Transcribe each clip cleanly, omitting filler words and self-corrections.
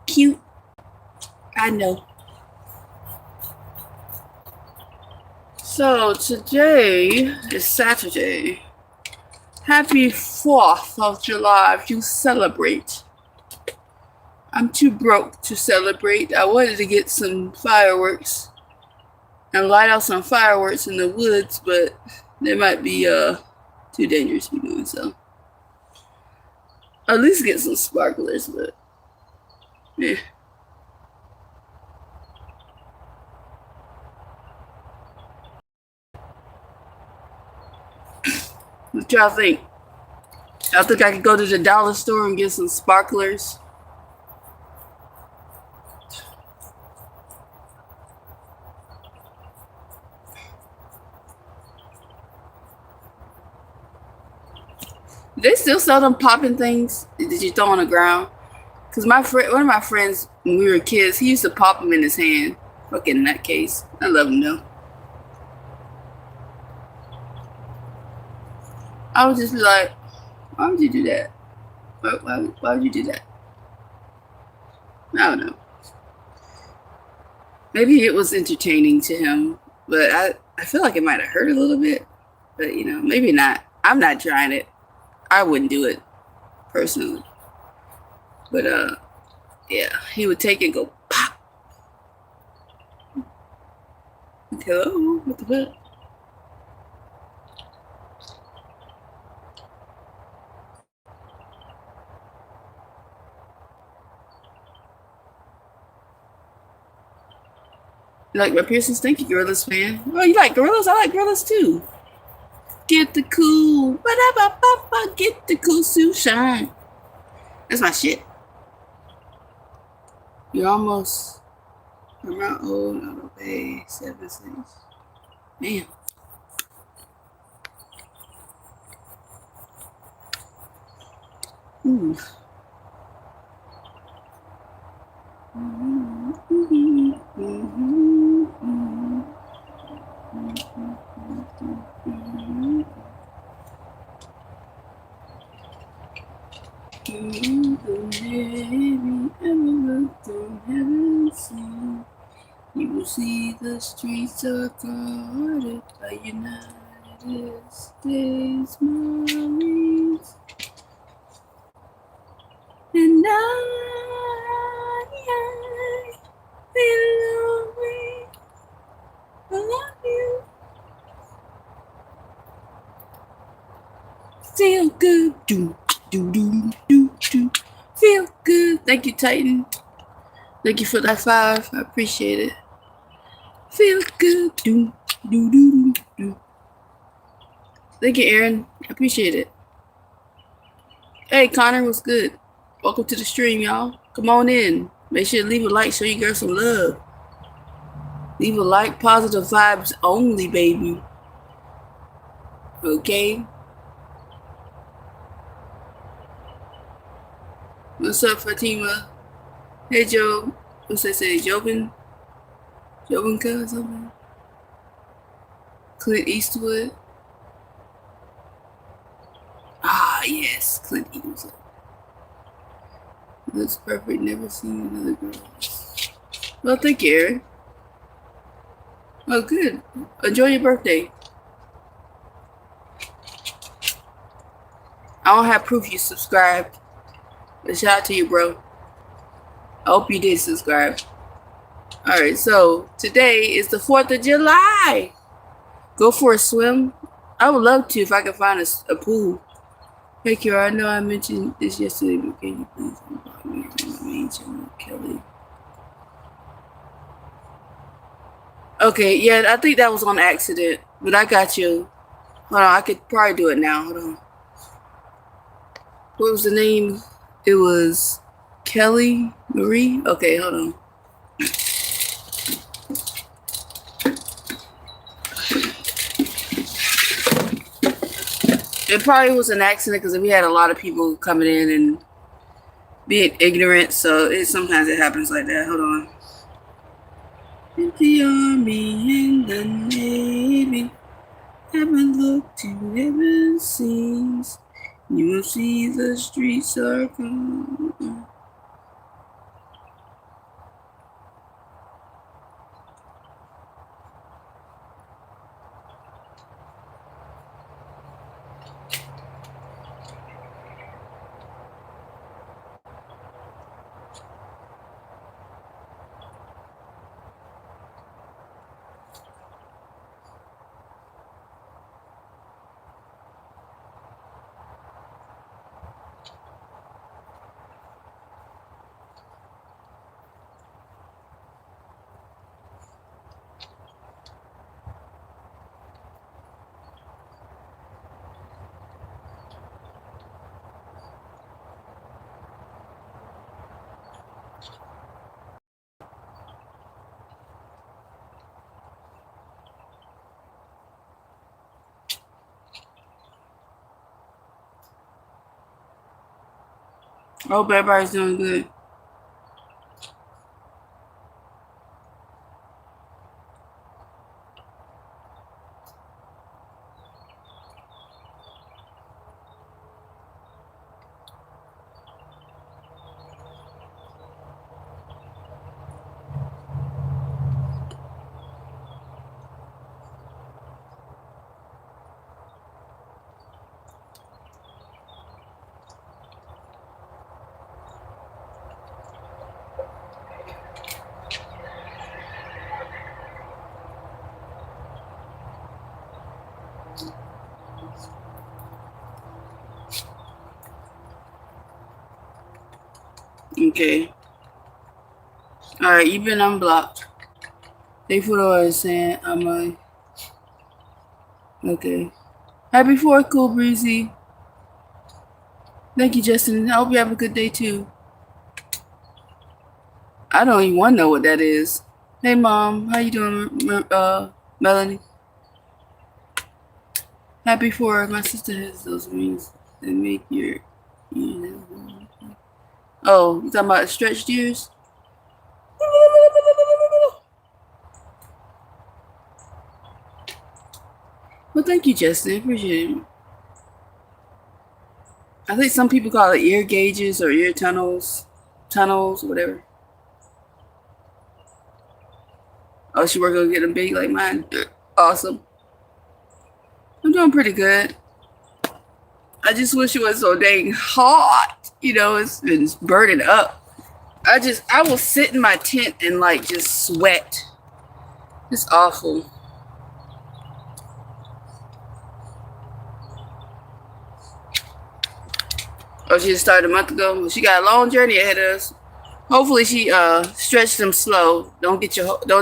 Cute. I know. So today is Saturday. Happy 4th of July if you celebrate. I'm too broke to celebrate. I wanted to get some fireworks and light out some fireworks in the woods, but they might be too dangerous to be doing so. At least get some sparklers, but yeah. What y'all think? Y'all think I could go to the dollar store and get some sparklers? They still sell them popping things that you throw on the ground. Cause one of my friends, when we were kids, he used to pop them in his hand. Fucking nutcase. I love him though. I would just be like, why would you do that? Why would you do that? I don't know. Maybe it was entertaining to him, but I feel like it might have hurt a little bit. But maybe not. I'm not trying it. I wouldn't do it personally. But yeah, he would take it and go pop. Hello, what the fuck? You like my piercings? Thank you, Gorillas fan. Oh, you like Gorillas? I like Gorillas too. Get the cool, get the cool suit shine. That's my shit. You're almost around old, not obey 7 6. Man. Ooh. You will see the streets are guarded by United States Marines, and I love you. Feel good, do. Feel good. Thank you, Titan. Thank you for that 5. I appreciate it. Feel good, do. Thank you, Aaron. I appreciate it. Hey, Connor, what's good? Welcome to the stream, y'all. Come on in. Make sure to leave a like, show you girls some love. Leave a like, positive vibes only, baby. Okay? What's up, Fatima? Hey, Joe. What's that say? Jobin? Jobinka or something? Clint Eastwood? Ah, yes. Clint Eastwood. Looks perfect. Never seen another girl. Well, thank you, Aaron. Oh, good. Enjoy your birthday. I don't have proof you subscribed. But shout out to you, bro. I hope you did subscribe. Alright, so today is the 4th of July. Go for a swim. I would love to if I could find a pool. Hey, Kira, I know I mentioned this yesterday, but can you please invite me on my main channel, Kelly? Okay, yeah, I think that was on accident, but I got you. Hold on, I could probably do it now. Hold on. What was the name? It was Kelly Marie. Okay, hold on. It probably was an accident because we had a lot of people coming in and being ignorant, so sometimes it happens like that. Hold on. In the army and the navy, haven't looked to heaven seas. You will see the streets are calm. I hope everybody's doing good. Okay. Alright, you've been unblocked. They put over saying I'm okay. Happy 4th, Cool Breezy. Thank you, Justin. I hope you have a good day too. I don't even want to know what that is. Hey, Mom. How you doing, Melanie? Happy 4th. My sister has those rings that make your... Oh, you talking about stretched ears? Well, thank you, Justin. Appreciate it. I think some people call it ear gauges or ear tunnels, whatever. Oh, she working on getting big like mine. Awesome. I'm doing pretty good. I just wish it was so dang hot. You know, it's been burning up. I will sit in my tent and like just sweat. It's awful. Oh, she just started a month ago. She got a long journey ahead of us. Hopefully she stretched them slow. Don't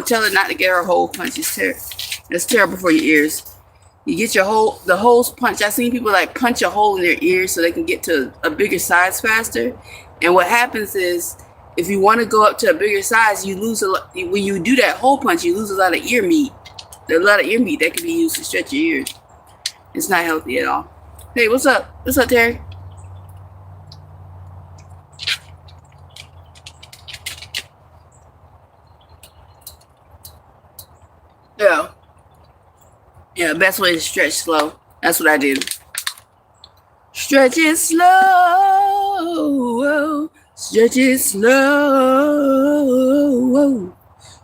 tell her not to get her hole punch. It's terrible for your ears. You get the holes punched. I've seen people like punch a hole in their ears so they can get to a bigger size faster. And what happens is, if you want to go up to a bigger size, you lose a lot. When you do that hole punch, you lose a lot of ear meat. There's a lot of ear meat that can be used to stretch your ears. It's not healthy at all. Hey, what's up? What's up, Terry? Yeah, best way to stretch slow. That's what I did. Stretch it slow. Stretch it slow.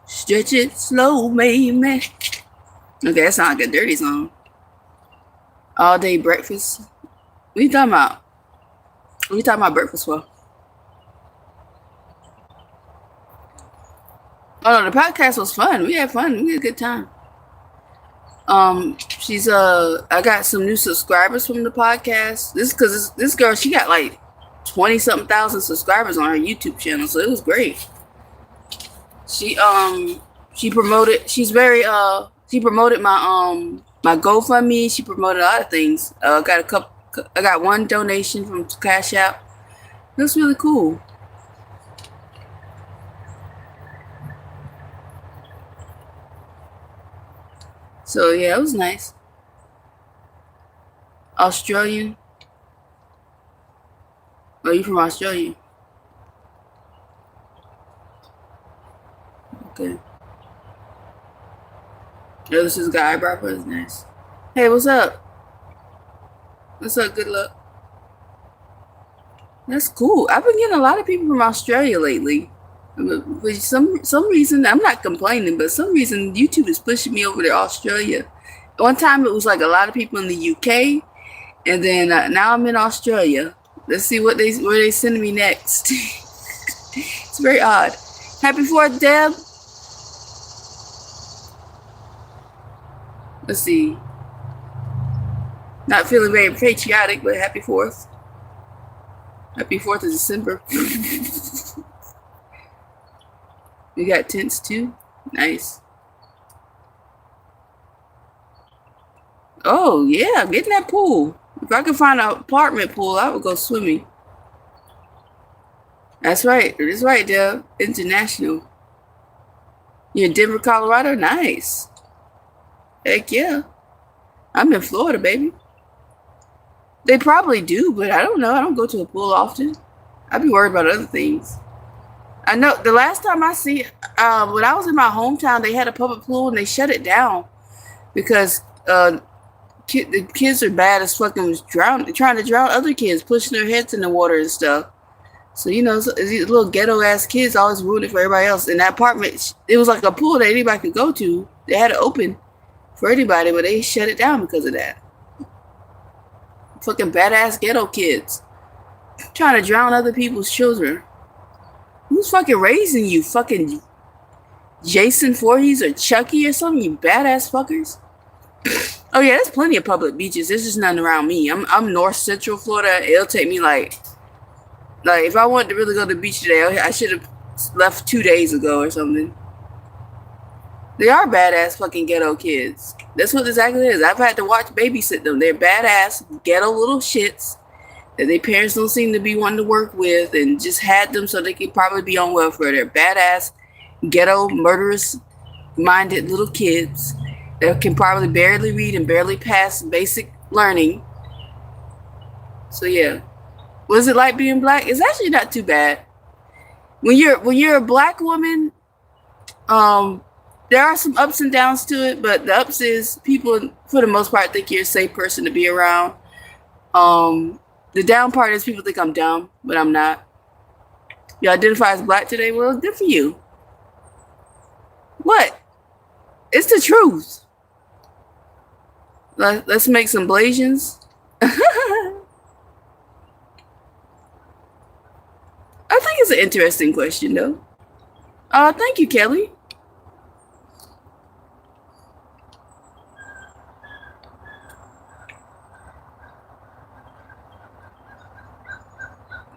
Stretch it slow, baby. Okay, that sounds like a dirty song. All day breakfast. What are you talking about? What are you talking about breakfast for? Oh no, the podcast was fun. We had fun. We had a good time. I got some new subscribers from the podcast. This girl, she got like 20-something thousand subscribers on her YouTube channel, so it was great. She promoted my GoFundMe. She promoted a lot of things. I got one donation from CashApp. That's really cool. So yeah, it was nice. Australian. Oh, you from Australia? Okay. Yeah, this is guy eyebrow is nice. Hey, what's up? What's up? Good luck. That's cool. I've been getting a lot of people from Australia lately. For some reason, I'm not complaining, but some reason YouTube is pushing me over to Australia. One time it was like a lot of people in the UK, and then now I'm in Australia. Let's see where they sending me next. It's very odd. Happy 4th, Deb. Let's see. Not feeling very patriotic, but happy 4th. Happy 4th of December. We got tents too. Nice. Oh yeah, get in that pool. If I could find an apartment pool, I would go swimming. That's right. That's right, Deb. International. You're in Denver, Colorado? Nice. Heck yeah. I'm in Florida, baby. They probably do, but I don't know. I don't go to a pool often. I'd be worried about other things. I know the last time I see, when I was in my hometown, they had a public pool and they shut it down because the kids are bad as fucking trying to drown other kids, pushing their heads in the water and stuff. So, you know, these little ghetto ass kids always ruin it for everybody else. In that apartment, it was like a pool that anybody could go to. They had it open for anybody, but they shut it down because of that. Fucking badass ghetto kids trying to drown other people's children. Who's fucking raising you? Fucking Jason Voorhees or Chucky or something? You badass fuckers. Oh yeah, there's plenty of public beaches. There's just nothing around me. I'm North Central Florida. It'll take me like if I wanted to really go to the beach today, I should have left 2 days ago or something. They are badass fucking ghetto kids. That's what exactly it is. I've had to babysit them. They're badass ghetto little shits that their parents don't seem to be wanting to work with, and just had them so they could probably be on welfare. They're badass ghetto murderous minded little kids that can probably barely read and barely pass basic learning. So yeah. What is it like being black? It's actually not too bad. When you're a black woman, there are some ups and downs to it, but the ups is people for the most part think you're a safe person to be around. The down part is people think I'm dumb, but I'm not. You identify as black today? Well, good for you. What? It's the truth. Let's make some blasions. I think it's an interesting question, though. Thank you, Kelly.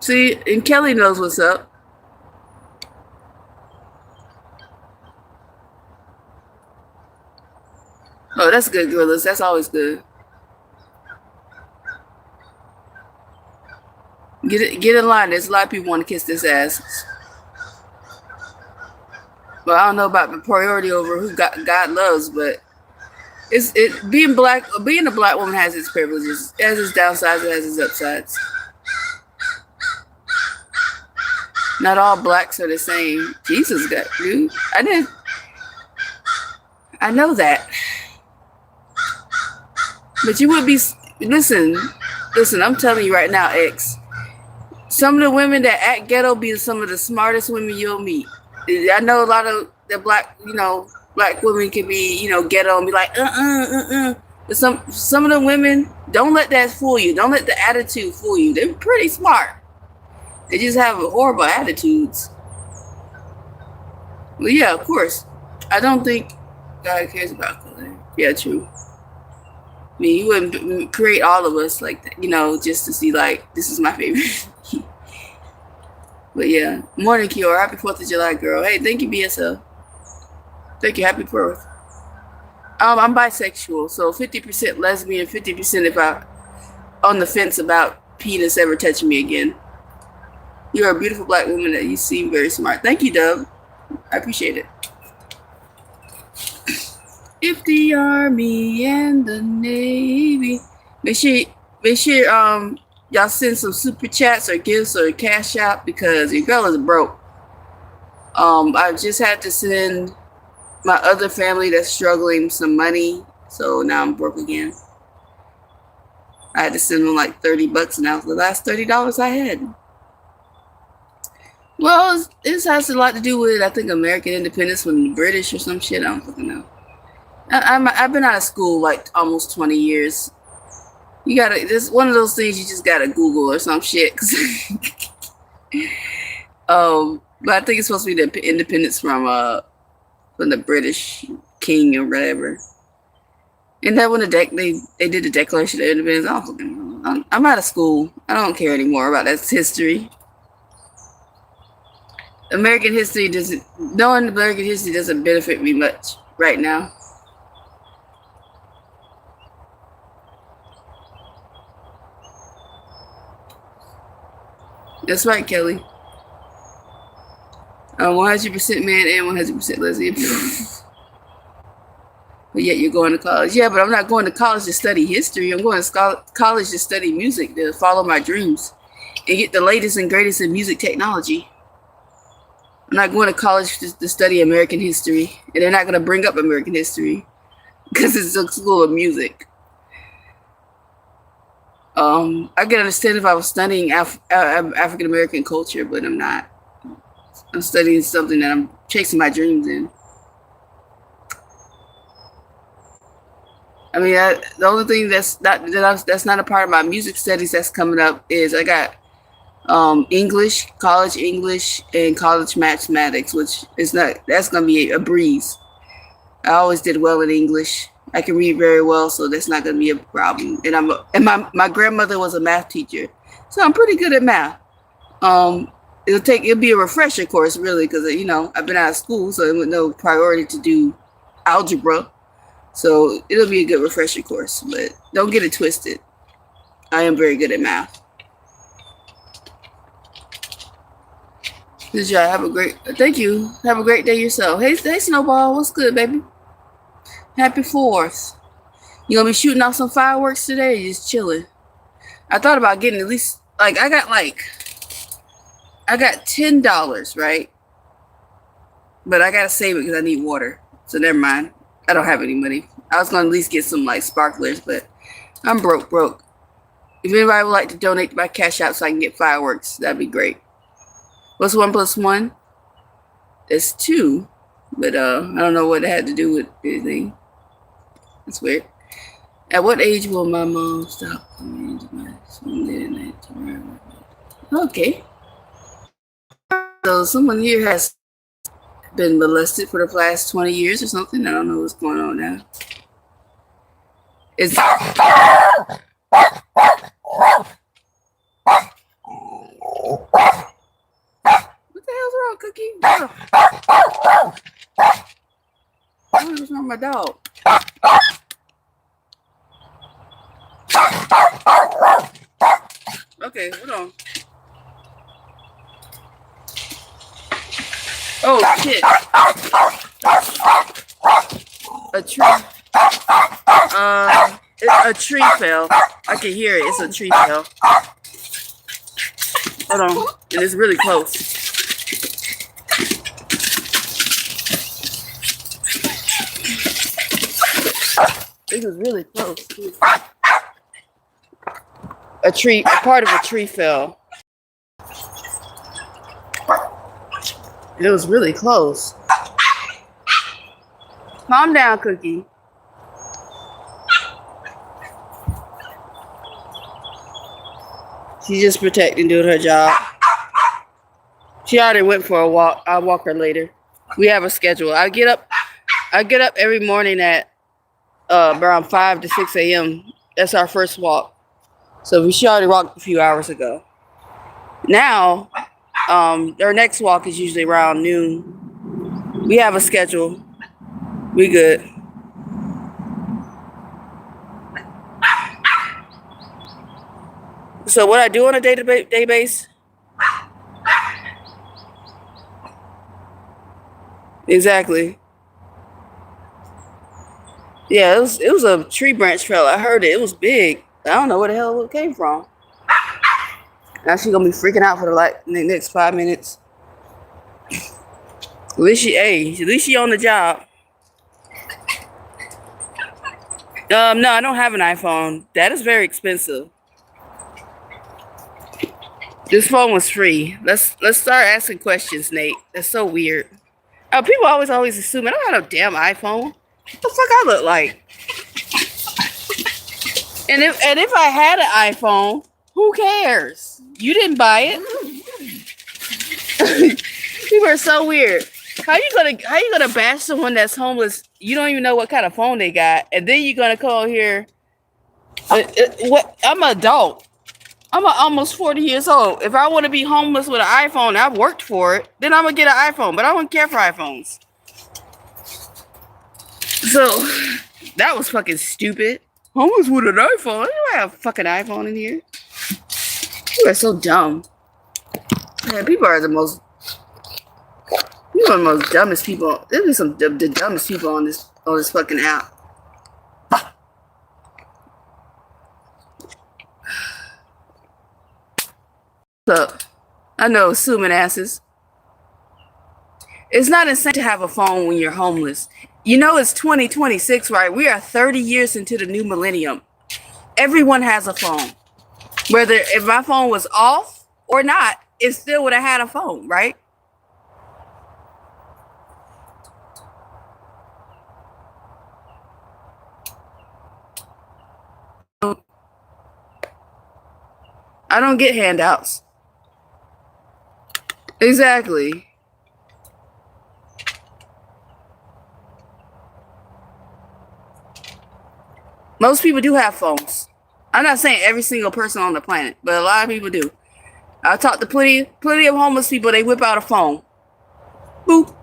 See, and Kelly knows what's up. Oh, that's good, gorillas. That's always good. Get in line. There's a lot of people want to kiss this ass. But I don't know about the priority over who God loves, but being a black woman has its privileges. It has its downsides, it has its upsides. Not all blacks are the same. Jesus, God, dude. I know that. But you would be, listen, I'm telling you right now, X. Some of the women that act ghetto be some of the smartest women you'll meet. I know a lot of the black women can be, ghetto and be like, But some of the women, don't let that fool you. Don't let the attitude fool you. They're pretty smart. They just have horrible attitudes. Well, yeah, of course. I don't think God cares about color. Yeah, true. I mean, you wouldn't create all of us like that, just to see like, this is my favorite. But yeah, morning, Keora. Happy 4th of July, girl. Hey, thank you, BSL. Thank you. Happy 4th. I'm bisexual, so 50% lesbian, 50% if I on the fence about penis ever touching me again. You're a beautiful black woman that you seem very smart. Thank you, Dub. I appreciate it. If the Army and the Navy. Make sure y'all send some super chats or gifts or cash out because your girl is broke. I just had to send my other family that's struggling some money, so now I'm broke again. I had to send them like $30 now. The last $30 I had. Well, this has a lot to do with, I think, American independence from the British or some shit. I don't fucking know. I've been out of school like almost 20 years. You gotta, it's one of those things you just gotta Google or some shit. But I think it's supposed to be the independence from the British king or whatever. And that when they did the Declaration of Independence, I don't fucking know. I'm out of school. I don't care anymore about that history. American history doesn't, knowing American history doesn't benefit me much right now. That's right, Kelly. 100% man and 100% lesbian. But yet you're going to college. Yeah, but I'm not going to college to study history. I'm going to college to study music, to follow my dreams and get the latest and greatest in music technology. I'm not going to college to study American history, and they're not going to bring up American history because it's a school of music. I could understand if I was studying African American culture, but I'm not. I'm studying something that I'm chasing my dreams in. I mean, the only thing that's not a part of my music studies that's coming up is I got English, college English, and college mathematics, which is that's gonna be a breeze. I always did well in English. I can read very well, so that's not gonna be a problem. And my grandmother was a math teacher, so I'm pretty good at math. It'll be a refresher course really, because I've been out of school, so it was no priority to do algebra. So it'll be a good refresher course, but don't get it twisted. I am very good at math. Good job. Thank you. Have a great day yourself. Hey, Snowball, what's good, baby? Happy 4th. You gonna be shooting off some fireworks today or just chilling? I thought about getting at least, I got $10, right? But I gotta save it because I need water. So never mind. I don't have any money. I was gonna at least get some sparklers, but I'm broke. If anybody would like to donate to my cash app so I can get fireworks, that'd be great. What's 1 + 1? It's 2, but I don't know what it had to do with anything. That's weird. At what age will my mom stop coming into my Sunday night? Okay. So someone here has been molested for the last 20 years or something. I don't know what's going on now. It's what the hell's wrong, Cookie? Oh. What's wrong with my dog? Okay, hold on. Oh shit! A tree. A tree fell. I can hear it. It's a tree fell. Hold on, and it's really close. It was really close. A part of a tree fell. It was really close. Calm down, Cookie. She's just protecting, doing her job. She already went for a walk. I'll walk her later. We have a schedule. I get up every morning at around 5 to 6 a.m. That's our first walk. So she already walked a few hours ago. Now, our next walk is usually around noon. We have a schedule. We good. So what I do on a day-to-day basis? Exactly. Yeah, it was a tree branch fell. I heard it. It was big. I don't know where the hell it came from. Now she's gonna be freaking out for the next 5 minutes. At least she on the job. No, I don't have an iPhone. That is very expensive. This phone was free. Let's start asking questions, Nate. That's so weird. Oh, people always assume I don't have no damn iPhone. What the fuck I look like? And if I had an iPhone, who cares? You didn't buy it. People are so weird. How you gonna bash someone that's homeless? You don't even know what kind of phone they got, and then you're gonna call here. What? I'm an adult. I'm almost 40 years old. If I want to be homeless with an iPhone, I've worked for it, then I'm gonna get an iPhone. But I don't care for iPhones. So that was fucking stupid. Homeless with an iPhone? You don't have a fucking iPhone in here. You are so dumb. Man, people are the most dumbest people. There's be some the dumbest people on this fucking app. What's up? I know, assuming asses. It's not insane to have a phone when you're homeless. You know it's 2026, right? We are 30 years into the new millennium. Everyone has a phone. Whether if my phone was off or not, it still would have had a phone, right? I don't get handouts. Exactly. Most people do have phones. I'm not saying every single person on the planet, but a lot of people do. I talked to plenty of homeless people. They whip out a phone. Boop.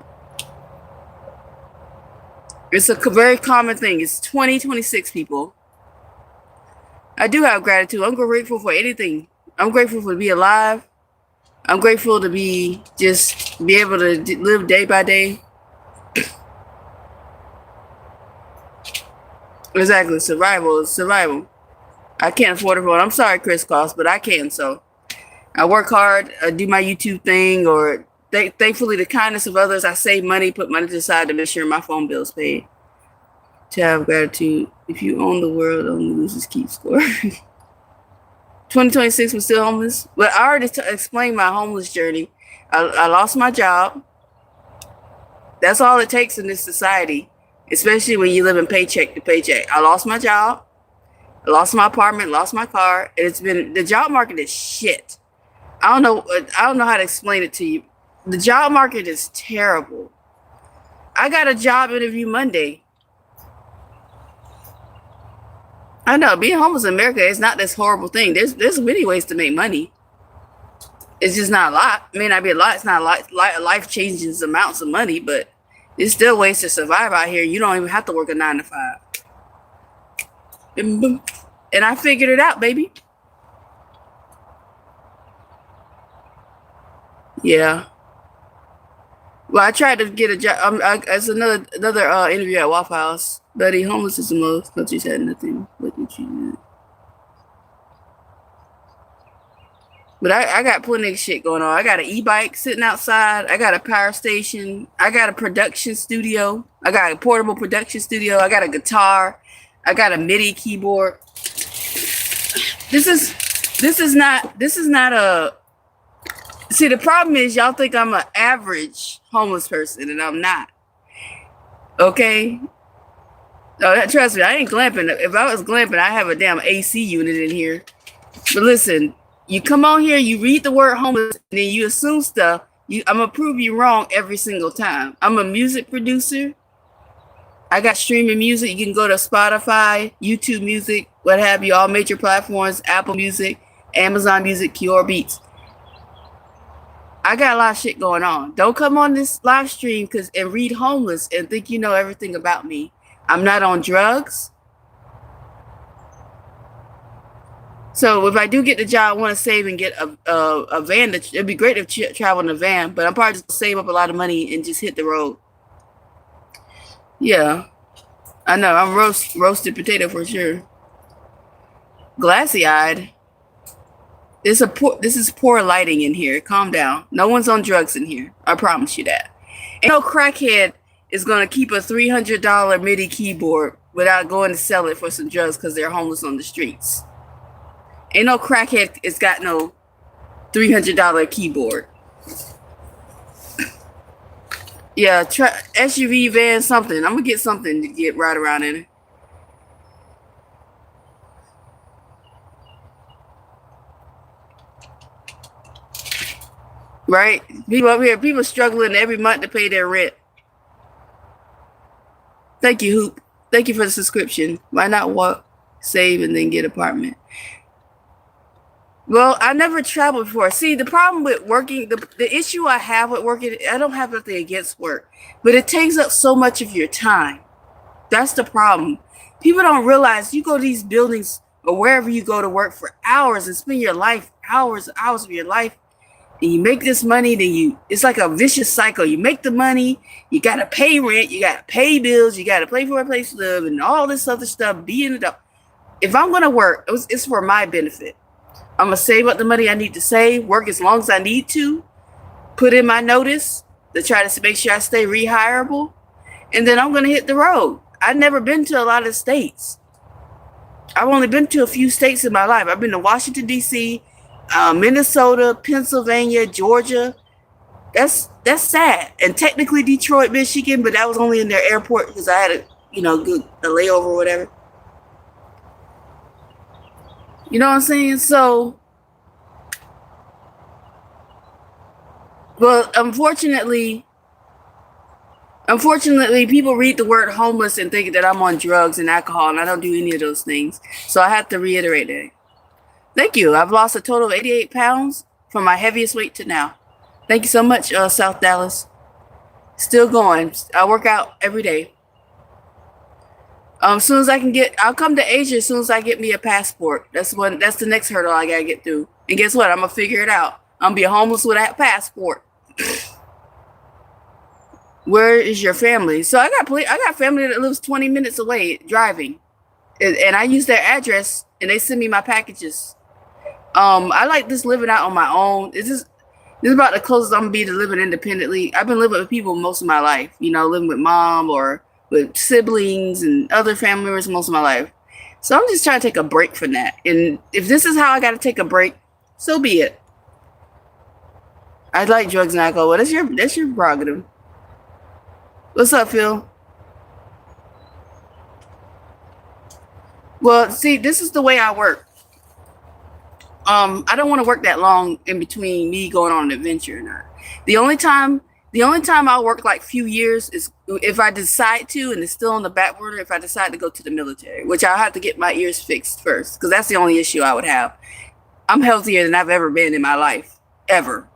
It's a very common thing. It's 2026 people. I do have gratitude. I'm grateful for anything. I'm grateful for to be alive. I'm grateful to be able to live day by day. Exactly. Survival is survival. I can't afford a phone. I'm sorry, Chris Cost, but I can. So I work hard. I do my YouTube thing, or thankfully the kindness of others. I save money, put money to the side to make sure my phone bill's paid. To have gratitude. If you own the world, only losers keep score. 2026 was still homeless. But I already explained my homeless journey. I lost my job. That's all it takes in this society, especially when you live in paycheck to paycheck. I lost my job. I lost my apartment, lost my car. And the job market is shit. I don't know how to explain it to you. The job market is terrible. I got a job interview Monday. I know being homeless in America is not this horrible thing. There's many ways to make money. It's just not a lot. It may not be a lot. It's not life changing amounts of money, but there's still ways to survive out here. You don't even have to work a 9 to 5. And I figured it out, baby. Yeah. Well, I tried to get a job. It's another interview at Waffle House. Buddy, homeless is the most countries had nothing. What did you do? But I got plenty of shit going on. I got an e-bike sitting outside. I got a power station. I got a production studio. I got a portable production studio. I got a guitar. I got a MIDI keyboard. This is not a. See, the problem is y'all think I'm an average homeless person, and I'm not. Okay? No, trust me, I ain't glamping. If I was glamping, I have a damn AC unit in here. But listen, you come on here, you read the word homeless, and then you assume stuff. I'm going to prove you wrong every single time. I'm a music producer. I got streaming music. You can go to Spotify, YouTube Music, what have you, all major platforms, Apple Music, Amazon Music, keorabeatz. I got a lot of shit going on. Don't come on this live stream and read homeless and think you know everything about me. I'm not on drugs. So if I do get the job, I want to save and get a van. It'd be great to travel in a van, but I'm probably just save up a lot of money and just hit the road. Yeah. I know, I'm roasted potato for sure. Glassy-eyed. This is poor lighting in here. Calm down. No one's on drugs in here. I promise you that. Ain't no crackhead is gonna keep a $300 MIDI keyboard without going to sell it for some drugs because they're homeless on the streets. Ain't no crackhead is got no $300 keyboard. Yeah, SUV van something. I'm gonna get something to get right around in it. Right? People up here, people struggling every month to pay their rent. Thank you, Hoop. Thank you for the subscription. Why not walk, save, and then get an apartment? Well, I never traveled before. See, the problem with working, the issue I have with working, I don't have nothing against work, but it takes up so much of your time. That's the problem. People don't realize you go to these buildings or wherever you go to work for hours and spend your life, hours and hours of your life, and you make this money, then it's like a vicious cycle. You make the money, you got to pay rent, you got to pay bills, you got to pay for a place to live, and all this other stuff. If I'm going to work, it's for my benefit. I'm going to save up the money I need to save, work as long as I need to, put in my notice to try to make sure I stay rehireable, and then I'm going to hit the road. I've never been to a lot of states. I've only been to a few states in my life. I've been to Washington, D.C., Minnesota, Pennsylvania, Georgia. That's sad. And technically Detroit, Michigan, but that was only in their airport because I had a layover or whatever. You know what I'm saying? So, well, unfortunately, people read the word homeless and think that I'm on drugs and alcohol, and I don't do any of those things. So I have to reiterate that. Thank you. I've lost a total of 88 pounds from my heaviest weight to now. Thank you so much, South Dallas. Still going. I work out every day. As soon as I can I'll come to Asia as soon as I get me a passport. That's the next hurdle I gotta get through. And guess what? I'm gonna figure it out. I'm gonna be homeless with that passport. Where is your family? So I got family that lives 20 minutes away driving, and I use their address and they send me my packages. I like this living out on my own. This is about the closest I'm gonna be to living independently. I've been living with people most of my life, living with mom or with siblings and other family members most of my life. So I'm just trying to take a break from that. And if this is how I got to take a break, so be it. I like drugs and alcohol. Well, that's your prerogative. What's up, Phil? Well, see, this is the way I work. I don't want to work that long in between me going on an adventure or not. The only time I'll work like few years is if I decide to, and it's still on the back burner, if I decide to go to the military, which I'll have to get my ears fixed first, because that's the only issue I would have. I'm healthier than I've ever been in my life, ever.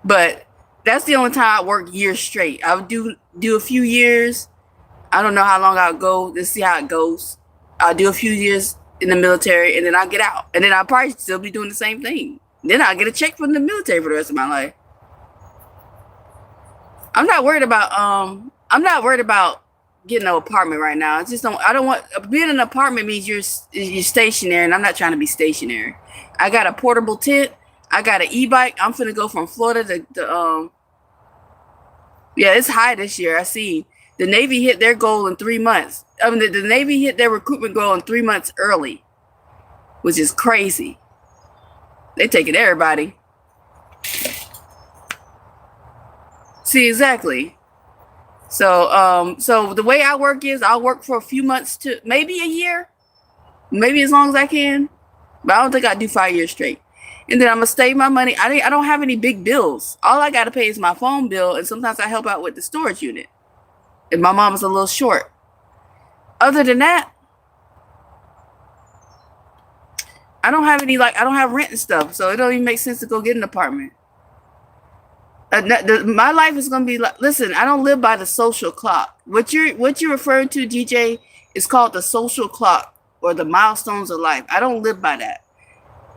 But that's the only time I work years straight. I would do a few years. I don't know how long I'll go. Let's see how it goes. I'll do a few years in the military, and then I'll get out. And then I'll probably still be doing the same thing. Then I'll get a check from the military for the rest of my life. I'm not worried about getting an apartment right now. I don't want being in an apartment means you're stationary, and I'm not trying to be stationary. I got a portable tent. I got an e-bike. I'm finna go from Florida to yeah, it's high this year. I see the Navy hit their goal in 3 months. I mean, the Navy hit their recruitment goal in 3 months early, which is crazy. They taking everybody. See, exactly. So, so the way I work is I'll work for a few months to maybe a year, maybe as long as I can, but I don't think I'd do 5 years straight. And then I'm gonna save my money. I don't have any big bills. All I gotta pay is my phone bill, and sometimes I help out with the storage unit if my mom is a little short. Other than that, I don't have rent and stuff, so it don't even make sense to go get an apartment. My life is gonna be like, listen, I don't live by the social clock. What you're referring to, DJ, is called the social clock or the milestones of life. I don't live by that.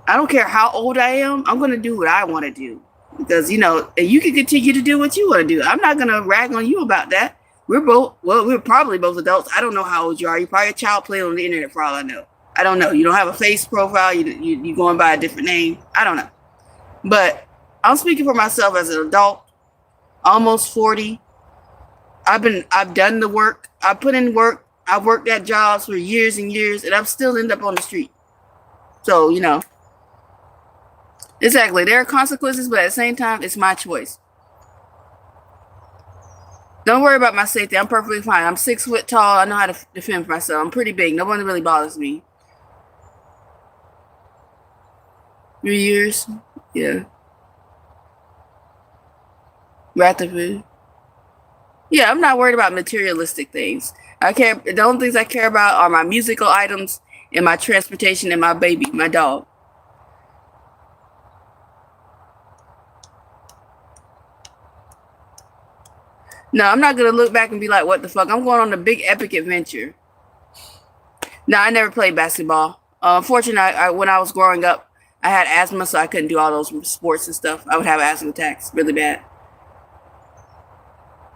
I don't care how old I am. I'm gonna do what I want to do because you can continue to do what you want to do. I'm not gonna rag on you about that. we're probably both adults. I don't know how old you are. You're probably a child playing on the internet for all I know. I don't know. You don't have a face profile. You going by a different name. I don't know. But I'm speaking for myself as an adult, almost 40. I've done the work. I put in work. I've worked at jobs for years and years, and I'm still end up on the street. So, exactly. There are consequences, but at the same time, it's my choice. Don't worry about my safety. I'm perfectly fine. I'm 6 foot tall. I know how to defend myself. I'm pretty big. No one really bothers me. 3 years? Yeah. Rapidly. Yeah, I'm not worried about materialistic things. The only things I care about are my musical items and my transportation and my baby, my dog. No, I'm not going to look back and be like, what the fuck? I'm going on a big epic adventure. No, I never played basketball. Unfortunately, when I was growing up, I had asthma, so I couldn't do all those sports and stuff. I would have asthma attacks really bad.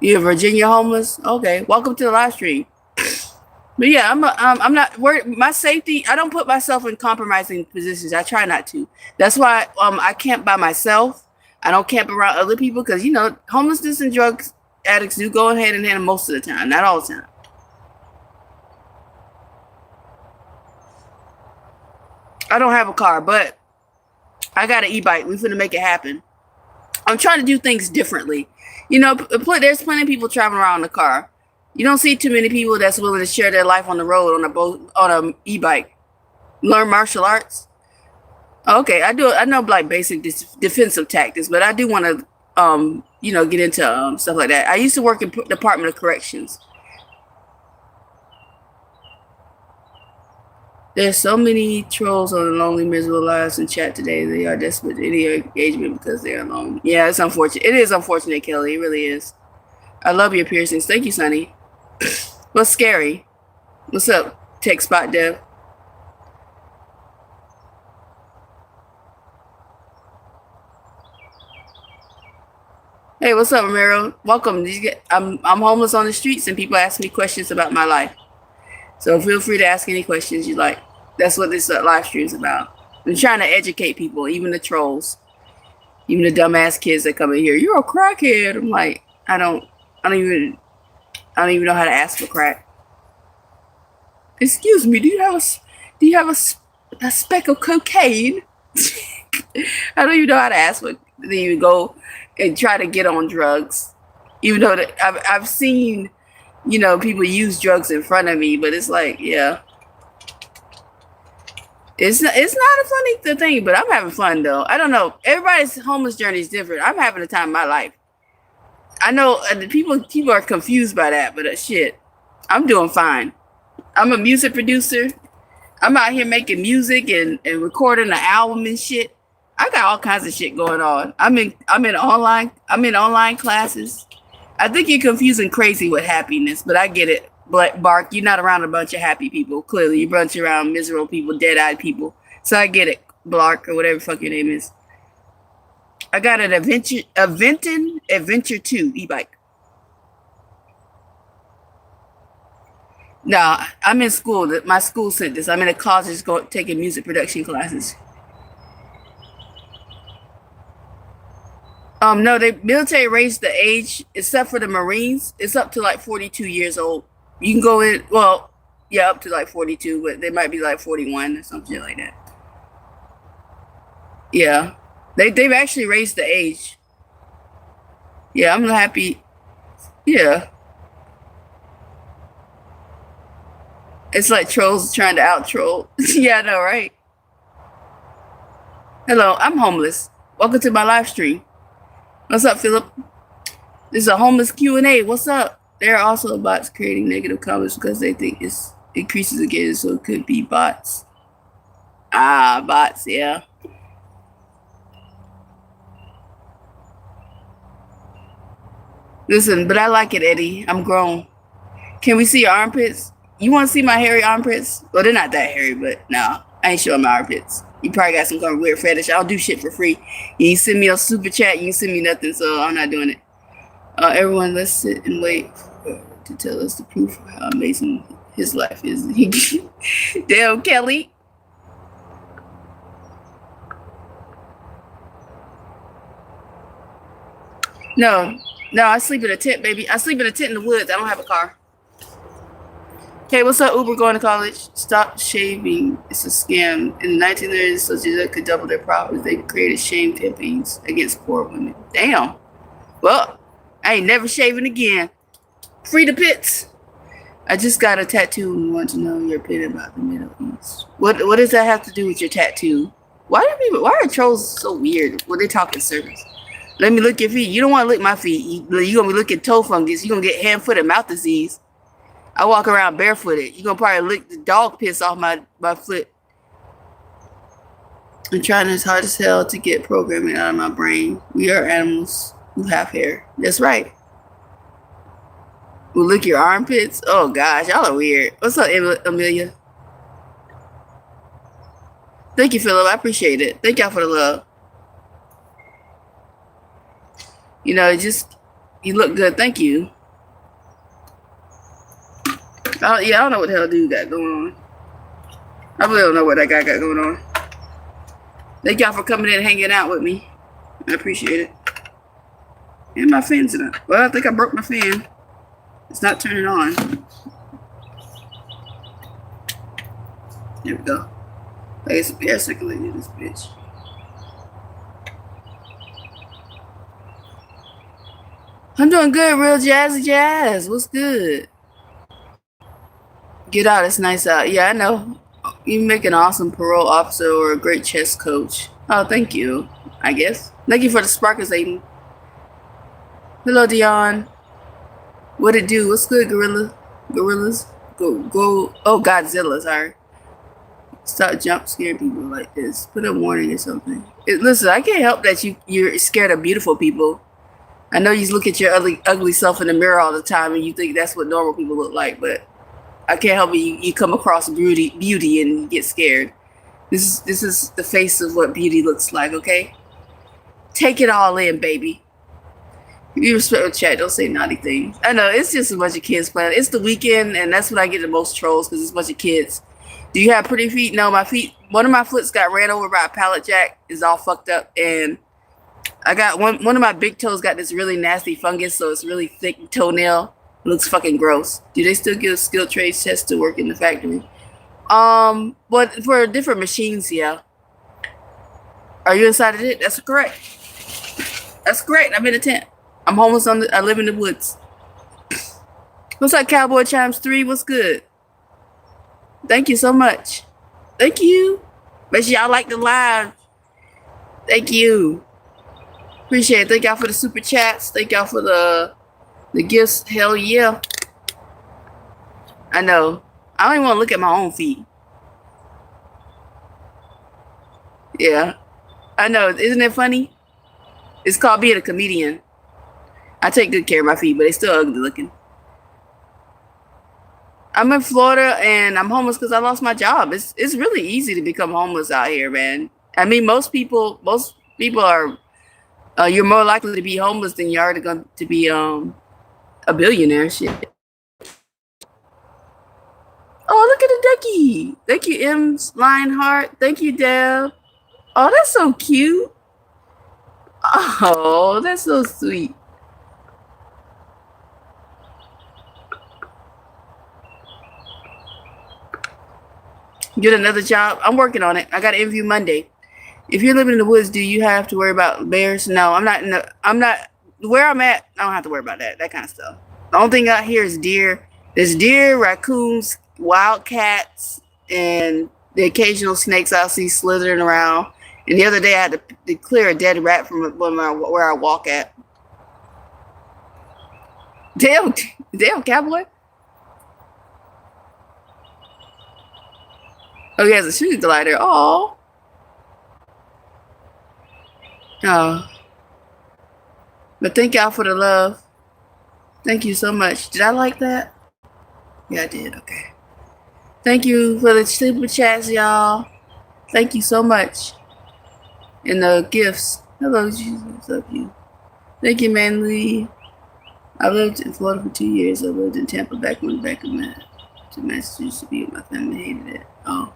You're Virginia homeless? Okay, welcome to the live stream. But yeah, I'm not worried. My safety, I don't put myself in compromising positions. I try not to. That's why I camp by myself. I don't camp around other people because, homelessness and drugs addicts do go hand in hand most of the time, not all the time. I don't have a car, but I got an e-bike. We're finna make it happen. I'm trying to do things differently. There's plenty of people traveling around in a car. You don't see too many people that's willing to share their life on the road on an e-bike. Learn martial arts. Okay, I do. I know like basic defensive tactics, but I do want to, get into stuff like that. I used to work in Department of Corrections. There's so many trolls on the lonely, miserable lives in chat today. They are desperate to any engagement because they're alone. Yeah, it's unfortunate. It is unfortunate, Kelly. It really is. I love your piercings. Thank you, Sonny. What's scary? What's up, Tech Spot Dev? Hey, what's up, Romero? Welcome. I'm homeless on the streets, and people ask me questions about my life. So feel free to ask any questions you like. That's what this live stream is about. I'm trying to educate people, even the trolls, even the dumbass kids that come in here. You're a crackhead. I'm like, I don't even know how to ask for crack. Excuse me, do you have a speck of cocaine? I don't even know how to ask for. Then you go and try to get on drugs, even though I've seen, people use drugs in front of me, but it's like, yeah, it's not a funny thing, but I'm having fun though. I don't know. Everybody's homeless journey is different. I'm having a time of my life. I know people are confused by that, but shit, I'm doing fine. I'm a music producer. I'm out here making music and recording an album and shit. I got all kinds of shit going on. I'm in online classes. I think you're confusing crazy with happiness, but I get it. Bark, you're not around a bunch of happy people. Clearly, you're a bunch around miserable people, dead-eyed people. So I get it, Blark, or whatever the fuck your name is. I got an Adventure 2 e-bike. No, I'm in school. My school sent this. I'm in a college taking music production classes. No, the military raised the age, except for the Marines. It's up to like 42 years old. You can go in, well, yeah, up to like 42, but they might be like 41 or something like that. Yeah, they've actually raised the age. Yeah, I'm happy. Yeah. It's like trolls trying to out-troll. Yeah, I know, right? Hello, I'm homeless. Welcome to my live stream. What's up, Philip? This is a homeless Q&A. What's up? There are also bots creating negative comments because they think it increases again, so it could be bots. Ah, bots, yeah. Listen, but I like it, Eddie. I'm grown. Can we see your armpits? You want to see my hairy armpits? Well, they're not that hairy, but no, I ain't showing my armpits. You probably got some kind of weird fetish. I'll do shit for free. You send me a super chat, you can send me nothing, so I'm not doing it. Everyone, let's sit and wait to tell us the proof of how amazing his life is. Damn, Kelly. No, I sleep in a tent, baby. I sleep in a tent in the woods. I don't have a car. Okay, what's up, Uber going to college? Stop shaving. It's a scam. In the 1930s, associations could double their profits. They created shame campaigns against poor women. Damn. Well, I ain't never shaving again. Free the pits. I just got a tattoo and want to know your opinion about the Middle East. What does that have to do with your tattoo? Why are trolls so weird when they talk in circles? Let me lick your feet. You don't want to lick my feet. You're going to be licking toe fungus. You're going to get hand, foot, and mouth disease. I walk around barefooted. You're going to probably lick the dog piss off my foot. I'm trying as hard as hell to get programming out of my brain. We are animals who have hair. That's right. We'll lick your armpits. Oh, gosh. Y'all are weird. What's up, Amelia? Thank you, Philip. I appreciate it. Thank y'all for the love. You know, you look good. Thank you. I don't know what the hell dude got going on. I really don't know what that guy got going on. Thank y'all for coming in and hanging out with me. I appreciate it. And my fan's not. Well, I think I broke my fan. It's not turning on. There we go. I get some air circulating in this bitch. I'm doing good, real jazzy jazz. What's good? Get out, it's nice out. Yeah, I know. You make an awesome parole officer or a great chess coach. Oh, thank you, I guess. Thank you for the sparkles, Aiden. Hello, Dion. What it do? What's good, Gorillas? Go. Oh, Godzilla, sorry. Stop jump scaring people like this. Put a warning or something. Listen, I can't help that you're scared of beautiful people. I know you look at your ugly self in the mirror all the time and you think that's what normal people look like, but I can't help it. You come across beauty and you get scared. This is the face of what beauty looks like, okay? Take it all in, baby. If you respect the chat, don't say naughty things. I know, it's just a bunch of kids playing. It's the weekend, and that's when I get the most trolls, because it's a bunch of kids. Do you have pretty feet? No, my feet, one of my foots got ran over by a pallet jack. It's all fucked up, and I got one of my big toes got this really nasty fungus, so it's really thick toenail. It looks fucking gross. Do they still give skilled trades tests to work in the factory? But for different machines, yeah. Are you inside of it? That's correct. That's correct. I'm in a tent. I'm homeless I live in the woods. What's up, Cowboy Chimes 3? What's good? Thank you so much. Thank you. Make sure y'all like the live. Thank you. Appreciate it. Thank y'all for the super chats. Thank y'all for the gifts. Hell yeah. I know. I don't even want to look at my own feet. Yeah. I know. Isn't it funny? It's called being a comedian. I take good care of my feet, but they still ugly looking. I'm in Florida and I'm homeless because I lost my job. It's really easy to become homeless out here, man. I mean, most people are you're more likely to be homeless than you are going to be a billionaire. Shit. Oh, look at the ducky. Thank you, M's Lionheart. Thank you, Deb. Oh, that's so cute. Oh, that's so sweet. Get another job. I'm working on it. I got an interview Monday. If you're living in the woods, do you have to worry about bears? No, I'm not where I'm at. I don't have to worry about that kind of stuff. The only thing out here is deer. There's deer, raccoons, wild cats, and the occasional snakes I'll see slithering around. And the other day I had to clear a dead rat from where I walk at. Damn, cowboy. Oh, he has a shooting glider. Oh. But thank y'all for the love. Thank you so much. Did I like that? Yeah, I did. Okay. Thank you for the super chats, y'all. Thank you so much. And the gifts. Hello, Jesus. Love you. Thank you, Manly. I lived in Florida for 2 years. I lived in Tampa back when to Massachusetts to be with my family. Hated it. Oh.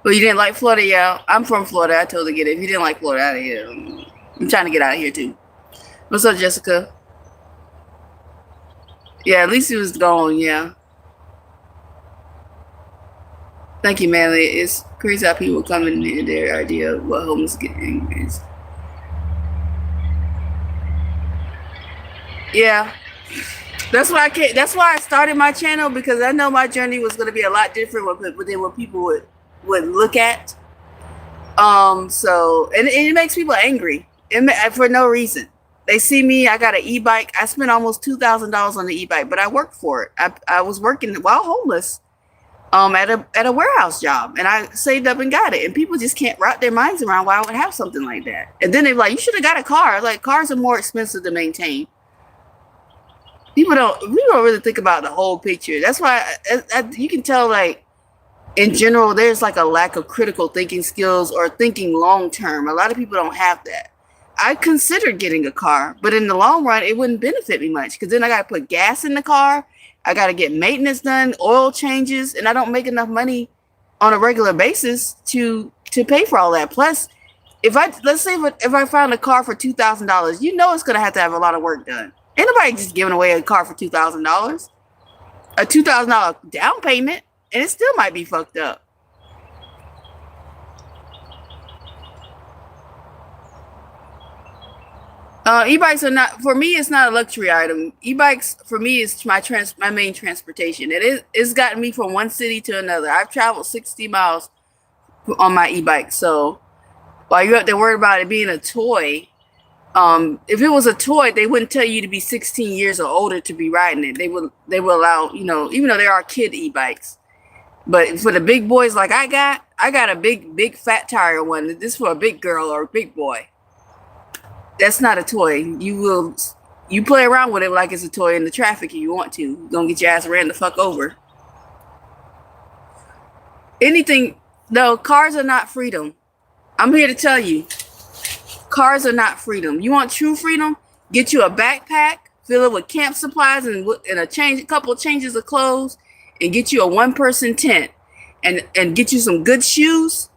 Well, you didn't like Florida? Yeah. I'm from Florida. I totally get it. If you didn't like Florida, out of here. I'm trying to get out of here, too. What's up, Jessica? Yeah, at least he was gone, yeah. Thank you, Manly. It's crazy how people come in their idea of what homeless getting is. Yeah. That's why I started my channel, because I know my journey was going to be a lot different than what people would look at. So it makes people angry for no reason. They see me, I got an e-bike. I spent almost $2,000 on the e-bike, but I worked for it. I was working while homeless at a warehouse job, and I saved up and got it. And people just can't wrap their minds around why I would have something like that. And then they're like, you should have got a car. Like, cars are more expensive to maintain. People don't really think about the whole picture. That's why you can tell, like, in general, there's like a lack of critical thinking skills or thinking long term. A lot of people don't have that. I considered getting a car, but in the long run, it wouldn't benefit me much, because then I got to put gas in the car. I got to get maintenance done, oil changes, and I don't make enough money on a regular basis to pay for all that. Plus, let's say if I found a car for $2,000, you know it's going to have a lot of work done. Ain't nobody just giving away a car for $2,000. A $2,000 down payment, and it still might be fucked up. E-bikes are not, for me, it's not a luxury item. E-bikes for me is my main transportation. It's gotten me from one city to another. I've traveled 60 miles on my e-bike. So while you're up there worried about it being a toy, if it was a toy, they wouldn't tell you to be 16 years or older to be riding it. They will allow, even though there are kid e-bikes. But for the big boys like I got a big fat tire one. This is for a big girl or a big boy. That's not a toy. You play around with it like it's a toy in the traffic if you want to. You're gonna get your ass ran the fuck over. No, cars are not freedom. I'm here to tell you, cars are not freedom. You want true freedom? Get you a backpack, fill it with camp supplies and a couple of changes of clothes, and get you a one-person tent, and get you some good shoes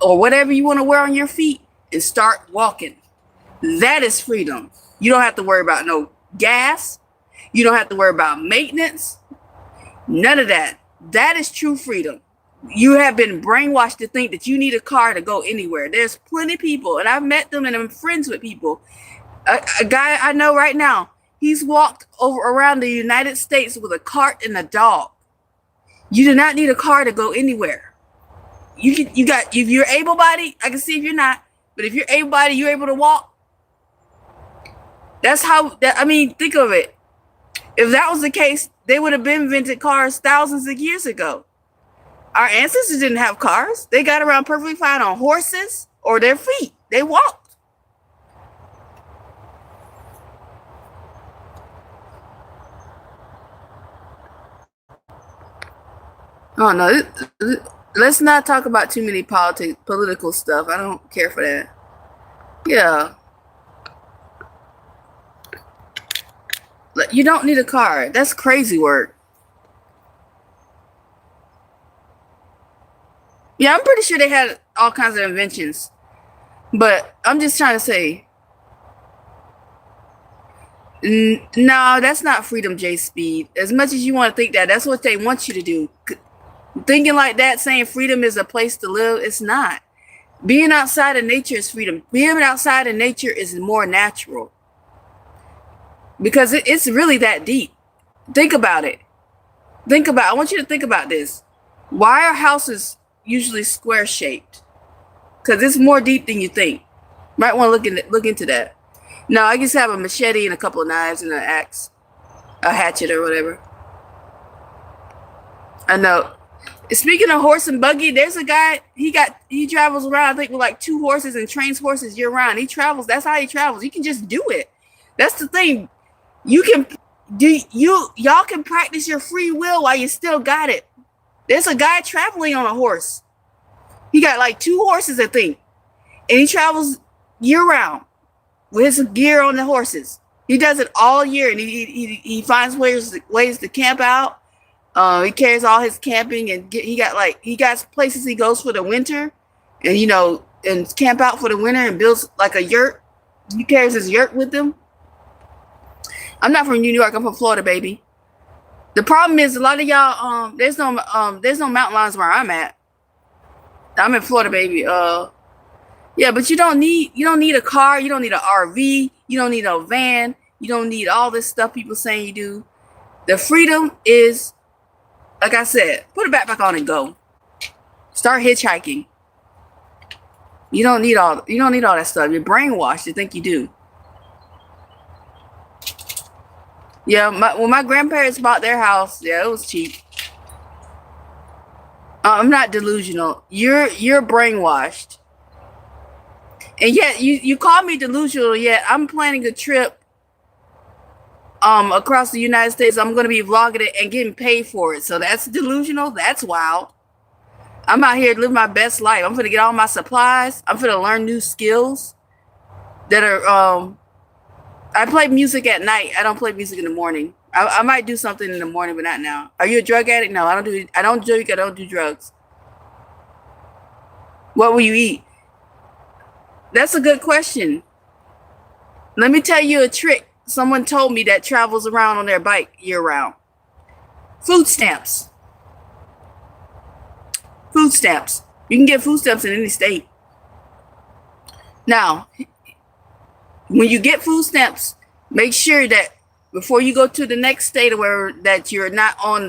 or whatever you want to wear on your feet, and start walking. That is freedom. You don't have to worry about no gas. You don't have to worry about maintenance. None of that. That is true freedom. You have been brainwashed to think that you need a car to go anywhere. There's plenty of people, and I've met them, and I'm friends with people. A guy I know right now, he's walked around the United States with a cart and a dog. You do not need a car to go anywhere. If you're able-bodied, I can see if you're not, but if you're able-bodied, you're able to walk. Think of it. If that was the case, they would have been invented cars thousands of years ago. Our ancestors didn't have cars. They got around perfectly fine on horses or their feet. They walked. Oh no, let's not talk about too many political stuff. I don't care for that. Yeah. You don't need a car. That's crazy work. Yeah, I'm pretty sure they had all kinds of inventions. But I'm just trying to say, no, that's not freedom, J Speed. As much as you want to think that, that's what they want you to do. Thinking like that, saying freedom is a place to live, it's not. Being outside of nature is freedom. Being outside of nature is more natural. Because it's really that deep. Think about it. I want you to think about this. Why are houses usually square shaped? Because it's more deep than you think. Might want to look into that. No, I just have a machete and a couple of knives and an axe, a hatchet or whatever. I know. Speaking of horse and buggy, there's a guy. He travels around, I think, with like 2 horses and trains horses year round. He travels. That's how he travels. You can just do it. That's the thing. Y'all can practice your free will while you still got it. There's a guy traveling on a horse. He got like 2 horses, I think. And he travels year round with his gear on the horses. He does it all year, and he finds ways to camp out. He carries all his camping, and he got places he goes for the winter, and and camp out for the winter, and builds like a yurt. He carries his yurt with him. I'm not from New York. I'm from Florida, baby. The problem is a lot of y'all there's no mountain lions where I'm at. I'm in Florida, baby. Yeah, but you don't need a car, you don't need an RV, you don't need a van, you don't need all this stuff people saying you do. The freedom is, like I said, put a backpack on and go. Start hitchhiking. You don't need all that stuff. You're brainwashed to think you do. Yeah, when my grandparents bought their house, yeah, it was cheap. I'm not delusional. You're brainwashed. And yet you call me delusional, yet I'm planning a trip across the United States. I'm going to be vlogging it and getting paid for it. So that's delusional. That's wild. I'm out here to live my best life. I'm going to get all my supplies. I'm going to learn new skills that are I play music at night. I don't play music in the morning. I might do something in the morning, but not now. Are you a drug addict? No, I don't drink. I don't do drugs. What will you eat? That's a good question. Let me tell you a trick someone told me that travels around on their bike year round. Food stamps. Food stamps. You can get food stamps in any state. Now, when you get food stamps, make sure that before you go to the next state or wherever, that you're not on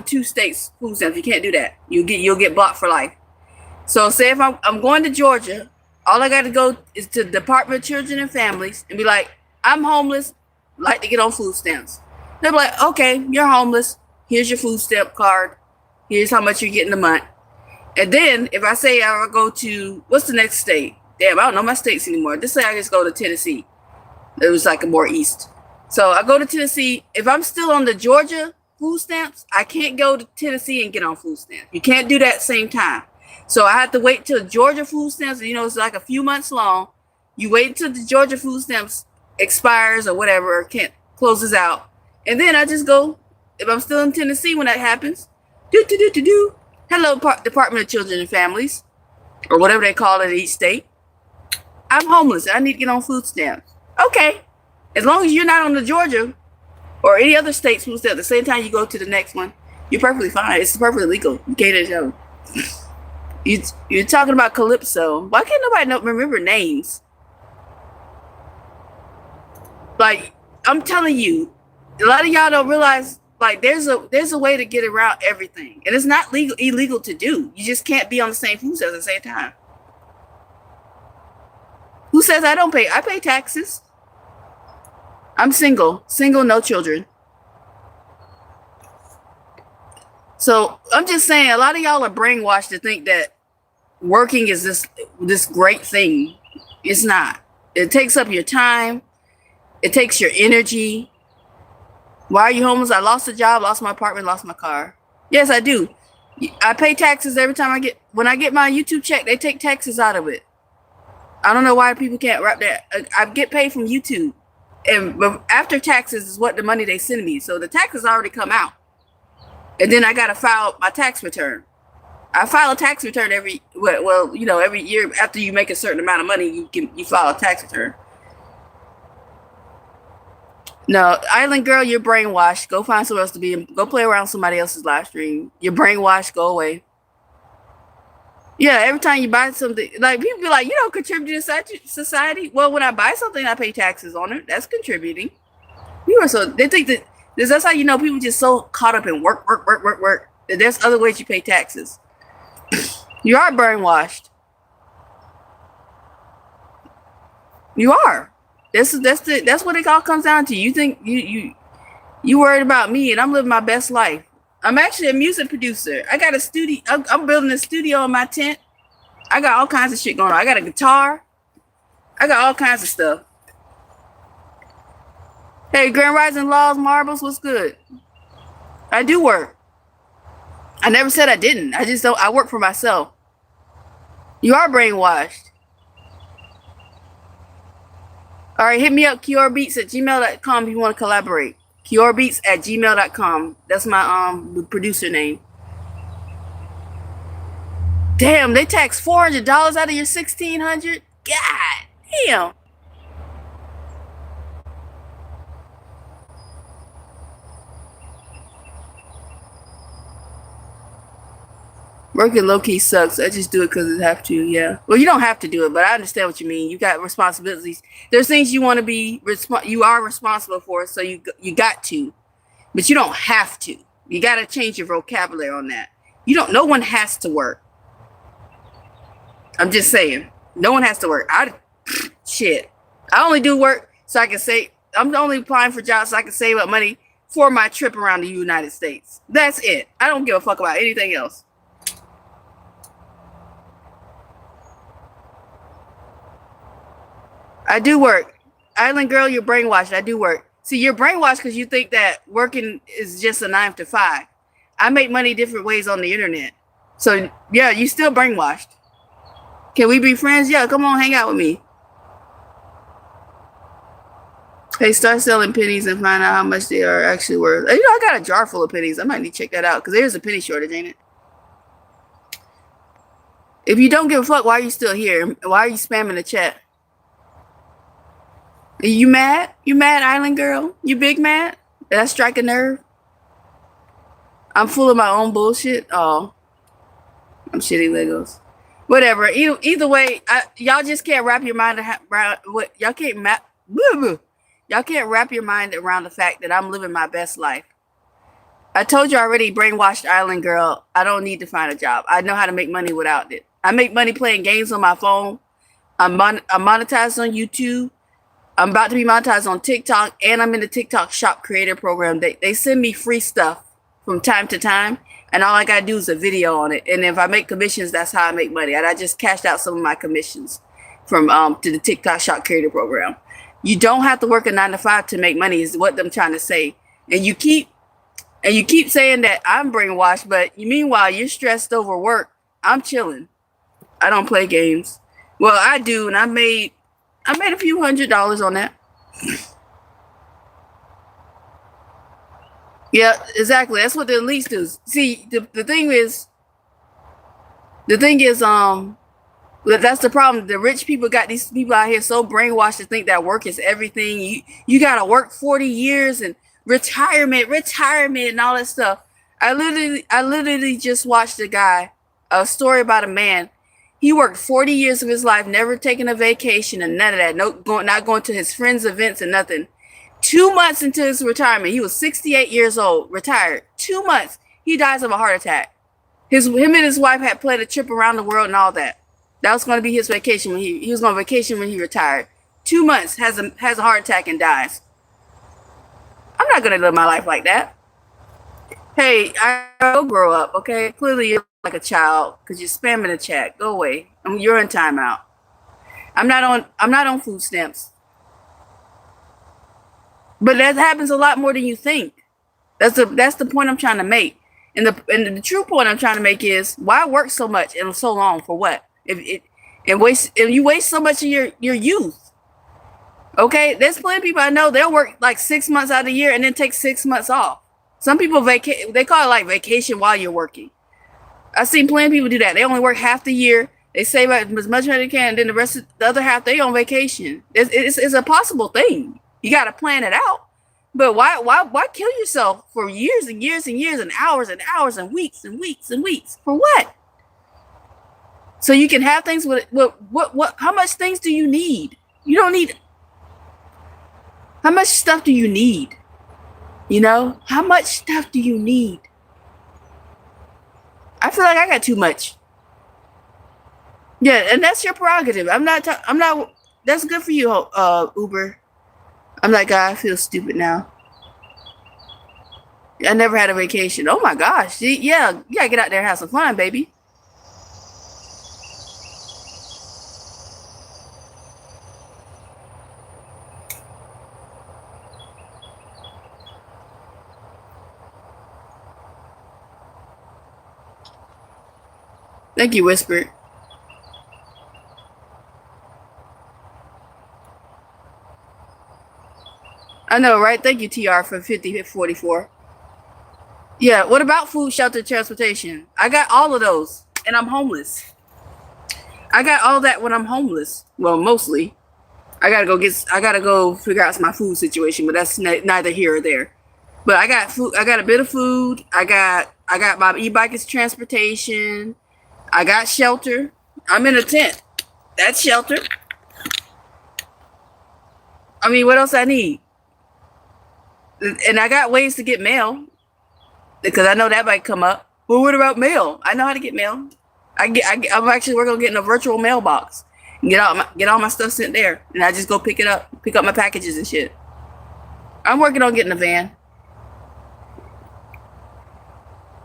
two states food stamps. You can't do that. You'll get blocked for life. So say if I'm going to Georgia, all I got to go is to the Department of Children and Families and be like, I'm homeless, like to get on food stamps. They'll be like, okay, you're homeless. Here's your food stamp card. Here's how much you're getting a month. And then if I say I'll go to, what's the next state? Damn, I don't know my states anymore. Just say I just go to Tennessee. It was like a more east. So I go to Tennessee. If I'm still on the Georgia food stamps, I can't go to Tennessee and get on food stamps. You can't do that same time. So I have to wait till Georgia food stamps. It's like a few months long. You wait until the Georgia food stamps expires or whatever, or closes out. And then I just go, if I'm still in Tennessee when that happens, hello, Department of Children and Families, or whatever they call it in each state. I'm homeless. I need to get on food stamps. Okay. As long as you're not on the Georgia or any other state's food stamp at the same time you go to the next one, you're perfectly fine. It's perfectly legal. You can't tell. You're talking about Calypso. Why can't nobody remember names? Like, I'm telling you, a lot of y'all don't realize, like, there's a way to get around everything. And it's not illegal to do. You just can't be on the same food stamps at the same time. Who says I don't pay? I pay taxes. I'm single. Single, no children. So I'm just saying, a lot of y'all are brainwashed to think that working is this great thing. It's not. It takes up your time. It takes your energy. Why are you homeless? I lost a job, lost my apartment, lost my car. Yes, I do. I pay taxes every time when I get my YouTube check, they take taxes out of it. I don't know why people can't wrap that. I get paid from YouTube. But after taxes is what the money they send me. So the taxes already come out. And then I got to file my tax return. I file a tax return every year. After you make a certain amount of money, you file a tax return. No, Island Girl, you're brainwashed. Go find somewhere else to be. Go play around somebody else's live stream. You're brainwashed. Go away. Yeah, every time you buy something, like, people be like, you don't contribute to society. Well, when I buy something, I pay taxes on it. That's contributing. They think that that's how you know people just so caught up in work. That there's other ways you pay taxes. You are brainwashed. You are. That's what it all comes down to. You think you worried about me, and I'm living my best life. I'm actually a music producer. I got a studio. I'm building a studio in my tent. I got all kinds of shit going on. I got a guitar. I got all kinds of stuff. Hey, Grand Rising Laws, Marbles, what's good? I do work. I never said I didn't. I just don't. I work for myself. You are brainwashed. All right, hit me up, keorabeatz@gmail.com if you want to collaborate. keorabeatz@gmail.com. That's my producer name. Damn, they tax $400 out of your $1,600. God damn. Working low-key sucks. I just do it because I have to, yeah. Well, you don't have to do it, but I understand what you mean. You got responsibilities. There's things you want to be, you are responsible for, so you got to. But you don't have to. You got to change your vocabulary on that. No one has to work. I'm just saying. No one has to work. Shit. I only do work so I can save. I'm only applying for jobs so I can save up money for my trip around the United States. That's it. I don't give a fuck about anything else. I do work. Island girl, you're brainwashed. I do work. See, you're brainwashed because you think that working is just a 9 to 5. I make money different ways on the internet. So, yeah, you still brainwashed. Can we be friends? Yeah, come on, hang out with me. Hey, start selling pennies and find out how much they are actually worth. You know, I got a jar full of pennies. I might need to check that out because there's a penny shortage, ain't it? If you don't give a fuck, why are you still here? Why are you spamming the chat? You mad? You mad, Island girl? You big mad? Did I strike a nerve? I'm full of my own bullshit. Oh, I'm shitty Legos. Whatever. Either way, y'all just can't wrap your mind around what y'all can't y'all can't wrap your mind around the fact that I'm living my best life. I told you already, brainwashed Island girl. I don't need to find a job. I know how to make money without it. I make money playing games on my phone. I'm monetized on YouTube. I'm about to be monetized on TikTok, and I'm in the TikTok shop creator program. They send me free stuff from time to time, and all I gotta do is a video on it. And if I make commissions, that's how I make money. And I just cashed out some of my commissions from to the TikTok shop creator program. You don't have to work a 9 to 5 to make money, is what I'm trying to say. And you keep saying that I'm brainwashed, but meanwhile you're stressed over work. I'm chilling. I don't play games. Well, I do, and I made a few $100s on that. Yeah, exactly. That's what the elites do. See, the thing is, that's the problem. The rich people got these people out here so brainwashed to think that work is everything. You gotta work 40 years and retirement and all that stuff. I literally just watched a story about a man. He worked 40 years of his life, never taking a vacation and none of that. Not going to his friends' events and nothing. 2 months into his retirement, he was 68 years old, retired. 2 months, he dies of a heart attack. Him and his wife had planned a trip around the world and all that. That was going to be his vacation when he was on vacation when he retired. 2 months, has a heart attack and dies. I'm not going to live my life like that. Hey, I'll grow up, okay? Clearly you're like a child because you're spamming the chat. Go away. You're in timeout. I'm not on food stamps. But that happens a lot more than you think. That's the point I'm trying to make. And the true point I'm trying to make is, why work so much and so long for what? If you waste so much of your youth. Okay, there's plenty of people I know, they'll work like 6 months out of the year and then take 6 months off. Some people they call it like vacation while you're working. I've seen plenty of people do that. They only work half the year. They save up as much as they can, and then the other half they on vacation. It's a possible thing. You got to plan it out. But why kill yourself for years and years and years and hours and weeks and weeks and weeks for what? So you can have things with what? How much things do you need? You don't need. How much stuff do you need? You know, how much stuff do you need? I feel like I got too much. Yeah, and that's your prerogative. I'm not. That's good for you, Uber. I'm that guy. I feel stupid now. I never had a vacation. Oh my gosh. Yeah, you gotta get out there and have some fun, baby. Thank you, Whisper. I know, right? Thank you, TR, for 5044. Yeah, what about food, shelter, transportation? I got all of those, and I'm homeless. I got all that when I'm homeless. Well, mostly. I gotta go figure out my food situation, but that's neither here or there. But I got food. I got a bit of food. I got my e-bike as transportation. I got shelter. I'm in a tent. That's shelter. I mean, what else I need? And I got ways to get mail because I know that might come up. Well, what about mail? I know how to get mail. I'm actually working on getting a virtual mailbox and get all my stuff sent there, and I just go pick up my packages and shit. I'm working on getting a van.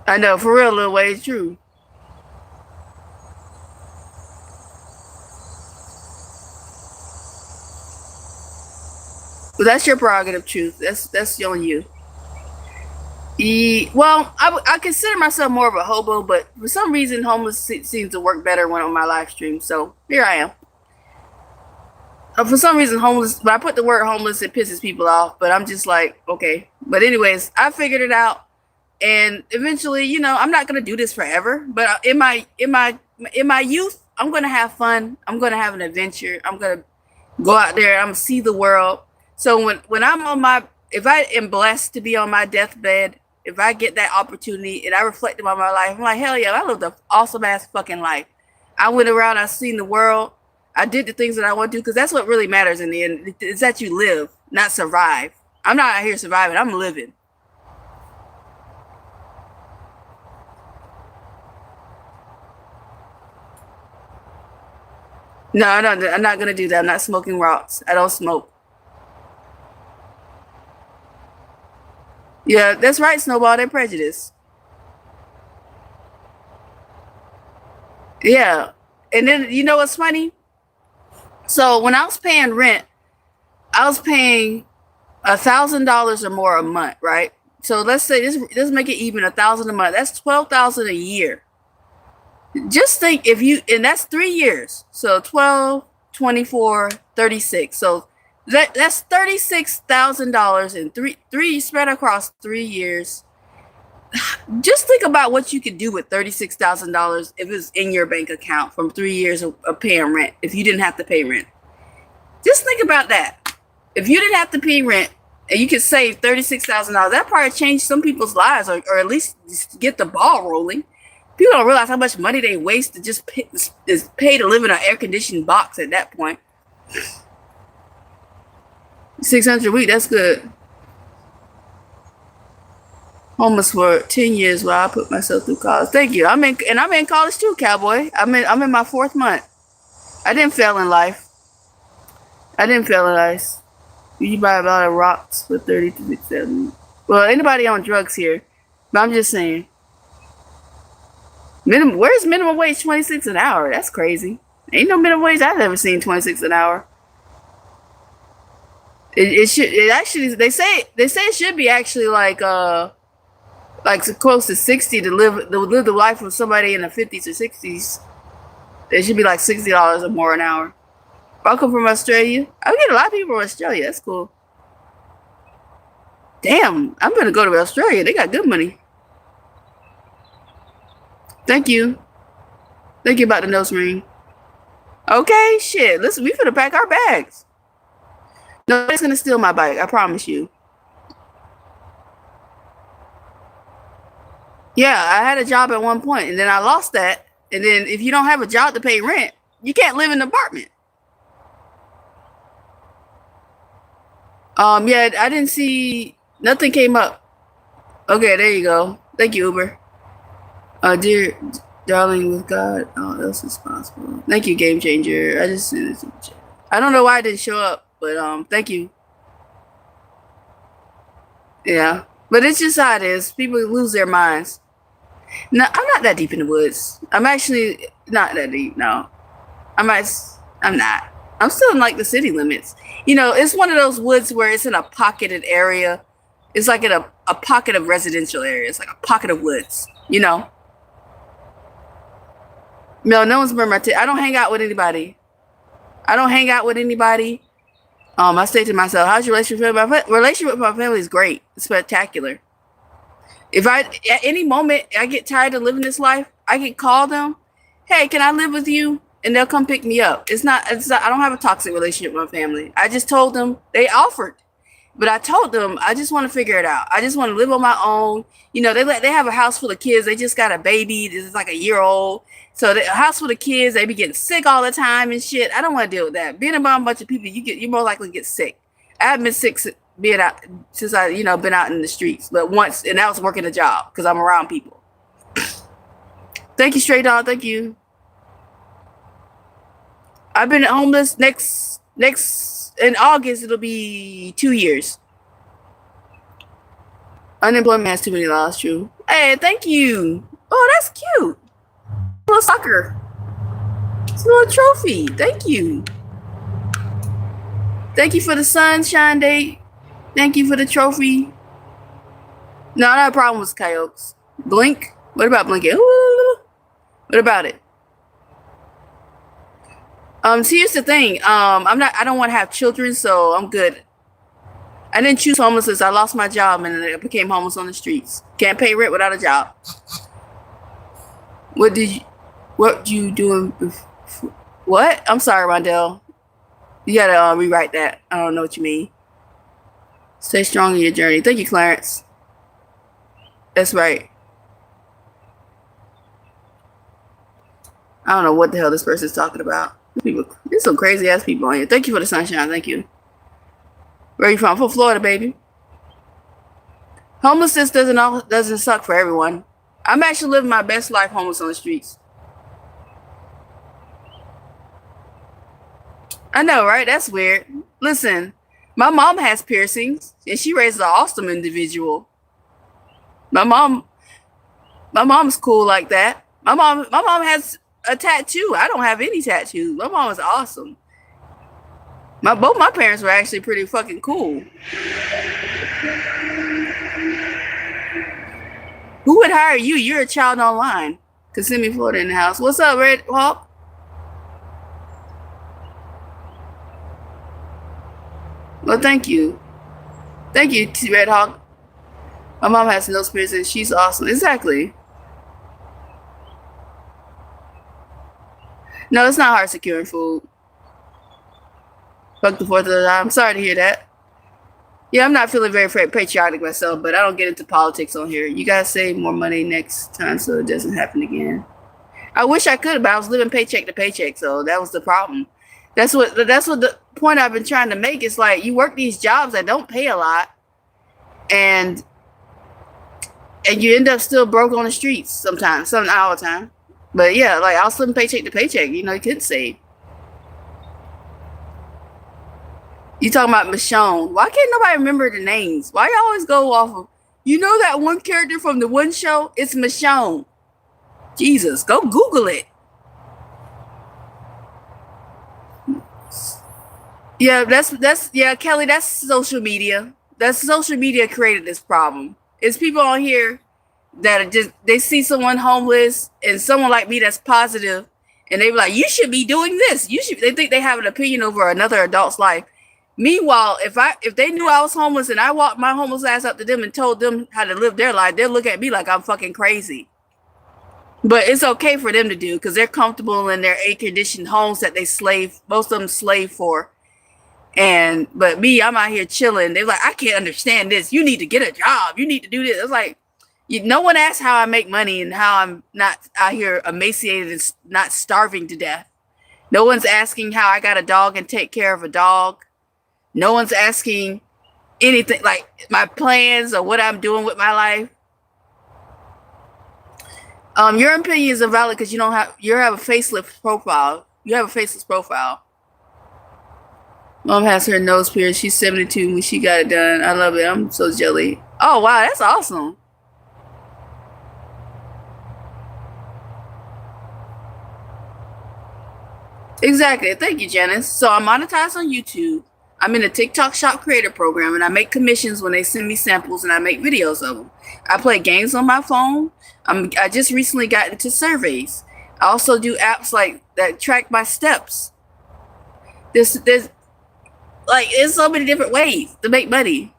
I know, for real, Lil Way, it's true. But that's your prerogative, truth. That's on you. Well, I consider myself more of a hobo, but for some reason, homeless seems to work better when on my live stream. So here I am. For some reason, homeless. When I put the word homeless, it pisses people off. But I'm just like, okay. But anyways, I figured it out, and eventually, I'm not gonna do this forever. But in my youth, I'm gonna have fun. I'm gonna have an adventure. I'm gonna go out there. I'm gonna see the world. So when I'm if I am blessed to be on my deathbed, if I get that opportunity and I reflect on my life, I'm like, hell yeah, I lived an awesome ass fucking life. I went around, I seen the world, I did the things that I want to do, because that's what really matters in the end, is that you live, not survive. I'm not out here surviving, I'm living. No, I'm not gonna do that. I'm not smoking rocks. I don't smoke. Yeah, that's right, Snowball. They're prejudiced. Yeah. And then you know what's funny? So when I was paying rent, I was paying $1,000 or more a month, right? So let's say let's make it even, 1,000 a month. That's 12,000 a year. Just think, and that's 3 years. So 12, 24, 36. So that's $36,000 in three spread across 3 years. Just think about what you could do with $36,000 if it's in your bank account from 3 years of paying rent. If you didn't have to pay rent, just think about that. If you didn't have to pay rent and you could save $36,000, that probably changed some people's lives, or at least get the ball rolling. People don't realize how much money they waste to just pay to live in an air conditioned box at that point. 600 a week, that's good. Homeless for 10 years while I put myself through college. Thank you. I'm in college too, cowboy. I'm in my 4th month. I didn't fail in life. I didn't fail in life. You buy a lot of rocks for 30 to 57. Well, anybody on drugs here, but I'm just saying. Where's minimum wage 26 an hour? That's crazy. Ain't no minimum wage I've ever seen 26 an hour. It actually, they say it should be actually like close to 60 to live the life of somebody in the 50s or 60s. It should be like $60 or more an hour. Welcome from Australia. I get a lot of people from Australia. That's cool. Damn, I'm gonna go to Australia. They got good money. Thank you. Thank you about the nose ring. Okay, shit. Listen, we finna pack our bags. Nobody's gonna steal my bike. I promise you. Yeah, I had a job at one point, and then I lost that. And then if you don't have a job to pay rent, you can't live in an apartment. Yeah, I didn't see, nothing came up. Okay, there you go. Thank you, Uber. Dear darling, with God, all else is possible. Thank you, Game Changer. I just sent it to the chat. I don't know why it didn't show up, but thank you. Yeah, but it's just how it is. People lose their minds. No, I'm not that deep in the woods. I'm actually not that deep. No, I'm not. I'm still in like the city limits. It's one of those woods where it's in a pocketed area. It's like in a pocket of residential area. It's like a pocket of woods. No one's burned my I don't hang out with anybody. I say to myself, how's your relationship with my relationship with my family is great. It's spectacular. If I at any moment I get tired of living this life, I can call them, hey, can I live with you? And they'll come pick me up. It's not I don't have a toxic relationship with my family. I just told them, they offered. But I told them I just want to figure it out. I just want to live on my own. You know, they have a house full of kids. They just got a baby. This is like a year old. So the house full of kids, they be getting sick all the time and shit. I don't want to deal with that. Being around a bunch of people, you're more likely to get sick. I haven't been sick being out since I, been out in the streets, but once, and that was working a job because I'm around people. Thank you, Stray Dog. Thank you. I've been homeless. Next in August, it'll be 2 years. Unemployment has too many laws. True. Hey, thank you. Oh, that's cute. A little sucker. It's a little trophy. Thank you. Thank you for the sunshine date. Thank you for the trophy. No, I don't have a problem with coyotes. Blink? What about blinking? Ooh. What about it? See, here's the thing. I don't want to have children, so I'm good. I didn't choose homelessness. I lost my job and I became homeless on the streets. Can't pay rent without a job. What you doing? What? I'm sorry, Rondell. You gotta rewrite that. I don't know what you mean. Stay strong in your journey. Thank you, Clarence. That's right. I don't know what the hell this person's talking about. There's some crazy ass people on here. Thank you for the sunshine. Thank you. Where are you from? From Florida, baby. Homelessness doesn't suck for everyone. I'm actually living my best life homeless on the streets. I know, right? That's weird. Listen, my mom has piercings, and she raised an awesome individual. My mom's cool like that. My mom has a tattoo. I don't have any tattoos. My mom is awesome. Both my parents were actually pretty fucking cool. Who would hire you? You're a child online. Kissimmee, Florida in the house. What's up, Red Hawk? Well, thank you. Thank you, Red Hawk. My mom has no spirits and she's awesome. Exactly. No, it's not hard securing food. Fuck the 4th of July. I'm sorry to hear that. Yeah, I'm not feeling very patriotic myself, but I don't get into politics on here. You gotta save more money next time so it doesn't happen again. I wish I could, but I was living paycheck to paycheck, so that was the problem. That's what the point I've been trying to make. Is like you work these jobs that don't pay a lot, and you end up still broke on the streets sometimes, some all the time. But yeah, like I was living paycheck to paycheck. You could save. You talking about Michonne? Why can't nobody remember the names? Why you always go off of? You know that one character from the one show? It's Michonne. Jesus, go Google it. Yeah, that's Kelly. That's social media. That's social media created this problem. It's people on here that are just they see someone homeless and someone like me that's positive, and they be like, "You should be doing this. You should." They think they have an opinion over another adult's life. Meanwhile, if they knew I was homeless and I walked my homeless ass up to them and told them how to live their life, they'll look at me like I'm fucking crazy. But it's okay for them to do because they're comfortable in their air-conditioned homes that most of them slave for. But me, I'm out here chilling. They're like, I can't understand this. You need to get a job. You need to do this. It's like, no one asks how I make money and how I'm not out here emaciated and not starving to death. No one's asking how I got a dog and take care of a dog. No one's asking anything like my plans or what I'm doing with my life. Your opinions are valid because you have a faceless profile. You have a faceless profile. Mom has her nose pierced. She's 72 when she got it done. I love it. I'm so jelly. Oh wow, that's awesome. Exactly. Thank you, Janice. So I'm monetized on YouTube. I'm in a TikTok Shop Creator Program, and I make commissions when they send me samples, and I make videos of them. I play games on my phone. I just recently got into surveys. I also do apps like that track my steps. Like, there's so many different ways to make money.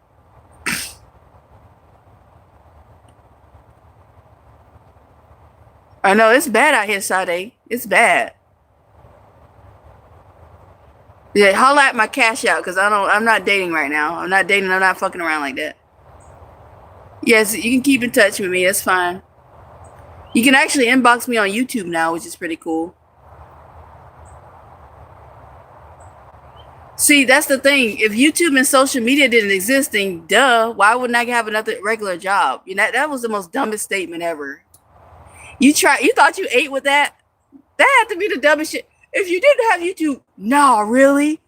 I know it's bad out here, Sade. It's bad. Yeah, holla at my cash out because I'm not dating right now. I'm not dating. I'm not fucking around like that. Yes, you can keep in touch with me. That's fine. You can actually inbox me on YouTube now, which is pretty cool. See, that's the thing. If YouTube and social media didn't exist, then duh, why wouldn't I have another regular job? You know, that was the most dumbest statement ever. You thought you ate with that? That had to be the dumbest shit. If you didn't have YouTube, no, really?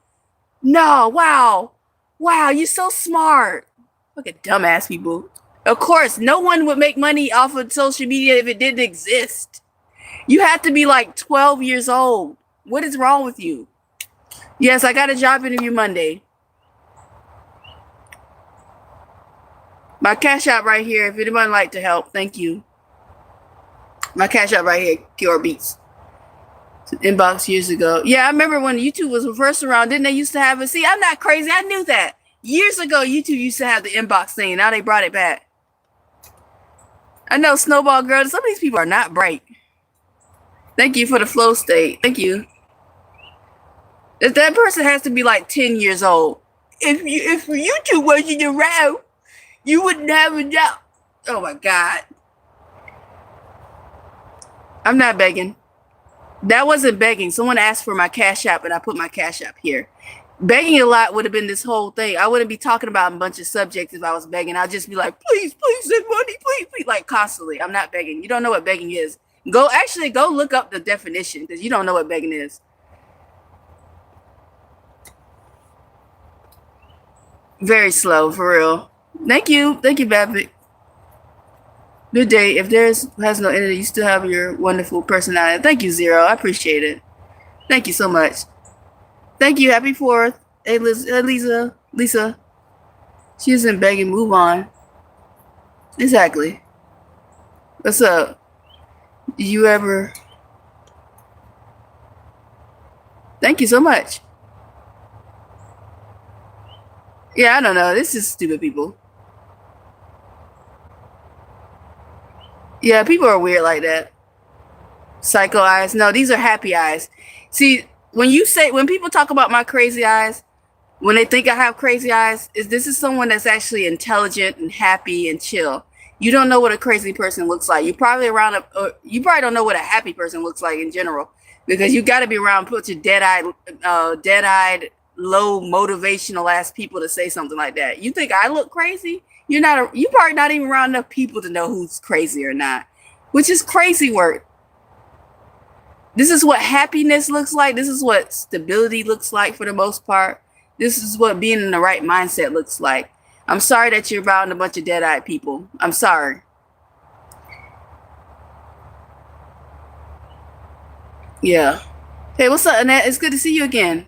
No, wow. Wow, you're so smart. Fucking dumbass people. Of course, no one would make money off of social media if it didn't exist. You have to be like 12 years old. What is wrong with you? Yes, I got a job interview Monday. My cash app right here. If anybody would like to help, thank you. My cash app right here, keorabeatz. Inbox years ago. Yeah, I remember when YouTube was first around. Didn't they used to have it? See, I'm not crazy. I knew that. Years ago, YouTube used to have the inbox thing. Now they brought it back. I know, Snowball Girl. Some of these people are not bright. Thank you for the flow state. Thank you. That person has to be like 10 years old. If YouTube wasn't around, you wouldn't have a job. Oh my God. I'm not begging. That wasn't begging. Someone asked for my cash app and I put my cash app here. Begging a lot would have been this whole thing. I wouldn't be talking about a bunch of subjects if I was begging. I'd just be like, please, please send money, please, like constantly. I'm not begging. You don't know what begging is. Go look up the definition because you don't know what begging is. Very slow, for real. Thank you, Babbitt. Good day. If there's has no internet, you still have your wonderful personality. Thank you, Zero. I appreciate it. Thank you so much. Thank you. Happy 4th. Hey, Lisa. She isn't begging. Move on. Exactly. What's up? Do you ever? Thank you so much. Yeah, I don't know. This is stupid people. Yeah, people are weird like that. Psycho eyes. No, these are happy eyes. See, when people talk about my crazy eyes, when they think I have crazy eyes, this is someone that's actually intelligent and happy and chill. You don't know what a crazy person looks like. You probably don't know what a happy person looks like in general, because you got to be around a bunch of dead-eyed, low motivational ass people to say something like that. You think I look crazy? You probably not even around enough people to know who's crazy or not, which is crazy work. This is what happiness looks like. This is what stability looks like for the most part. This is what being in the right mindset looks like. I'm sorry that you're around a bunch of dead-eyed people. I'm sorry. Yeah. Hey, what's up, Annette? It's good to see you again.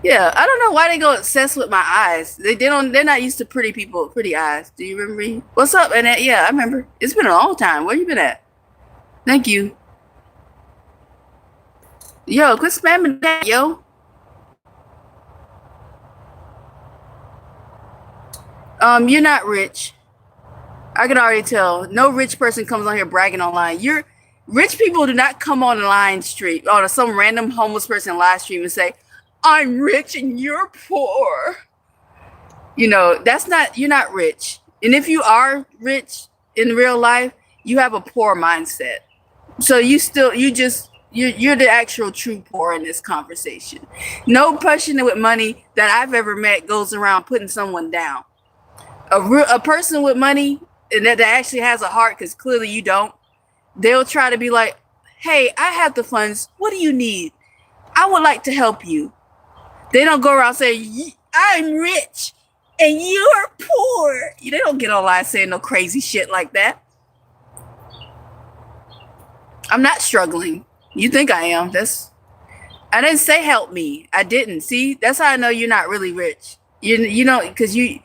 Yeah, I don't know why they go obsessed with my eyes. They're not used to pretty eyes. Do you remember me? What's up, Annette? Yeah, I remember. It's been a long time. Where you been at? Thank you. Yo, quit spamming that, yo. You're not rich. I can already tell. No rich person comes on here bragging online. Rich people do not come on the line street or some random homeless person live stream and say, I'm rich and you're poor. You know, you're not rich. And if you are rich in real life, you have a poor mindset. So you're the actual true poor in this conversation. No person with money that I've ever met goes around putting someone down. A person with money and that actually has a heart, because clearly you don't, they'll try to be like, hey, I have the funds. What do you need? I would like to help you. They don't go around saying, I'm rich and you're poor. They don't get online saying no crazy shit like that. I'm not struggling. You think I am. I didn't say help me. I didn't. See, that's how I know you're not really rich. You know, because you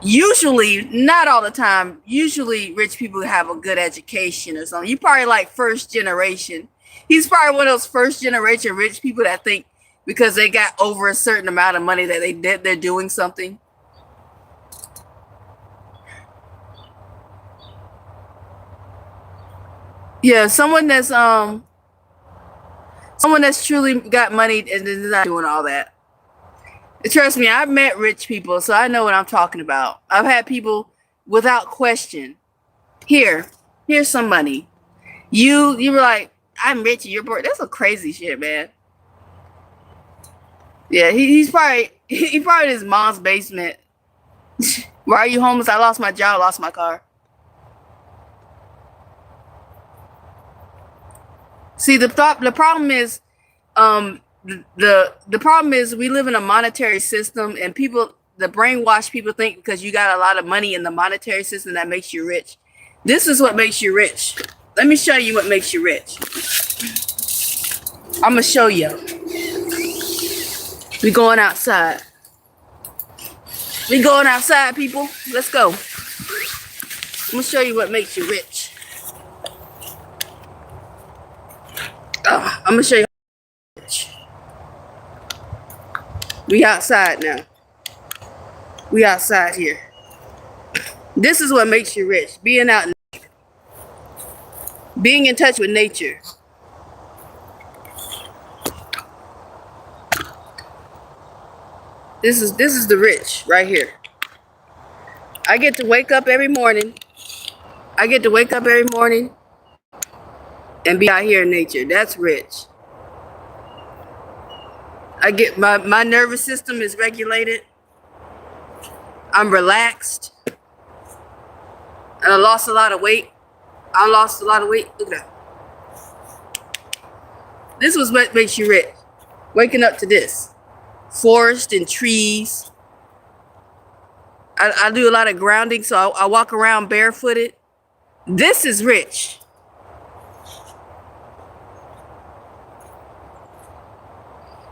usually, not all the time, usually rich people have a good education or something. You probably like first generation. He's probably one of those first generation rich people that think because they got over a certain amount of money that they're doing something. Yeah, someone that's truly got money and is not doing all that. Trust me, I've met rich people, so I know what I'm talking about. I've had people without question. Here's some money. You were like, I'm rich and you're poor. That's some crazy shit, man. Yeah, he's probably in his mom's basement. Why are you homeless? I lost my job, lost my car. See, the problem is, the problem is we live in a monetary system, and the brainwash people think because you got a lot of money in the monetary system that makes you rich. This is what makes you rich. Let me show you what makes you rich. I'm gonna show you. We going outside. We going outside, people. Let's go. I'm gonna show you what makes you rich. I'm gonna show you. We outside now. We outside here. This is what makes you rich. Being out, being in touch with nature. This is the rich right here. I get to wake up every morning. And be out here in nature. That's rich. I get my nervous system is regulated. I'm relaxed. And I lost a lot of weight. Look at that. This was what makes you rich. Waking up to this. Forest and trees. I do a lot of grounding, so I walk around barefooted. This is rich.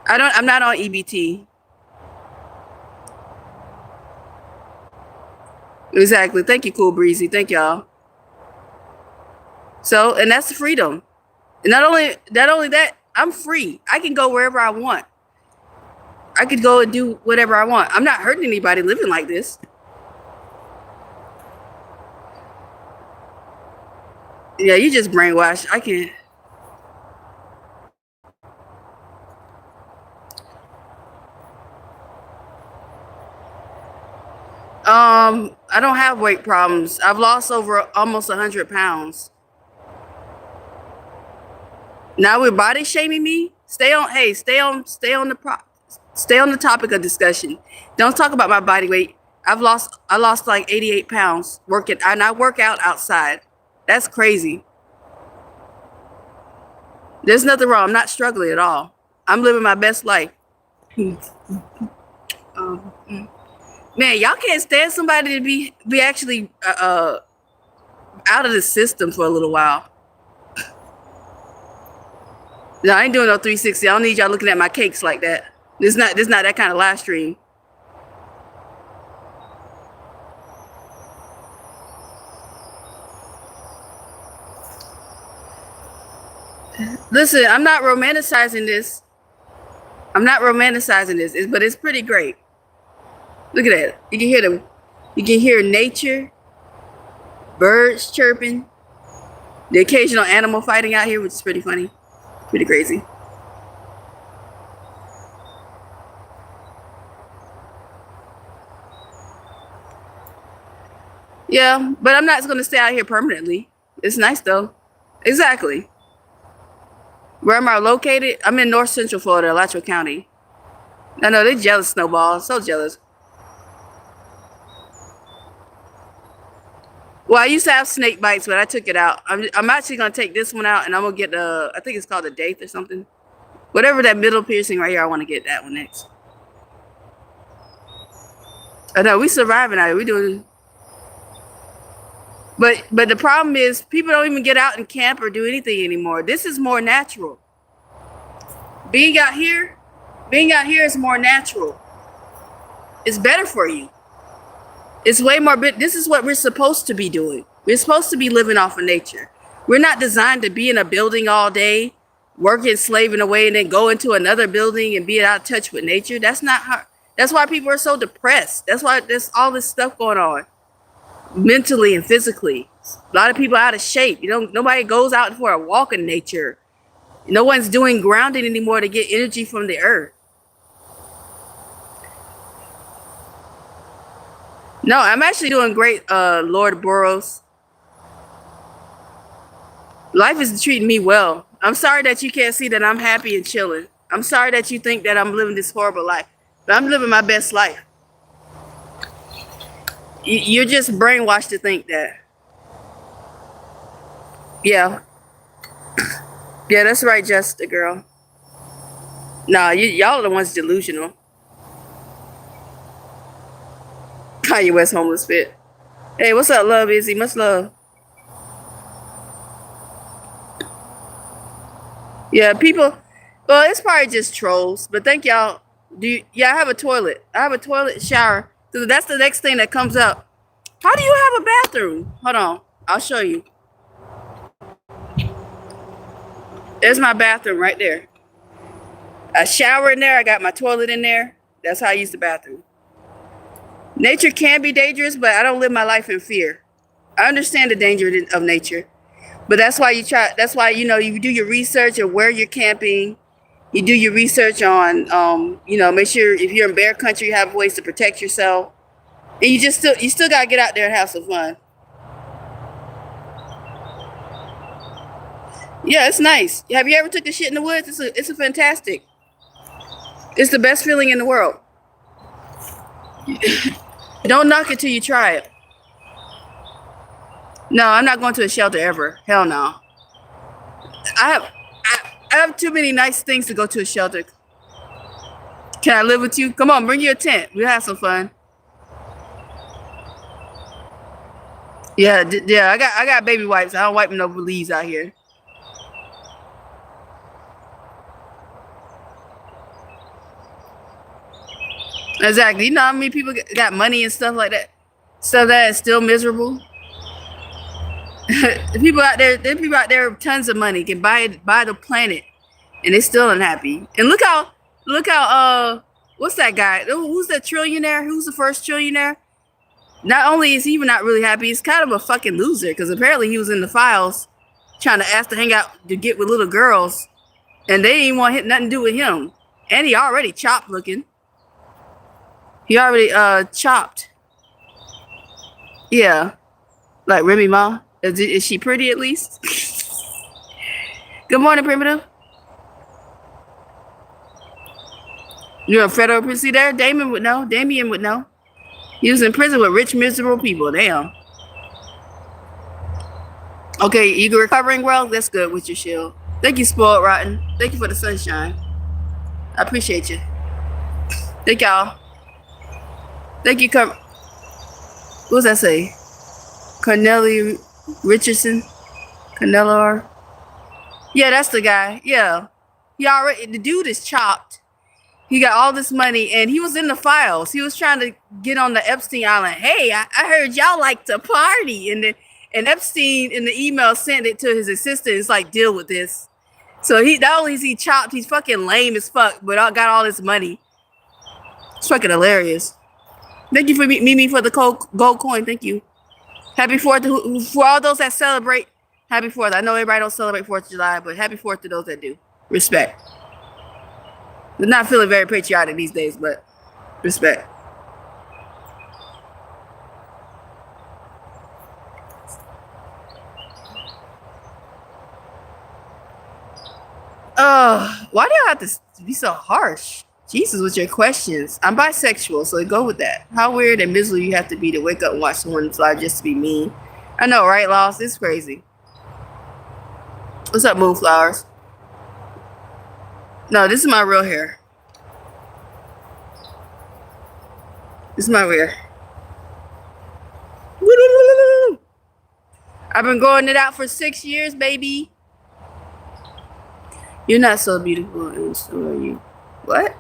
I'm not on EBT. Exactly. Thank you, Cool Breezy. Thank y'all. So, and that's the freedom. And not only that, I'm free. I can go wherever I want. I could go and do whatever I want. I'm not hurting anybody living like this. Yeah, you just brainwashed. I can't. I don't have weight problems. I've lost over almost 100 pounds. Now we're body shaming me. Stay on the topic of discussion. Don't talk about my body weight. I lost like 88 pounds working, and I work out outside. That's crazy. There's nothing wrong. I'm not struggling at all. I'm living my best life. Man, y'all can't stand somebody to be actually out of the system for a little while. No, I ain't doing no 360. I don't need y'all looking at my cakes like that. This not that kind of live stream. Listen, I'm not romanticizing this. But it's pretty great. Look at that. You can hear nature, birds chirping, the occasional animal fighting out here, which is pretty funny. Pretty crazy. Yeah, but I'm not going to stay out here permanently. It's nice though. Exactly. Where am I located? I'm in North Central Florida, Alachua County. I know they're jealous, Snowball. So jealous. Well, I used to have snake bites, but I took it out. I'm actually going to take this one out, and I'm going to get I think it's called a daith or something. Whatever that middle piercing right here, I want to get that one next. I know, we surviving out here. We doing. But the problem is, people don't even get out and camp or do anything anymore. This is more natural. Being out here is more natural. It's better for you. It's way more. This is what we're supposed to be doing. We're supposed to be living off of nature. We're not designed to be in a building all day working, slaving away, and then go into another building and be out of touch with nature. That's not how. That's why people are so depressed. That's why there's all this stuff going on, mentally and physically. A lot of people out of shape. Nobody goes out for a walk in nature. No one's doing grounding anymore to get energy from the earth. No, I'm actually doing great, Lord Boros. Life is treating me well. I'm sorry that you can't see that I'm happy and chilling. I'm sorry that you think that I'm living this horrible life. But I'm living my best life. You're just brainwashed to think that. Yeah. Yeah, that's right, Jessica, girl. Nah, y'all are the ones delusional. Kanye West homeless fit. Hey, what's up, love, Izzy? Much love. Yeah, people. Well, it's probably just trolls. But thank y'all. Yeah, I have a toilet. I have a toilet shower. So that's the next thing that comes up. How do you have a bathroom? Hold on. I'll show you. There's my bathroom right there. A shower in there. I got my toilet in there. That's how I use the bathroom. Nature can be dangerous, but I don't live my life in fear. I understand the danger of nature. But that's why you do your research on where you're camping. You do your research on, make sure if you're in bear country, you have ways to protect yourself. And you still got to get out there and have some fun. Yeah, it's nice. Have you ever took a shit in the woods? It's a fantastic. It's the best feeling in the world. Don't knock it till you try it. No, I'm not going to a shelter ever. Hell no. I have too many nice things to go to a shelter. Can I live with you? Come on, bring you a tent. We'll have some fun. Yeah, I got baby wipes. I don't wipe no leaves out here. Exactly. You know how many people got money and stuff like that? Stuff that is still miserable. People out there with tons of money can buy the planet and they're still unhappy. And look how what's that guy? Who's that trillionaire? Who's the first trillionaire? Not only is he even not really happy, he's kind of a fucking loser because apparently he was in the files trying to ask to hang out to get with little girls and they didn't want nothing to do with him. And he already chopped looking. He already chopped. Yeah. Like Remy Ma. Is she pretty at least? Good morning, Primitive. You're a federal prison there? Damien would know. He was in prison with rich, miserable people. Damn. Okay, you recovering well? That's good with your shield. Thank you, Spoiled Rotten. Thank you for the sunshine. I appreciate you. Thank y'all. Thank you, what does that say? Cornelia Richardson? Cornelia? Yeah, that's the guy. Yeah. The dude is chopped. He got all this money and he was in the files. He was trying to get on the Epstein Island. Hey, I heard y'all like to party. And Epstein in the email sent it to his assistant. It's like, deal with this. So not only is he chopped, he's fucking lame as fuck, but got all this money. It's fucking hilarious. Thank you for Mimi for the gold coin. Thank you. Happy 4th for all those that celebrate. Happy 4th. I know everybody don't celebrate 4th of July, but happy 4th to those that do. Respect. I'm not feeling very patriotic these days, but respect. Why do I have to be so harsh? Jesus, with your questions. I'm bisexual, so go with that. How weird and miserable you have to be to wake up and watch someone's life just to be mean. I know, right, Lost? It's crazy. What's up, Moonflowers? No, this is my real hair. This is my real hair. I've been growing it out for 6 years, baby. You're not so beautiful, and so are you. What?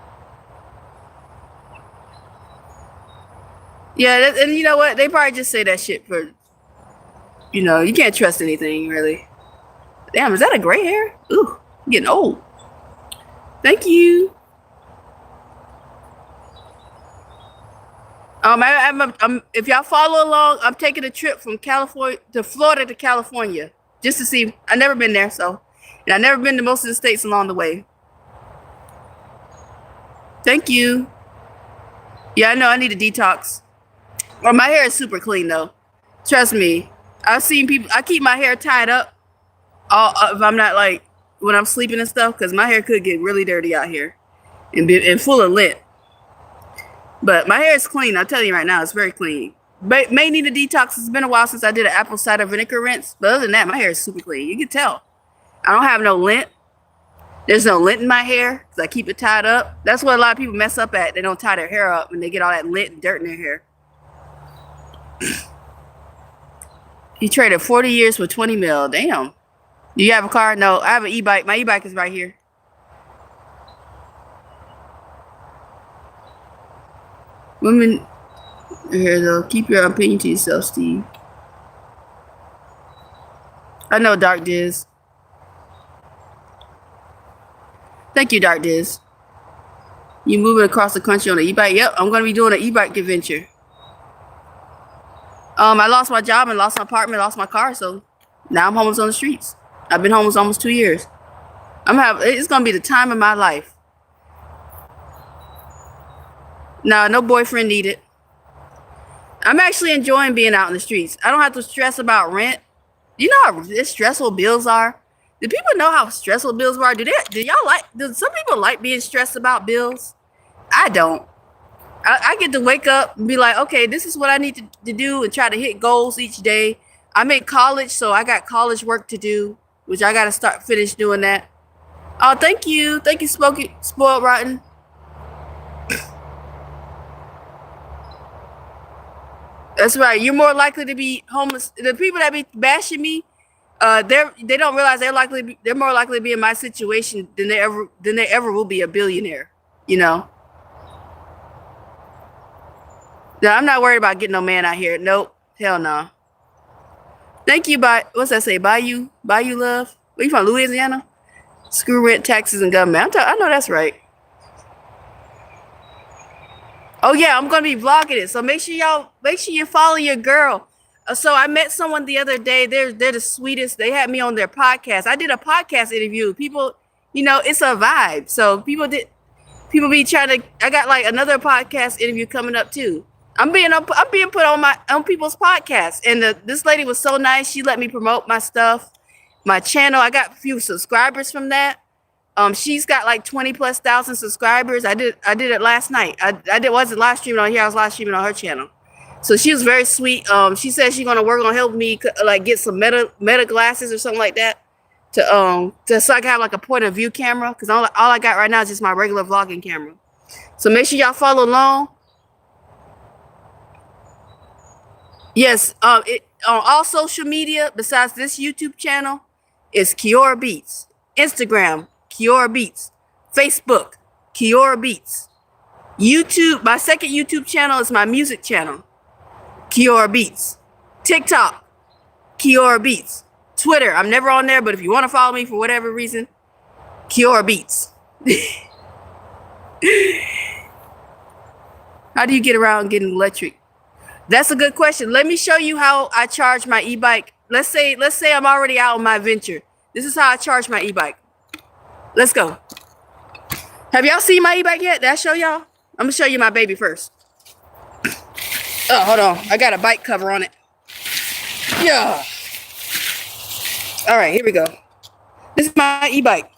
Yeah, and you know what? They probably just say that shit for, you can't trust anything, really. Damn, is that a gray hair? Ooh. I'm getting old. Thank you. If y'all follow along, I'm taking a trip from California to Florida to California just to see. I've never been there, and I've never been to most of the states along the way. Thank you. Yeah, I know I need a detox. Well, my hair is super clean though. Trust me. I've seen people. I keep my hair tied up. If I'm not like when I'm sleeping and stuff, because my hair could get really dirty out here and full of lint. But my hair is clean. I'll tell you right now, it's very clean. But may need a detox. It's been a while since I did an apple cider vinegar rinse. But other than that, my hair is super clean. You can tell. I don't have no lint. There's no lint in my hair because I keep it tied up. That's what a lot of people mess up at. They don't tie their hair up and they get all that lint and dirt in their hair. He traded 40 years for 20 mil. Damn. Do you have a car? No, I have an e-bike. My e-bike is right here. Women, here though. Keep your opinion to yourself, Steve. I know Dark Diz. Thank you, Dark Diz. You moving across the country on an e-bike? Yep, I'm going to be doing an e-bike adventure. I lost my job and lost my apartment, lost my car, so now I'm homeless on the streets. I've been homeless almost 2 years. It's going to be the time of my life. Nah, no boyfriend needed. I'm actually enjoying being out in the streets. I don't have to stress about rent. You know how stressful bills are? Do people know how stressful bills are? Do some people like being stressed about bills? I don't. I get to wake up and be like, okay, this is what I need to do and try to hit goals each day. I'm in college, so I got college work to do, which I got to finish doing that. Oh, thank you. Thank you, Spoiled Rotten. That's right. You're more likely to be homeless. The people that be bashing me, they don't realize they're more likely to be in my situation than they ever will be a billionaire. You know. Yeah, I'm not worried about getting no man out here. Nope. Hell no. Thank you. What's that say? Bayou love. Where you from? Louisiana? Screw rent, taxes, and government. I know that's right. Oh yeah, I'm gonna be vlogging it. So make sure you follow your girl. So I met someone the other day. They're the sweetest. They had me on their podcast. I did a podcast interview. People, it's a vibe. So people be trying to. I got like another podcast interview coming up too. I'm being put on people's podcasts, and this lady was so nice. She let me promote my stuff, my channel. I got a few subscribers from that. She's got like 20,000+ subscribers. I did it last night. Wasn't live streaming on here. I was live streaming on her channel. So she was very sweet. She said she's gonna work on helping me like get some meta glasses or something like that so I can have like a point of view camera, because all I got right now is just my regular vlogging camera. So make sure y'all follow along. Yes, on all social media besides this YouTube channel is keorabeatz. Instagram, keorabeatz. Facebook, keorabeatz. YouTube, my second YouTube channel is my music channel, keorabeatz. TikTok, keorabeatz. Twitter, I'm never on there, but if you want to follow me for whatever reason, keorabeatz. How do you get around getting electric? That's a good question. Let me show you how I charge my e-bike. Let's say I'm already out on my venture. This is how I charge my e-bike. Let's go. Have y'all seen my e-bike yet? Did I show y'all? I'm gonna show you my baby first. Oh, hold on. I got a bike cover on it. Yeah. All right, here we go. This is my e-bike.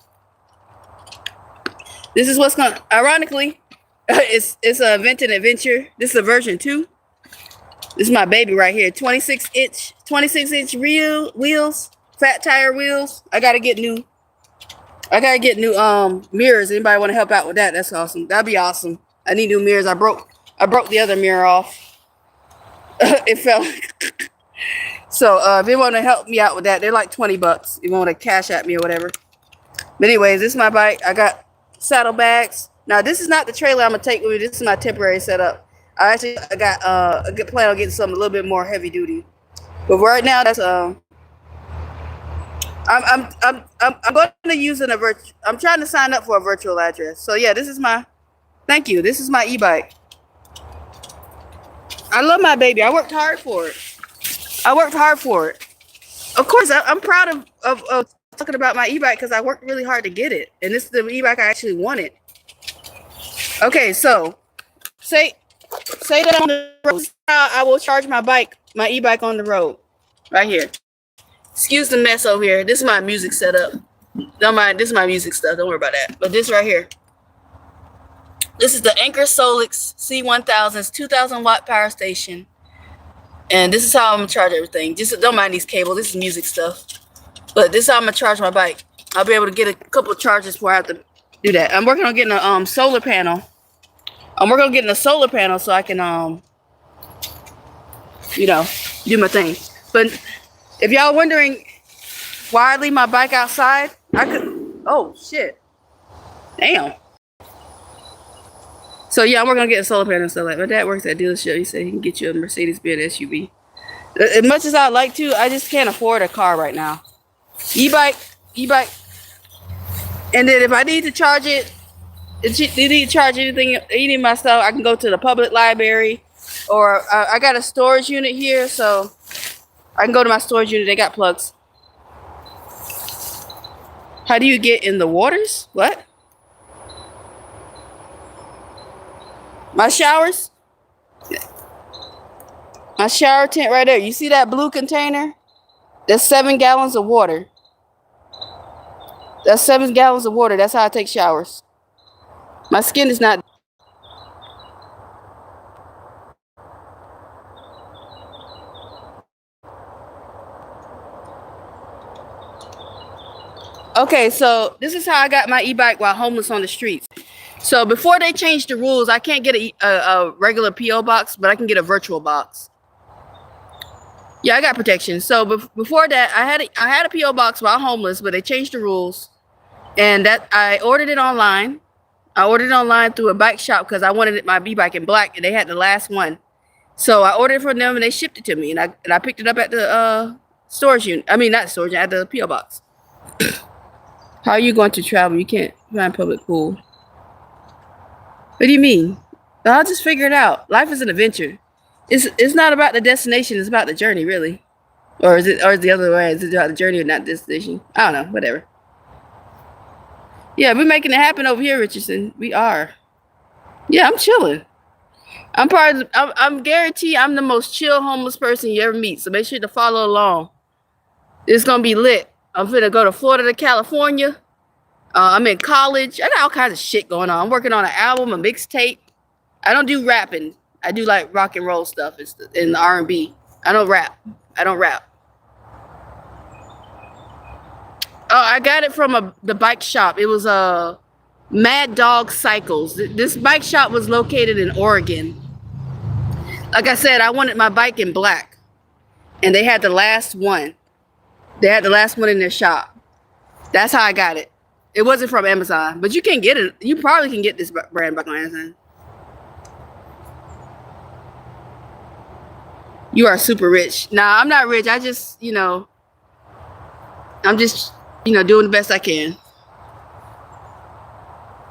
This is what's gonna. Ironically, it's a Vented Adventure. This is a version 2. This is my baby right here. 26-inch real wheels, fat tire wheels. I gotta get new mirrors. Anybody want to help out with that? That's awesome. That'd be awesome. I need new mirrors. I broke the other mirror off. It fell. So if they want to help me out with that, they're like $20. If you want to cash at me or whatever. But anyways, this is my bike. I got saddlebags. Now this is not the trailer I'm gonna take with me. This is my temporary setup. I got a good plan on getting something a little bit more heavy duty. But right now, that's I'm going to use I'm trying to sign up for a virtual address. So yeah, this is my. Thank you. This is my e-bike. I love my baby. I worked hard for it. Of course, I'm proud of talking about my e-bike because I worked really hard to get it, and this is the e-bike I actually wanted. Okay, so say that on the road. I will charge my e-bike on the road, right here. Excuse the mess over here. This is my music setup. Don't mind. This is my music stuff. Don't worry about that. But this right here. This is the Anchor Solix C1000's 2,000 watt power station. And this is how I'm gonna charge everything. Just don't mind these cables. This is music stuff. But this is how I'm gonna charge my bike. I'll be able to get a couple of charges before I have to do that. I'm working on getting a solar panel. So I can do my thing. But if y'all wondering why I leave my bike outside, oh shit. Damn. So yeah, I'm working on getting a solar panel and stuff like that. My dad works at a dealership. He said he can get you a Mercedes-Benz SUV. As much as I'd like to, I just can't afford a car right now. E-bike. And then if I need to charge it, any of my stuff, I can go to the public library, or I got a storage unit here, so I can go to my storage unit. They got plugs. How do you get in the waters? What? My showers? My shower tent right there. You see that blue container? That's 7 gallons of water. That's 7 gallons of water. That's how I take showers. My skin is not. Okay, so this is how I got my e-bike while homeless on the streets. So before they changed the rules, I can't get a regular P.O. box, but I can get a virtual box. Yeah, I got protection. So before that, I had a P.O. box while homeless, but they changed the rules, and that I ordered it online. I ordered it online through a bike shop because I wanted my e-bike in black, and they had the last one. So I ordered it from them, and they shipped it to me, and I picked it up at the storage unit. I mean, not storage unit, at the P.O. box. How are you going to travel? You can't find public pool. What do you mean? I'll just figure it out. Life is an adventure. It's not about the destination. It's about the journey, really. Or is it the other way? Is it about the journey or not the destination? I don't know. Whatever. Yeah, we're making it happen over here, Richardson. We are. Yeah, I'm chilling. I'm guaranteed I'm the most chill homeless person you ever meet. So make sure to follow along. It's gonna be lit. I'm finna go to Florida to California. I'm in college. I got all kinds of shit going on. I'm working on an album, a mixtape. I don't do rapping. I do like rock and roll stuff in the R&B. I don't rap. Oh, I got it from the bike shop. It was Mad Dog Cycles. This bike shop was located in Oregon. Like I said, I wanted my bike in black, and they had the last one. They had the last one in their shop. That's how I got it. It wasn't from Amazon, but you can get it. You probably can get this brand back on Amazon. You are super rich. Nah, I'm not rich. I just, I'm just, doing the best I can.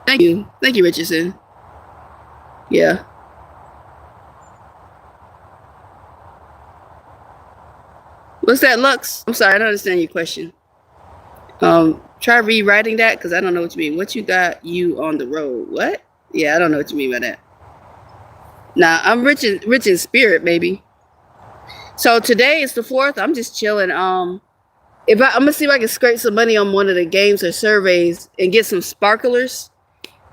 Thank you, Richardson. Yeah. What's that, Lux? I'm sorry, I don't understand your question. Try rewriting that because I don't know what you mean. What you got you on the road? What? Yeah, I don't know what you mean by that. Nah, I'm rich in spirit, baby. So today is the 4th. I'm just chilling. I'm gonna see if I can scrape some money on one of the games or surveys and get some sparklers.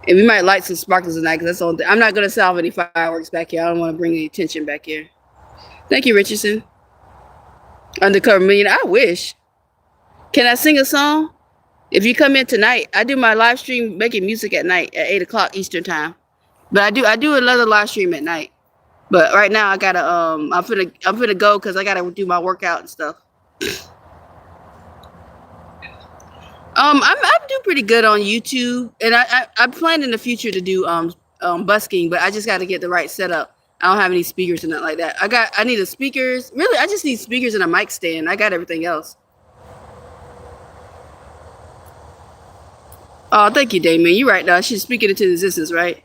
And we might light some sparklers tonight because that's the only thing. I'm not gonna salve any fireworks back here. I don't want to bring any attention back here. Thank you, Richardson. Undercover Millionaire. I wish. Can I sing a song? If you come in tonight, I do my live stream making music at night at 8 o'clock Eastern time. But I do another live stream at night. But right now I gotta I'm finna go because I gotta do my workout and stuff. I do pretty good on YouTube, and I plan in the future to do busking, but I just got to get the right setup. I don't have any speakers or nothing like that. I need the speakers. Really, I just need speakers and a mic stand. I got everything else. Oh, thank you, Damien. You're right, though. She's speaking into existence, right?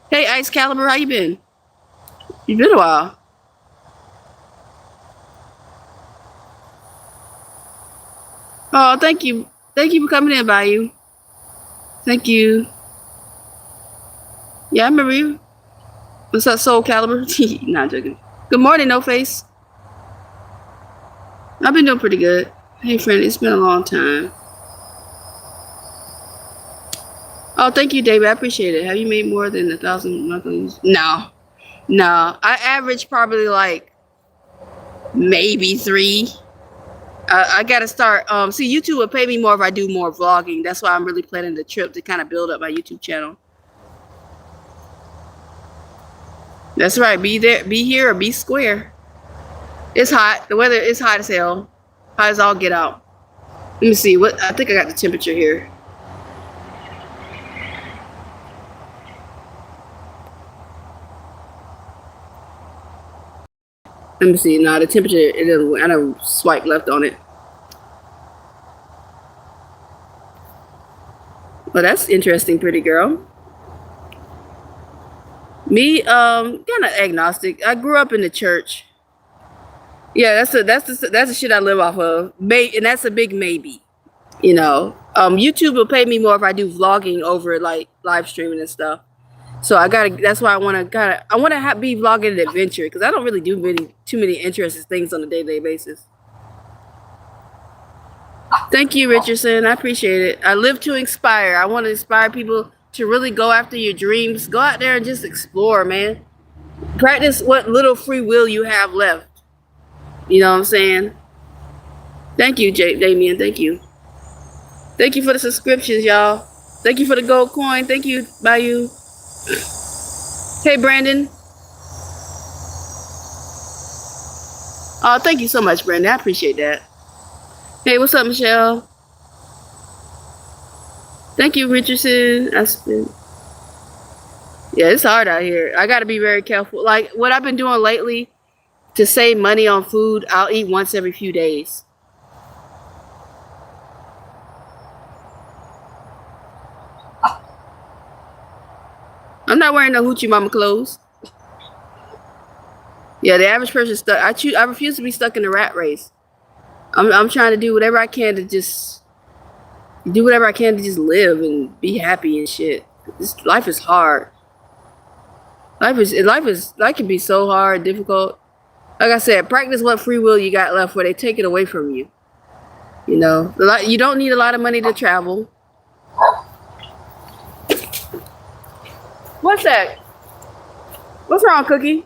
Hey, Ice Caliber, how you been? You been a while. Oh, thank you. Thank you for coming in, Bayou. Thank you. Yeah, I remember you. What's up, Soul Caliber? Not joking. Good morning, No Face. I've been doing pretty good. Hey, friend, it's been a long time. Oh, thank you, David. I appreciate it. Have you made more than 1,000 monthly? No. No. I average probably like maybe 3. I gotta start. See, YouTube will pay me more if I do more vlogging. That's why I'm really planning the trip to kind of build up my YouTube channel. That's right. Be there, be here, or be square. It's hot. The weather is hot as hell. Hot as all get out. Let me see. What I think I got the temperature here. Let me see. No, the temperature. I don't swipe left on it. Well, that's interesting, pretty girl. Me, kind of agnostic. I grew up in the church. Yeah, that's the shit I live off of. And that's a big maybe. You know, YouTube will pay me more if I do vlogging over like live streaming and stuff. So I gotta. That's why I want to be vlogging an adventure because I don't really do too many interesting things on a day-to-day basis. Thank you, Richardson. I appreciate it. I live to inspire. I want to inspire people to really go after your dreams. Go out there and just explore, man. Practice what little free will you have left. You know what I'm saying? Thank you, Damien. Thank you. Thank you for the subscriptions, y'all. Thank you for the gold coin. Thank you, Bayou. Hey, Brandon. Oh, thank you so much, Brandon. I appreciate that. Hey, what's up, Michelle? Thank you, Richardson. Yeah, it's hard out here. I got to be very careful. Like, what I've been doing lately to save money on food, I'll eat once every few days. I'm not wearing no hoochie mama clothes. Yeah, the average person stuck. I refuse to be stuck in the rat race. I'm trying to do whatever I can to just live and be happy and shit. Life is hard. Life can be so hard, difficult. Like I said, practice what free will you got left where they take it away from you. You know, you don't need a lot of money to travel. What's that? What's wrong, Cookie?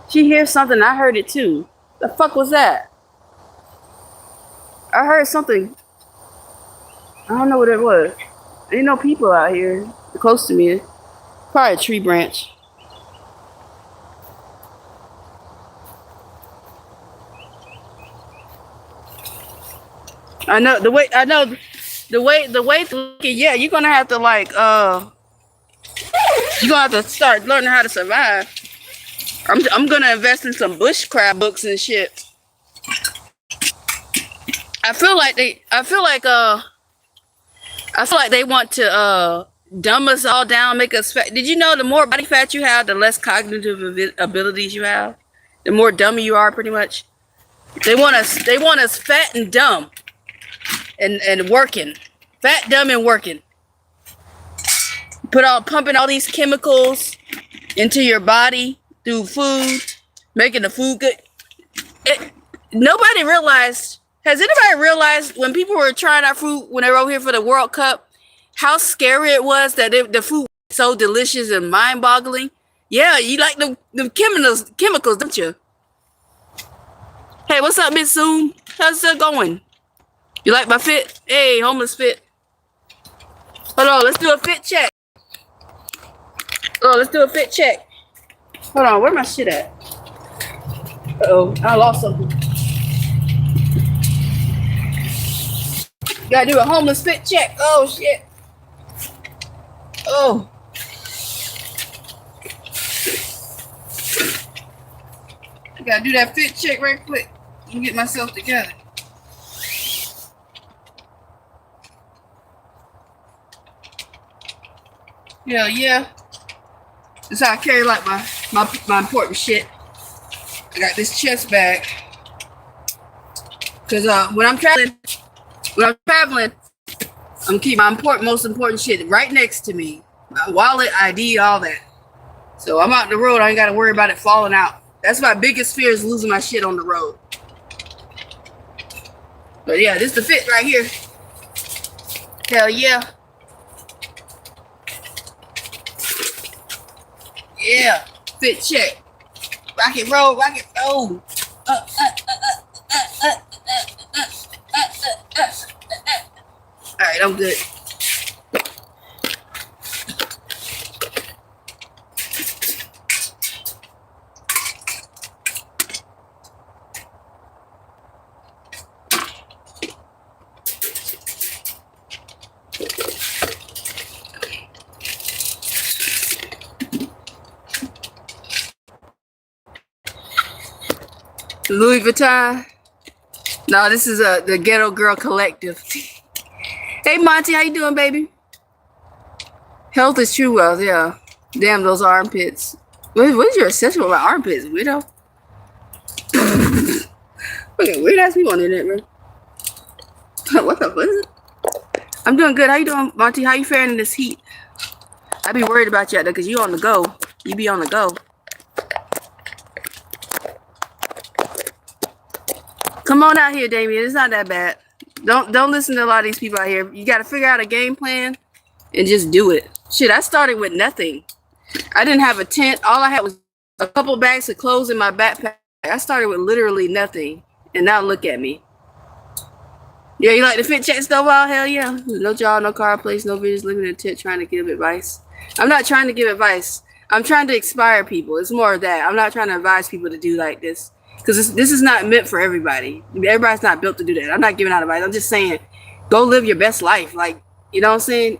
She hears something. I heard it too. The fuck was that? I heard something. I don't know what it was. Ain't no people out here close to me. Probably a tree branch. I know the way. Yeah, you're gonna have to like. You're gonna have to start learning how to survive. I'm gonna invest in some bushcraft books and shit. I feel like they want to dumb us all down, make us fat. Did you know the more body fat you have, the less cognitive abilities you have? The more dumb you are, pretty much. They want us fat and dumb and working. Fat, dumb, and working. Pumping all these chemicals into your body through food, making the food good. Nobody realized. Has anybody realized when people were trying our food when they were over here for the World Cup, how scary it was that the food was so delicious and mind-boggling? Yeah, you like the chemicals, don't you? Hey, what's up, Miss Zoom? How's it going? You like my fit? Hey, homeless fit. Hold on, let's do a fit check. Let's do a fit check. Hold on, where my shit at? Uh-oh, I lost something. Gotta do a homeless fit check. Oh, shit. Oh. I gotta do that fit check right quick and get myself together. Hell yeah. That's how I carry like my important shit. I got this chest bag. Cause when I'm traveling, I'm keep my most important shit right next to me. My wallet, ID, all that. So I'm out the road, I ain't gotta worry about it falling out. That's my biggest fear, is losing my shit on the road. But yeah, this the fit right here. Hell yeah. Yeah, fit check. Rock and roll, rock and roll. Alright, I'm good. Louis Vuitton. No, this is the Ghetto Girl Collective. Hey Monty, how you doing, baby? Health is true wealth, yeah. Damn those armpits. What is your obsession with my armpits, weirdo? Okay, weird ass people on the internet, bro. What the fuck is it? I'm doing good. How you doing, Monty? How you faring in this heat? I be worried about you out there because you on the go. You be on the go. Come on out here, Damien. It's not that bad. Don't listen to a lot of these people out here. You got to figure out a game plan and just do it. Shit, I started with nothing. I didn't have a tent. All I had was a couple bags of clothes in my backpack. I started with literally nothing. And now look at me. Yeah, you like the fit check stuff out? Hell yeah. No job, no car, place, no videos, living in a tent, trying to give advice. I'm not trying to give advice. I'm trying to inspire people. It's more of that. I'm not trying to advise people to do like this. Because this is not meant for everybody. Everybody's not built to do that. I'm not giving out advice. I'm just saying, go live your best life. Like, you know what I'm saying?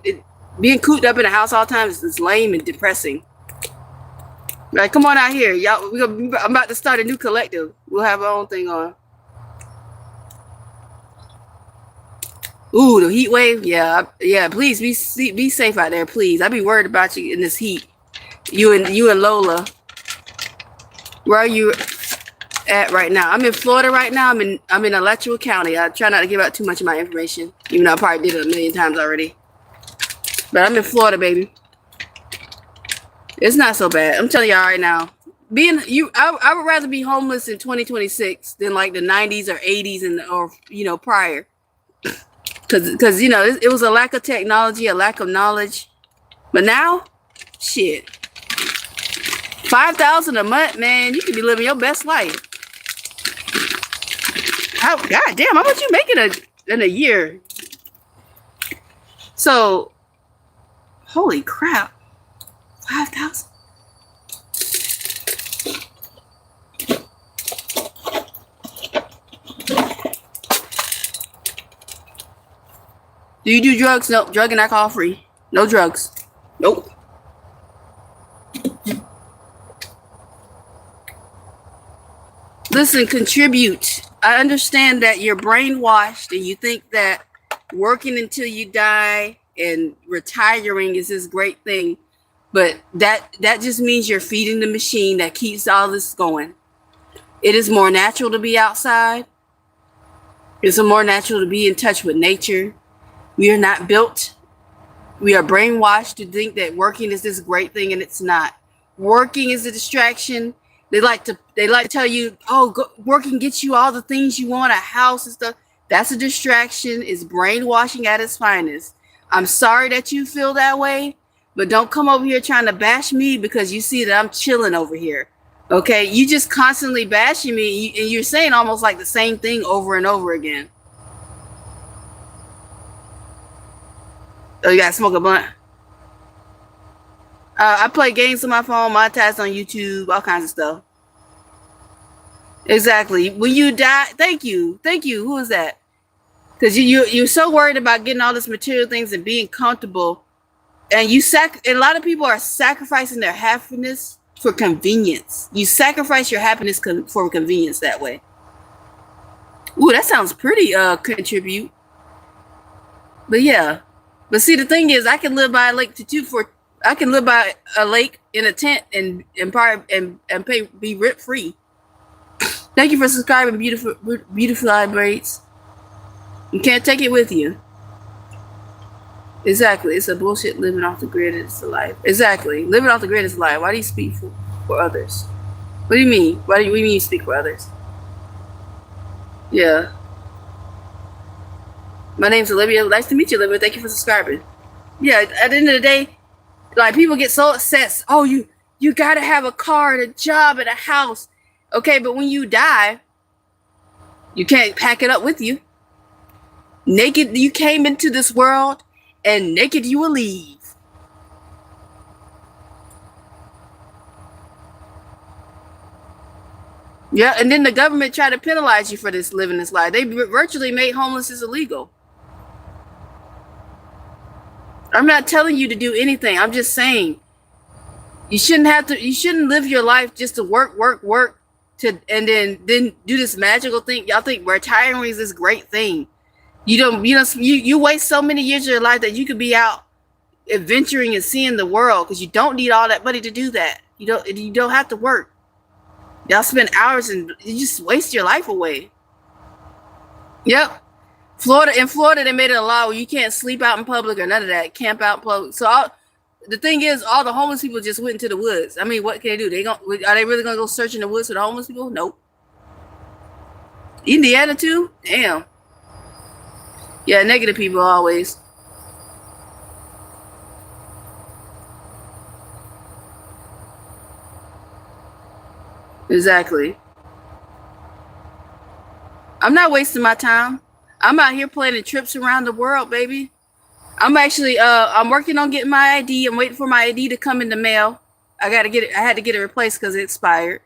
Being cooped up in a house all the time is lame and depressing. Like, come on out here. Y'all, I'm about to start a new collective. We'll have our own thing on. Ooh, the heat wave. Yeah, please be safe out there, please. I be worried about you in this heat. You and Lola. Where are you at right now? I'm in Florida right now. I'm in Alachua County. I try not to give out too much of my information, even though I probably did it a million times already. But I'm in Florida, baby. It's not so bad. I'm telling y'all right now. I would rather be homeless in 2026 than like the 90s or 80s or prior. Cause it was a lack of technology, a lack of knowledge. But now, shit. $5,000 a month, man. You could be living your best life. God damn, how much you making in a year? So, holy crap. 5,000. Do you do drugs? Nope. Drug and alcohol free. No drugs. Nope. Listen, contribute. I understand that you're brainwashed and you think that working until you die and retiring is this great thing. But that just means you're feeding the machine that keeps all this going. It is more natural to be outside. It's more natural to be in touch with nature. We are not built. We are brainwashed to think that working is this great thing, and it's not. Working is a distraction. They like to tell you, oh, working gets you all the things you want, a house and stuff. That's a distraction. It's brainwashing at its finest. I'm sorry that you feel that way, but don't come over here trying to bash me because you see that I'm chilling over here. Okay, you just constantly bashing me, and you're saying almost like the same thing over and over again. Oh, you gotta smoke a blunt? I play games on my phone, monetize on YouTube, all kinds of stuff. Exactly. When you die, thank you. Who is that? Because you're so worried about getting all this material things and being comfortable, and a lot of people are sacrificing their happiness for convenience. You sacrifice your happiness for convenience that way. Ooh, that sounds pretty contribute. But yeah. But see, the thing is, I can live by a lake too for I can live by a lake in a tent and probably and pay be rent free. Thank you for subscribing, beautiful braids. You can't take it with you. Exactly. It's a bullshit living off the grid is the life. Exactly. Living off the grid is a life. Why do you speak for others? What do you mean? What do you mean you speak for others? Yeah. My name's Olivia. Nice to meet you, Olivia. Thank you for subscribing. Yeah, at the end of the day, like people get so obsessed. Oh, you gotta have a car and a job and a house. Okay, but when you die, you can't pack it up with you. Naked you came into this world, and naked you will leave. Yeah, and then the government tried to penalize you for this living this life. They virtually made homelessness illegal. I'm not telling you to do anything. I'm just saying you shouldn't live your life just to work to and then do this magical thing. Y'all think retiring is this great thing. You waste so many years of your life that you could be out adventuring and seeing the world because you don't need all that money to do that. You don't have to work. Y'all spend hours and you just waste your life away. Yep. In Florida, they made it a law where you can't sleep out in public or none of that. Camp out in public. So the thing is, all the homeless people just went into the woods. I mean, what can they do? Are they really gonna go search in the woods for the homeless people? Nope. Indiana too? Damn. Yeah, negative people always. Exactly. I'm not wasting my time. I'm out here planning trips around the world, baby. I'm actually I'm working on getting my ID. I'm waiting for my ID to come in the mail. I had to get it replaced because it expired.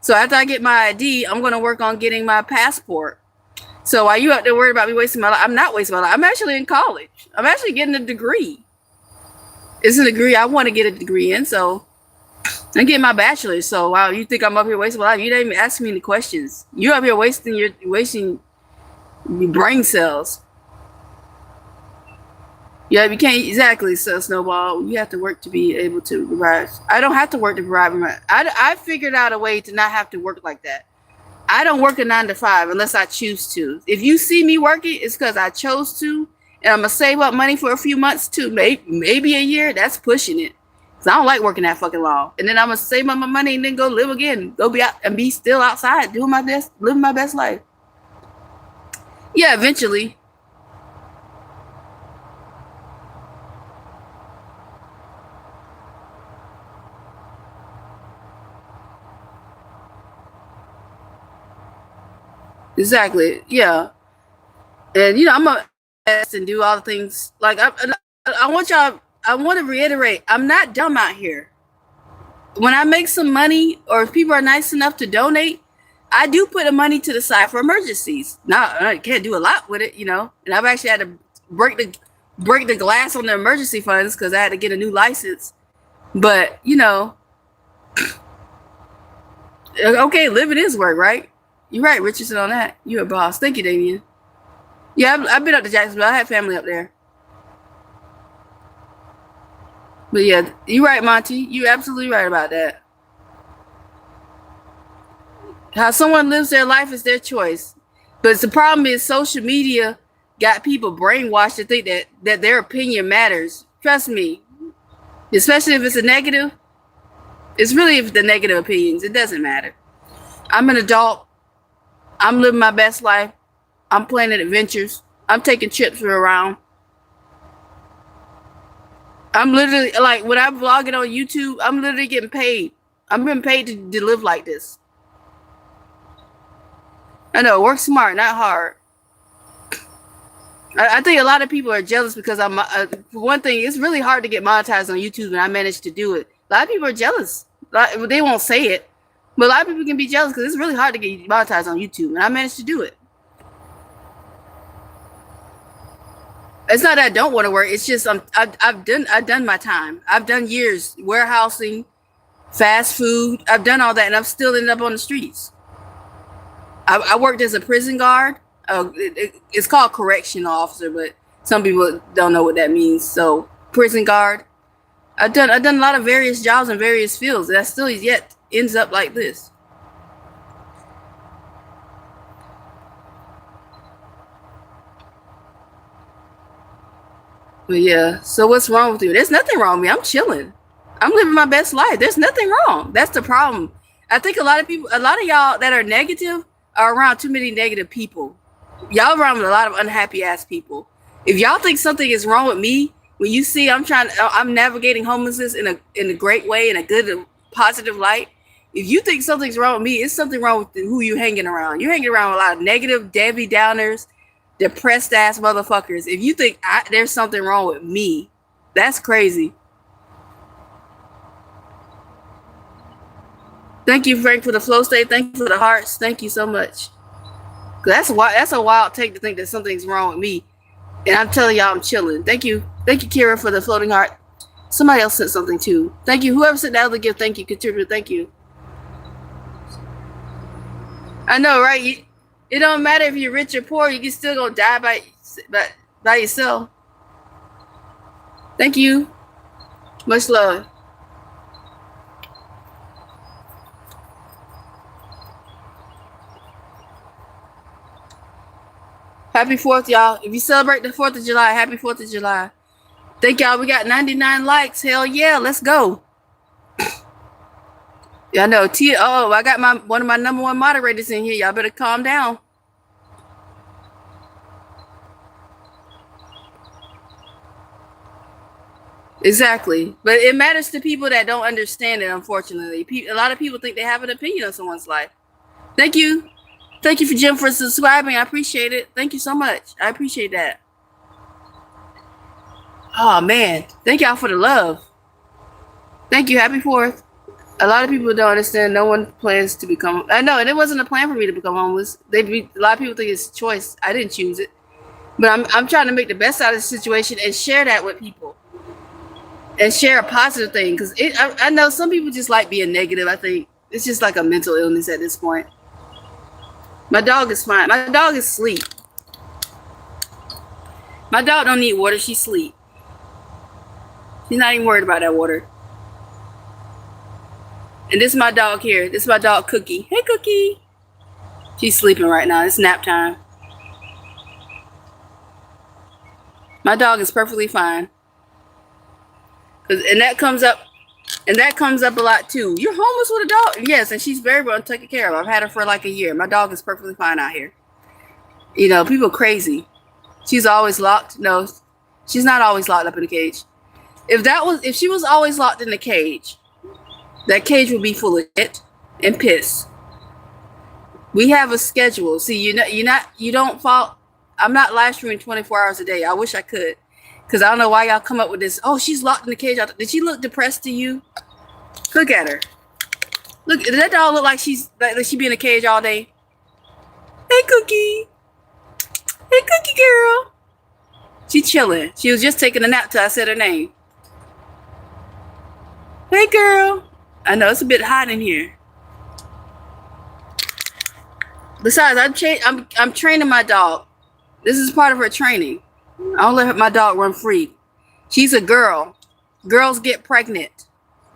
So after I get my ID, I'm gonna work on getting my passport. So while you out there worried about me wasting my life, I'm not wasting my life. I'm actually in college. I'm actually getting a degree. It's a degree I want to get a degree in, so I'm getting my bachelor's. So wow, you think I'm up here wasting my life? You didn't even ask me any questions. You're up here wasting your brain cells. Yeah, you can't exactly sell Snowball. You have to work to be able to provide. I don't have to work to provide. I figured out a way to not have to work like that. I don't work a 9 to 5 unless I choose to. If you see me working, it's because I chose to, and I'm gonna save up money for a few months too, maybe a year. That's pushing it, cause I don't like working that fucking long. And then I'm gonna save up my money and then go live again, go be out and be still outside, doing my best, living my best life. Yeah, eventually. Exactly. Yeah. And I'm gonna and do all the things like I want y'all. I want to reiterate. I'm not dumb out here. When I make some money, or if people are nice enough to donate, I do put the money to the side for emergencies. Now I can't do a lot with it, and I've actually had to break the glass on the emergency funds because I had to get a new license. But okay, living is work, right? You're right, Richardson, on that. You're a boss. Thank you, Damien. Yeah, I've been up to Jacksonville. I have family up there. But yeah, you're right, Monty. You're absolutely right about that. How someone lives their life is their choice. But the problem is social media got people brainwashed to think that their opinion matters. Trust me. Especially if it's a negative. It's really if the negative opinions. It doesn't matter. I'm an adult. I'm living my best life. I'm planning adventures. I'm taking trips around. I'm literally, like, when I'm vlogging on YouTube, I'm literally getting paid. I'm being paid to live like this. I know, work smart, not hard. I think a lot of people are jealous because for one thing, it's really hard to get monetized on YouTube, and I managed to do it. A lot of people are jealous. They won't say it, but a lot of people can be jealous because it's really hard to get monetized on YouTube, and I managed to do it. It's not that I don't want to work. It's just I've done my time. I've done years warehousing, fast food. I've done all that, and I'm still ended up on the streets. I worked as a prison guard. It's called correctional officer, but some people don't know what that means. So prison guard. I've done a lot of various jobs in various fields. That still yet ends up like this. But yeah, so what's wrong with you? There's nothing wrong with me. I'm chilling. I'm living my best life. There's nothing wrong. That's the problem. I think a lot of y'all that are negative are around too many negative people. Y'all around with a lot of unhappy ass people. If y'all think something is wrong with me, when you see I'm navigating homelessness in a great way, in a good, positive light. If you think something's wrong with me, it's something wrong with who you hanging around. You're hanging around with a lot of negative, Debbie Downers, depressed ass motherfuckers. If you think there's something wrong with me, that's crazy. Thank you, Frank, for the flow state. Thank you for the hearts. Thank you so much. That's a wild take to think that something's wrong with me. And I'm telling y'all I'm chilling. Thank you, Kira, for the floating heart. Somebody else said something too. Thank you. Whoever said that other gift, thank you. Contributor, thank you. I know, right? It don't matter if you're rich or poor. You can still go die by yourself. Thank you. Much love. Happy 4th, y'all. If you celebrate the 4th of July, happy 4th of July. Thank y'all. We got 99 likes. Hell yeah, let's go. Yeah, I know. I got one of my number one moderators in here. Y'all better calm down. Exactly. But it matters to people that don't understand it, unfortunately. A lot of people think they have an opinion on someone's life. Thank you. Thank you, Jim, for subscribing. I appreciate it. Thank you so much. I appreciate that. Oh, man. Thank y'all for the love. Thank you. Happy 4th. A lot of people don't understand. No one plans to become. I know, and it wasn't a plan for me to become homeless. A lot of people think it's a choice. I didn't choose it. But I'm trying to make the best out of the situation and share that with people. And share a positive thing. Because I know some people just like being negative. I think it's just like a mental illness at this point. My dog is fine. My dog is asleep. My dog don't need water. She's asleep. She's not even worried about that water. And this is my dog here. This is my dog, Cookie. Hey, Cookie. She's sleeping right now. It's nap time. My dog is perfectly fine. And that comes up a lot too. You're homeless with a dog? Yes, and she's very well taken care of. I've had her for like a year. My dog is perfectly fine out here. You know, people crazy. She's always locked. No, she's not always locked up in a cage. If she was always locked in the cage, that cage would be full of shit and piss. We have a schedule. See, you don't fall. I'm not live streaming 24 hours a day. I wish I could. Because I don't know why y'all come up with this. Oh, she's locked in the cage. Did she look depressed to you? Look at her. Look, does that dog look like she be in a cage all day? Hey, Cookie. Hey, Cookie girl. She chilling. She was just taking a nap till I said her name. Hey, girl. I know it's a bit hot in here. Besides, I'm training my dog. This is part of her training. I don't let my dog run free. She's a girl. Girls get pregnant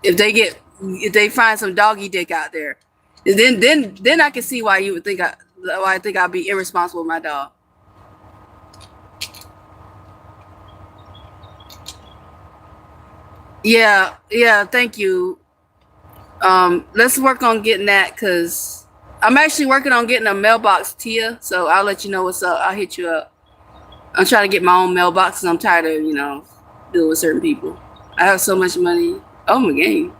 if they find some doggy dick out there. And then I can see why you would think I think I'll be irresponsible with my dog. Yeah, thank you. Let's work on getting that because I'm actually working on getting a mailbox, Tia. So I'll let you know what's up. I'll hit you up. I'm trying to get my own mailbox because I'm tired of, dealing with certain people. I have so much money. Oh, my game.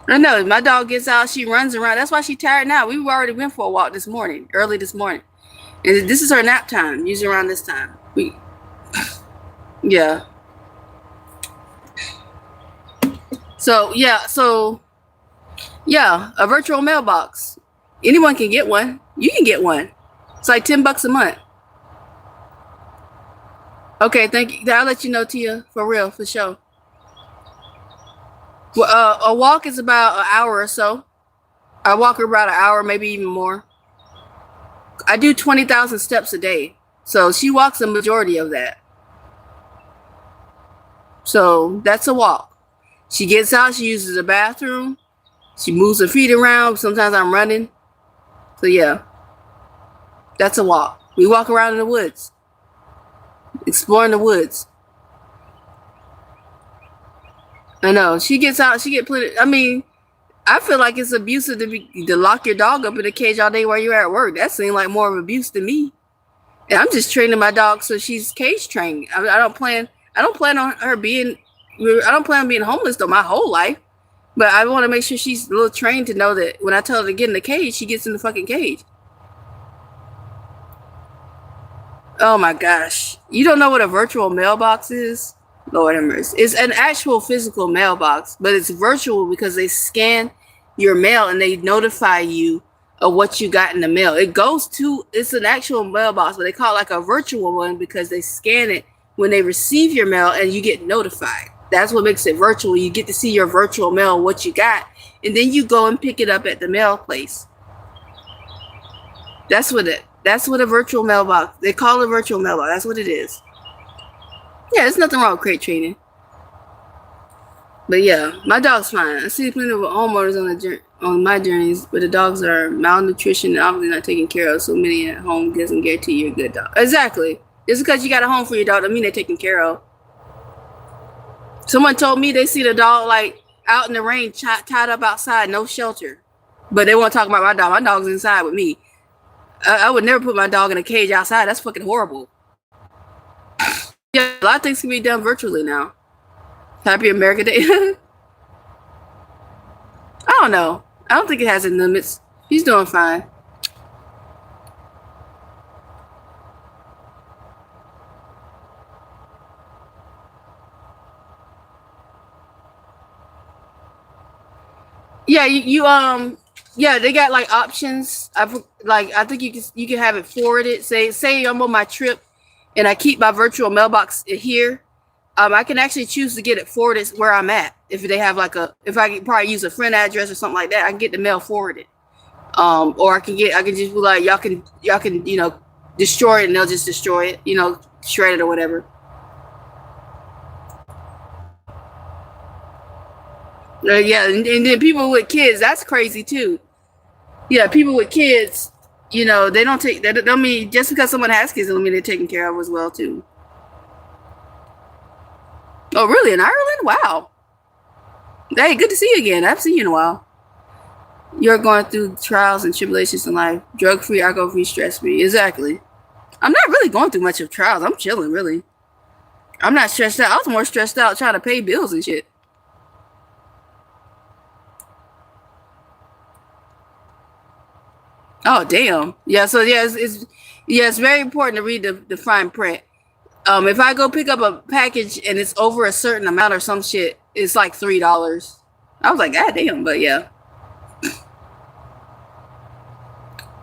I know. My dog gets out. She runs around. That's why she's tired now. We already went for a walk early this morning. And this is her nap time, usually around this time. Yeah. So, a virtual mailbox. Anyone can get one. You can get one. It's like $10 a month. Okay, thank you. I'll let you know, Tia. For real, for sure. Well, a walk is about an hour or so. I walk about an hour, maybe even more. I do 20,000 steps a day. So she walks a majority of that. So that's a walk. She gets out, she uses the bathroom, she moves her feet around. Sometimes I'm running. So yeah, that's a walk. We walk around in the woods, exploring the woods. I know. She gets out, she get plenty. I mean, I feel like it's abusive to lock your dog up in a cage all day while you're at work. That seems like more of abuse to me. And I'm just training my dog so she's cage trained. I don't plan on her being. I don't plan on being homeless though my whole life. But I want to make sure she's a little trained to know that when I tell her to get in the cage, she gets in the fucking cage. Oh my gosh. You don't know what a virtual mailbox is? Lord have mercy. It's an actual physical mailbox, but it's virtual because they scan your mail and they notify you of what you got in the mail. It's an actual mailbox, but they call it like a virtual one because they scan it when they receive your mail and you get notified. That's what makes it virtual. You get to see your virtual mail, what you got, and then you go and pick it up at the mail place. That's what a virtual mailbox. They call it a virtual mailbox. That's what it is. Yeah, there's nothing wrong with crate training. But yeah, my dog's fine. I see plenty of homeowners on my journeys, but the dogs are malnutrition and obviously not taken care of. So many at home doesn't guarantee you're a good dog. Exactly. Just because you got a home for your dog doesn't mean they're taken care of. Someone told me they see the dog like out in the rain, tied up outside, no shelter. But they want to talk about my dog. My dog's inside with me. I would never put my dog in a cage outside. That's fucking horrible. Yeah, a lot of things can be done virtually now. Happy America Day. I don't know. I don't think it has any limits. He's doing fine. Yeah, yeah, they got like options. I think you can have it forwarded. Say I'm on my trip and I keep my virtual mailbox here. I can actually choose to get it forwarded where I'm at. If they have if I can probably use a friend address or something like that, I can get the mail forwarded. Or I can just be like, y'all can, destroy it and they'll just destroy it, shred it or whatever. Yeah, and then people with kids, that's crazy too. Yeah, people with kids, they don't take that. I mean, just because someone has kids doesn't mean they're taken care of as well too. Oh, really? In Ireland? Wow. Hey, good to see you again. I haven't seen you in a while. You're going through trials and tribulations in life. Drug-free, alcohol-free, stress-free. Exactly. I'm not really going through much of trials. I'm chilling, really. I'm not stressed out. I was more stressed out trying to pay bills and shit. Oh, damn. Yeah, so yeah, it's very important to read the fine print. If I go pick up a package and it's over a certain amount or some shit, it's like $3. I was like, God damn, but yeah.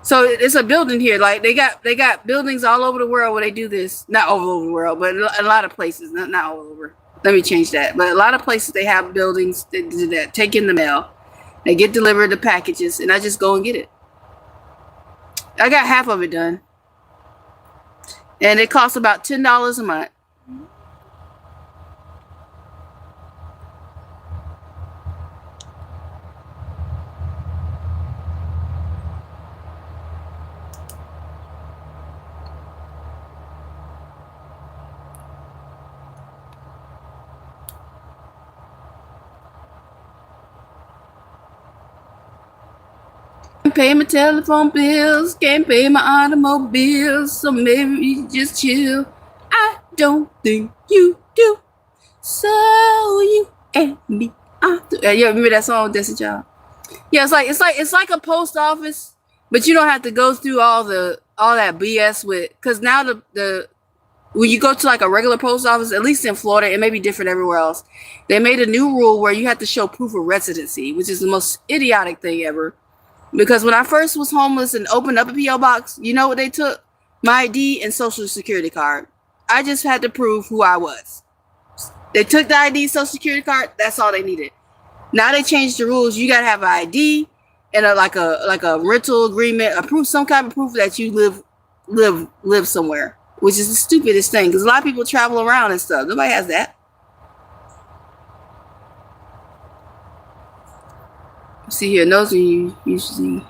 So it's a building here. Like they got buildings all over the world where they do this. Not all over the world, but a lot of places. Not all over. Let me change that. But a lot of places they have buildings that do that. Take in the mail. They get delivered the packages, and I just go and get it. I got half of it done. And it costs about $10 a month. Can't pay my telephone bills, can't pay my automobiles, so maybe you just chill. I don't think you do. So you and me. Yeah, remember that song, Destiny Child? Yeah, it's like a post office, but you don't have to go through all that BS because now the when you go to like a regular post office, at least in Florida, it may be different everywhere else. They made a new rule where you have to show proof of residency, which is the most idiotic thing ever. Because when I first was homeless and opened up a P.O. box, you know what they took? My ID and social security card. I just had to prove who I was. They took the ID, social security card. That's all they needed. Now they changed the rules. You gotta have an ID and like a rental agreement, some kind of proof that you live somewhere. which is the stupidest thing because a lot of people travel around and stuff. Nobody has that. See here, those are you usually.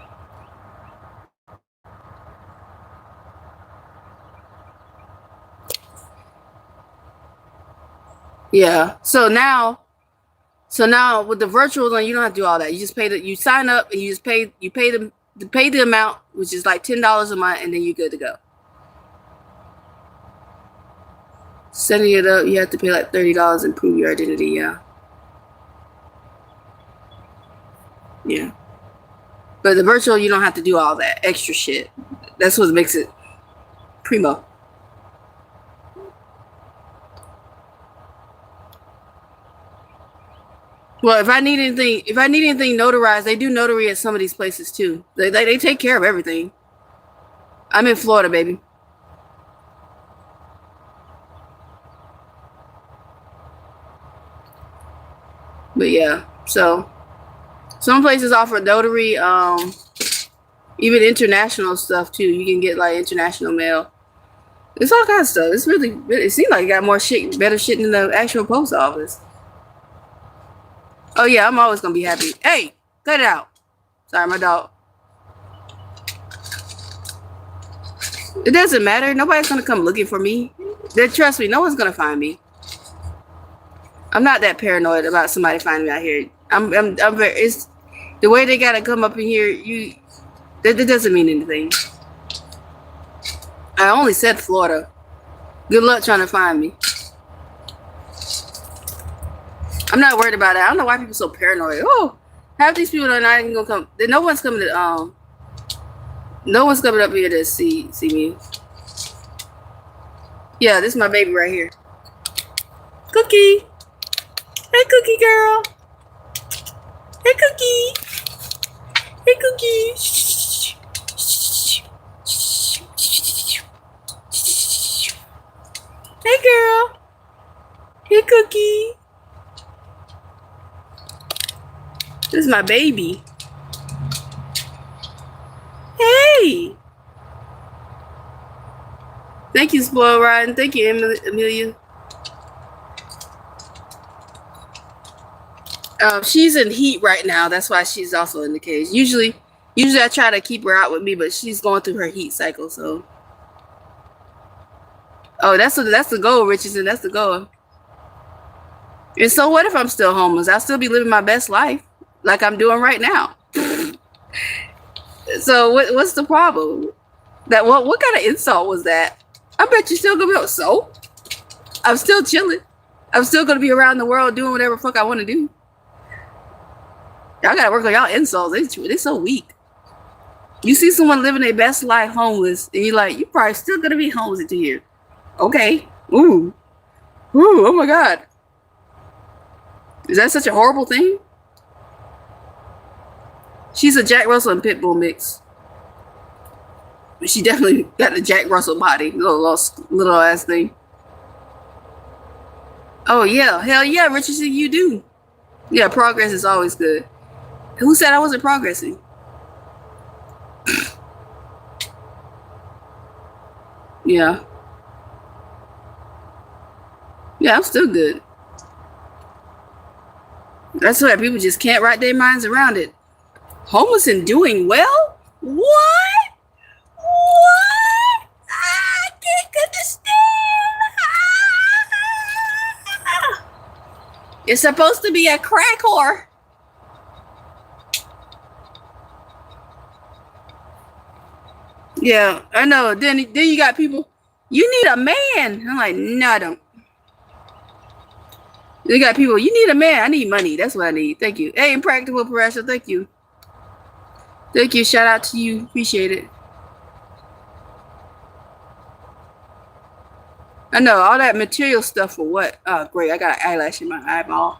Yeah. So now with the virtual one, you don't have to do all that. You just you sign up and you pay the amount, which is like $10 a month, and then you're good to go. Setting it up, you have to pay like $30 and prove your identity. Yeah. Yeah. But the virtual, you don't have to do all that extra shit. That's what makes it primo. Well, if I need anything notarized, they do notary at some of these places too. They take care of everything. I'm in Florida, baby. But yeah, so some places offer notary, even international stuff too. You can get like international mail. It's all kinds of stuff. It's really it seems like it got better shit than the actual post office. Oh yeah, I'm always gonna be happy. Hey, cut it out. Sorry, my dog. It doesn't matter. Nobody's gonna come looking for me. Trust me, no one's gonna find me. I'm not that paranoid about somebody finding me out here. I'm very. It's the way they gotta come up in here. That doesn't mean anything. I only said Florida. Good luck trying to find me. I'm not worried about it. I don't know why people are so paranoid. Oh, half these people are not even gonna come. No one's coming to no one's coming up here to see me. Yeah, this is my baby right here. Cookie. Hey, Cookie girl. Hey, Cookie. Hey, Cookie. Hey, girl. Hey, Cookie. This is my baby. Hey. Thank you, Spoil Rotten. Thank you, Amelia. She's in heat right now. That's why she's also in the cage. Usually I try to keep her out with me, but she's going through her heat cycle. So, oh, that's the goal, Richardson. That's the goal. And so, what if I'm still homeless? I'll still be living my best life, like I'm doing right now. So, what's the problem? What kind of insult was that? I bet you still gonna be so. I'm still chilling. I'm still gonna be around the world doing whatever the fuck I want to do. Y'all gotta work on y'all insults. They so weak. You see someone living their best life homeless, and you're like, you probably still gonna be homeless until here. Okay. Ooh. Oh my God. Is that such a horrible thing? She's a Jack Russell and Pitbull mix. She definitely got the Jack Russell body, little ass thing. Oh yeah, hell yeah, Richardson, you do. Yeah, progress is always good. Who said I wasn't progressing? Yeah. Yeah, I'm still good. That's why people just can't wrap their minds around it. Homeless and doing well? What? I can't understand. It's supposed to be a crack whore. Yeah, I know. Then you got people. You need a man. I'm like, no, I don't. You got people. You need a man. I need money. That's what I need. Thank you. Hey, Impractical Pressure. Thank you. Thank you. Shout out to you. Appreciate it. I know all that material stuff for what? Oh, great. I got an eyelash in my eyeball.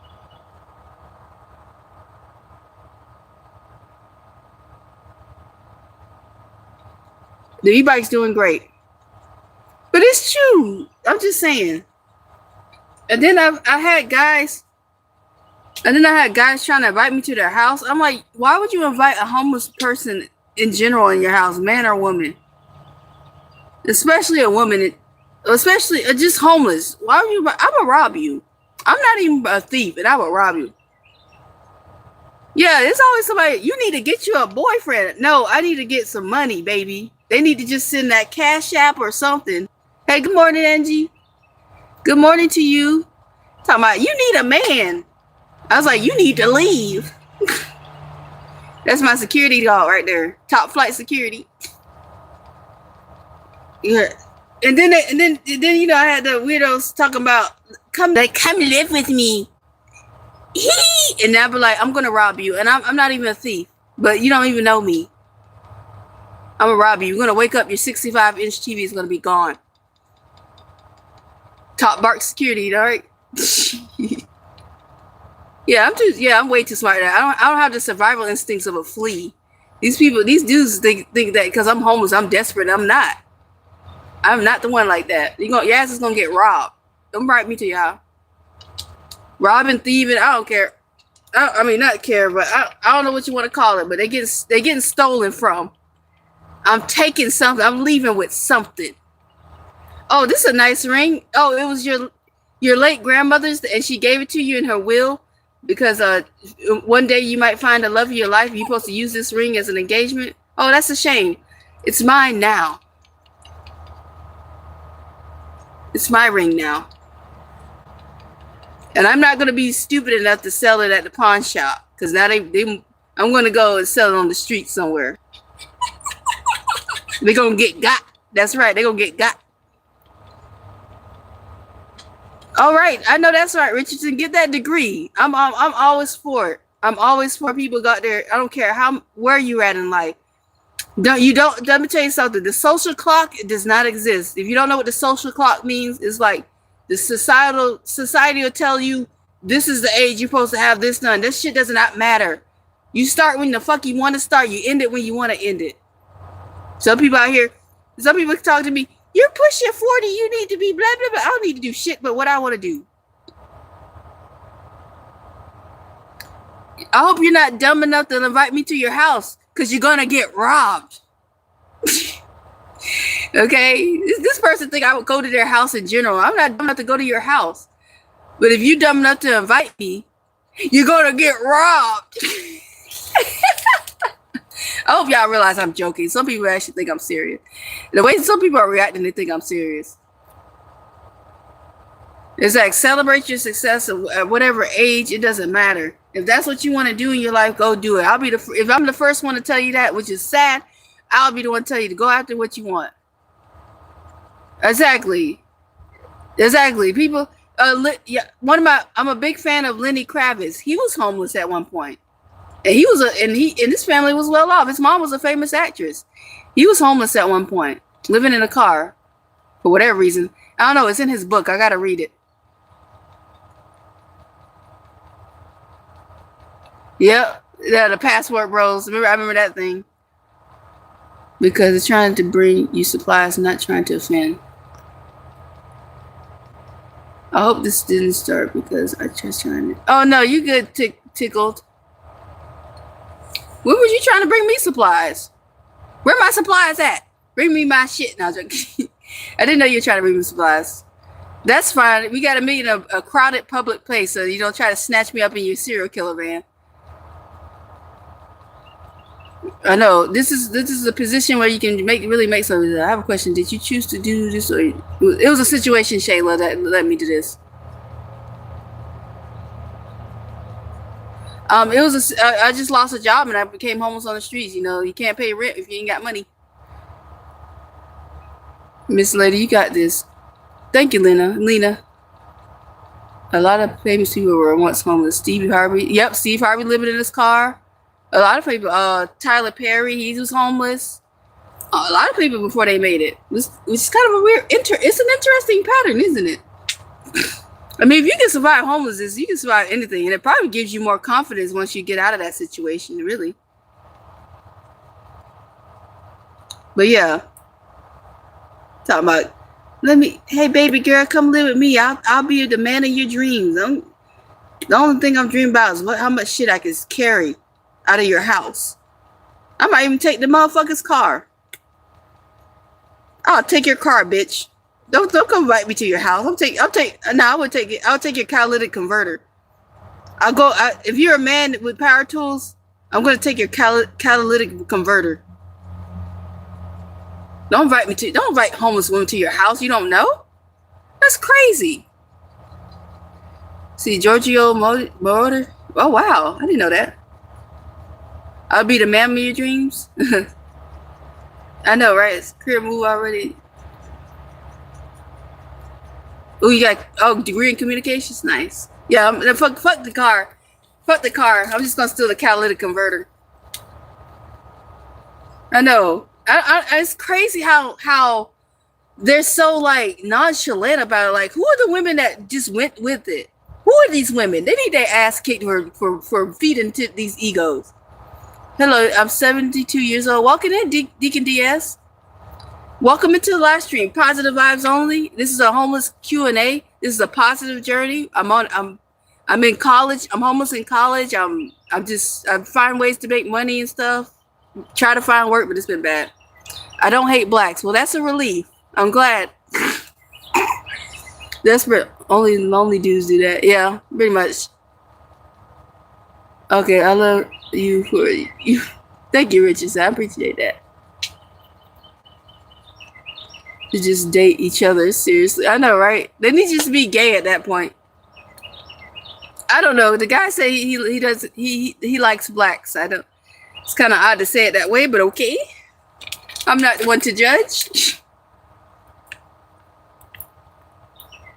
The e-bike's doing great. But it's true. I'm just saying. And then I had guys trying to invite me to their house. I'm like, why would you invite a homeless person in general in your house, man or woman? Especially a woman. especially just homeless. Why would you? I would rob you. I'm not even a thief, and I would rob you. Yeah, it's always somebody. You need to get you a boyfriend. No, I need to get some money, baby. They need to just send that CashApp or something. Hey, good morning, Angie. Good morning to you. Talking about you need a man. I was like, you need to leave. That's my security dog right there. Top flight security. Yeah. And then you know I had the weirdos talking about come live with me. And I'll be like, I'm gonna rob you. And I'm not even a thief, but you don't even know me. I'm gonna rob you. You're gonna wake up, your 65-inch TV is gonna be gone. Top bark security, all right? I'm way too smart. I don't have the survival instincts of a flea. These dudes think that because I'm homeless, I'm desperate. I'm not. I'm not the one like that. Your ass is gonna get robbed. Don't bribe me to y'all. Robbing, thieving, I don't care. I mean, not care, but I don't know what you want to call it. But they're getting stolen from. I'm taking something. I'm leaving with something. Oh, this is a nice ring. Oh, it was your late grandmother's, and she gave it to you in her will because one day you might find the love of your life. You're supposed to use this ring as an engagement. Oh, that's a shame. It's mine now. It's my ring now. And I'm not going to be stupid enough to sell it at the pawn shop because now I'm going to go and sell it on the street somewhere. They're going to get got. That's right. They're going to get got. All right. I know that's right, Richardson. Get that degree. I'm always for it. I'm always for people got there. I don't care where you at in life. Let me tell you something. The social clock does not exist. If you don't know what the social clock means, it's like the society will tell you this is the age you're supposed to have this done. This shit does not matter. You start when the fuck you want to start. You end it when you want to end it. Some people talk to me, you're pushing 40, you need to be blah, blah, blah. I don't need to do shit but what I want to do. I hope you're not dumb enough to invite me to your house because you're going to get robbed. Okay? This person think I would go to their house in general. I'm not dumb enough to go to your house. But if you're dumb enough to invite me, you're going to get robbed. I hope y'all realize I'm joking. Some people actually think I'm serious. The way some people are reacting, they think I'm serious. It's like celebrate your success at whatever age. It doesn't matter. If that's what you want to do in your life, go do it. If I'm the first one to tell you that, which is sad, I'll be the one to tell you to go after what you want. Exactly. People. I'm a big fan of Lenny Kravitz. He was homeless at one point. And his family was well off. His mom was a famous actress. He was homeless at one point, living in a car for whatever reason. I don't know. It's in his book. I gotta read it. Yep. Yeah, the password bros. I remember that thing. Because it's trying to bring you supplies, not trying to offend. I hope this didn't start because I just trying to. Oh no, you good? Tickled. When were you trying to bring me supplies? Where my supplies at? Bring me my shit. No, I didn't know you were trying to bring me supplies. That's fine. We got to meet in a crowded public place so you don't try to snatch me up in your serial killer van. I know this is a position where you can really make something. I have a question. Did you choose to do this, or it was a situation, Shayla, that led me to this? I just lost a job and I became homeless on the streets. You know, you can't pay rent if you ain't got money. Miss Lady, you got this. Thank you, Lena. A lot of famous people were once homeless. Steve Harvey. Yep, Steve Harvey living in his car. A lot of people. Tyler Perry, he was homeless. A lot of people before they made it. Which is kind of a weird. It's an interesting pattern, isn't it? I mean, if you can survive homelessness, you can survive anything, and it probably gives you more confidence once you get out of that situation. Really. But yeah, talking about. Hey baby girl, come live with me. I'll be the man of your dreams. The only thing I'm dreaming about is how much shit I can carry out of your house. I might even take the motherfucker's car. I'll take your car, bitch. Don't come invite me to your house. I would take it. I'll take your catalytic converter. If you're a man with power tools, I'm gonna take your catalytic converter. Don't invite homeless women to your house. You don't know? That's crazy. See, Giorgio Moroder. Oh wow, I didn't know that. I'll be the man of your dreams. I know, right? It's a career move already. Oh, you got degree in communications. Nice. Yeah, fuck the car. Fuck the car. I'm just gonna steal the catalytic converter. I know. It's crazy how they're so like nonchalant about it. Like, who are the women that just went with it? Who are these women? They need their ass kicked for feeding to these egos. Hello, I'm 72 years old. Welcome in, Deacon DS. Welcome into the live stream. Positive vibes only. This is a homeless Q&A. This is a positive journey. I'm in college. I'm homeless in college. I find ways to make money and stuff. Try to find work, but it's been bad. I don't hate blacks. Well, that's a relief. I'm glad. Desperate. Only lonely dudes do that. Yeah, pretty much. Okay, I love you for you. Thank you, Richard. I appreciate that. To just date each other seriously. I know, right? They need to just be gay at that point. I don't know. The guy say he likes blacks. I don't. It's kind of odd to say it that way, but okay. I'm not the one to judge.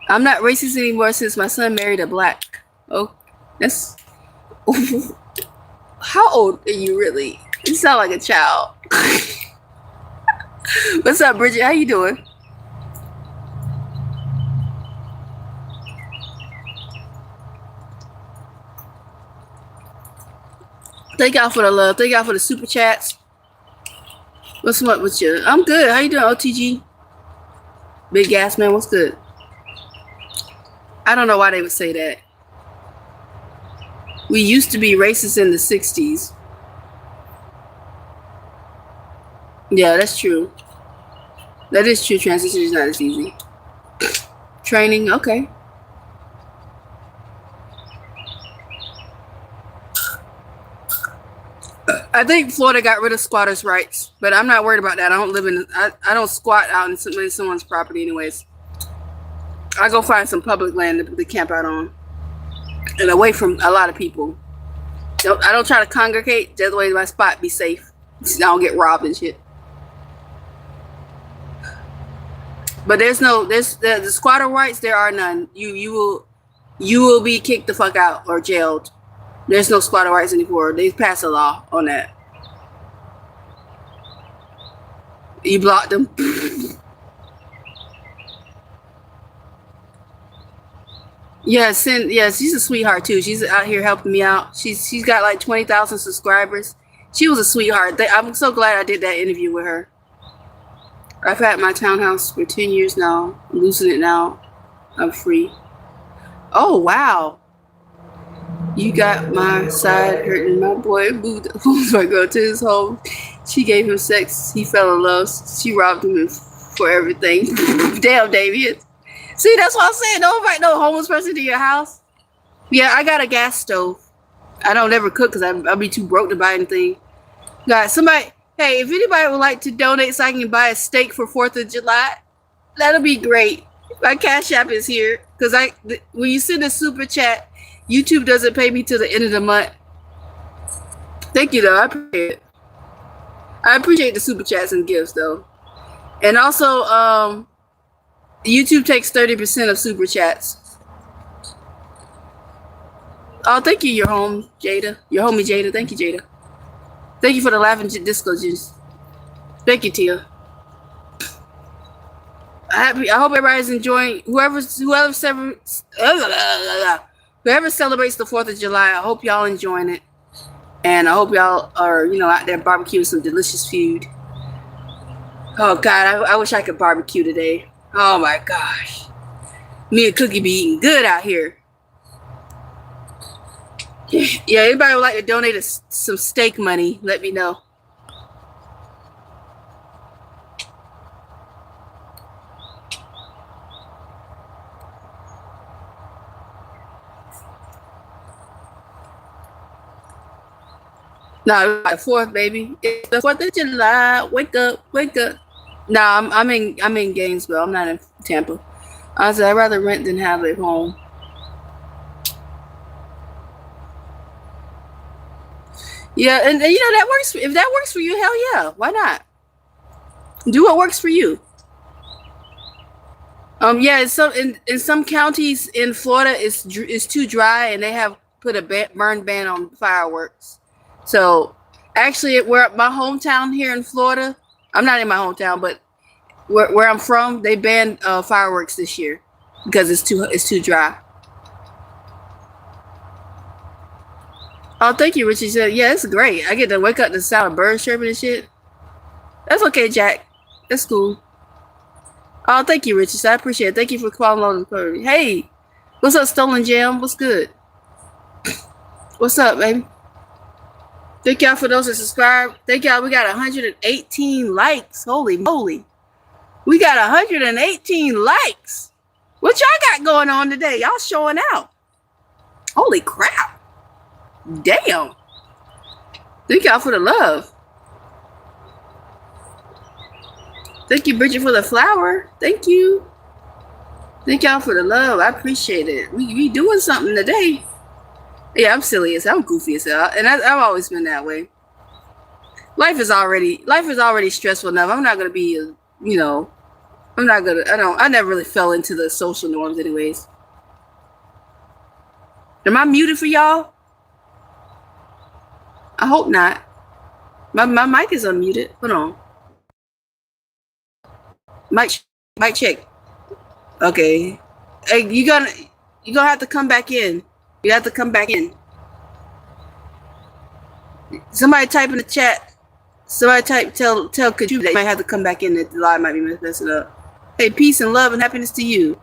I'm not racist anymore since my son married a black. Oh, that's. How old are you really? You sound like a child. What's up, Bridget? How you doing? Thank y'all for the love. Thank y'all for the super chats. What's up with you? I'm good. How you doing, OTG? Big Gas Man, what's good? I don't know why they would say that. We used to be racist in the 60s. Yeah, that's true. That is true. Transition is not as easy. Training, okay. I think Florida got rid of squatters' rights, but I'm not worried about that. I don't squat out in someone's property anyways. I go find some public land to camp out on and away from a lot of people. I don't try to congregate. Just the way my spot be safe. I don't get robbed and shit. But the squatter rights. There are none. You will be kicked the fuck out or jailed. There's no squatter rights anymore. They passed a law on that. You blocked them. Yeah, she's a sweetheart too. She's out here helping me out. She's got like 20,000 subscribers. She was a sweetheart. I'm so glad I did that interview with her. I've had my townhouse for 10 years now. I'm losing it now. I'm free. Oh wow. You got my side hurting. My boy moved my girl to his home. She gave him sex. He fell in love. She robbed him for everything. Damn, David. See, that's what I'm saying. Don't invite no homeless person to your house. Yeah, I got a gas stove. I don't ever cook because I'll be too broke to buy anything. Guys, somebody, hey, if anybody would like to donate so I can buy a steak for 4th of July, that'll be great. My Cash App is here. Because when you send a super chat, YouTube doesn't pay me till the end of the month. Thank you, though. I appreciate it. I appreciate the super chats and gifts, though. And also, YouTube takes 30% of super chats. Oh, thank you, your homie Jada. Thank you, Jada. Thank you for the laughing disco juice. Thank you, Tia. I hope everybody's enjoying. Whoever celebrates the 4th of July, I hope y'all enjoying it. And I hope y'all are, out there barbecuing some delicious food. Oh, God, I wish I could barbecue today. Oh, my gosh. Me and Cookie be eating good out here. Yeah, anybody would like to donate some steak money, let me know. No, the 4th, baby. It's the 4th of July. Wake up, wake up. No, I'm in Gainesville. I'm not in Tampa. I said I'd rather rent than have it home. Yeah, and you know that works. If that works for you, hell yeah, why not? Do what works for you. Yeah, in some counties in Florida, it's too dry, and they have put a burn ban on fireworks. So, actually, where my hometown here in Florida, I'm not in my hometown, but where I'm from, they banned fireworks this year because it's too dry. Oh, thank you, Richie. Said, yeah, it's great. I get to wake up to the sound of birds chirping and shit. That's okay, Jack. That's cool. Oh, thank you, Richie. I appreciate it. Thank you for calling on the curve. Hey, what's up, Stolen Jam? What's good? What's up, baby? Thank y'all for those that subscribe. Thank y'all. We got 118 likes. Holy moly. We got 118 likes. What y'all got going on today? Y'all showing out. Holy crap. Damn. Thank y'all for the love. Thank you, Bridget, for the flower. Thank you. Thank y'all for the love. I appreciate it. We doing something today. Yeah, I'm silly as hell. I'm goofy as hell. And I've always been that way. Life is already stressful enough. I'm not gonna be, you know, I never really fell into the social norms anyways. Am I muted for y'all? I hope not. My mic is unmuted. Hold on. Mic check. Okay. Hey, you're gonna have to come back in. You have to come back in. Somebody type in the chat. Somebody tell Kachu that you might have to come back in. That the line might be messing up. Hey, peace and love and happiness to you.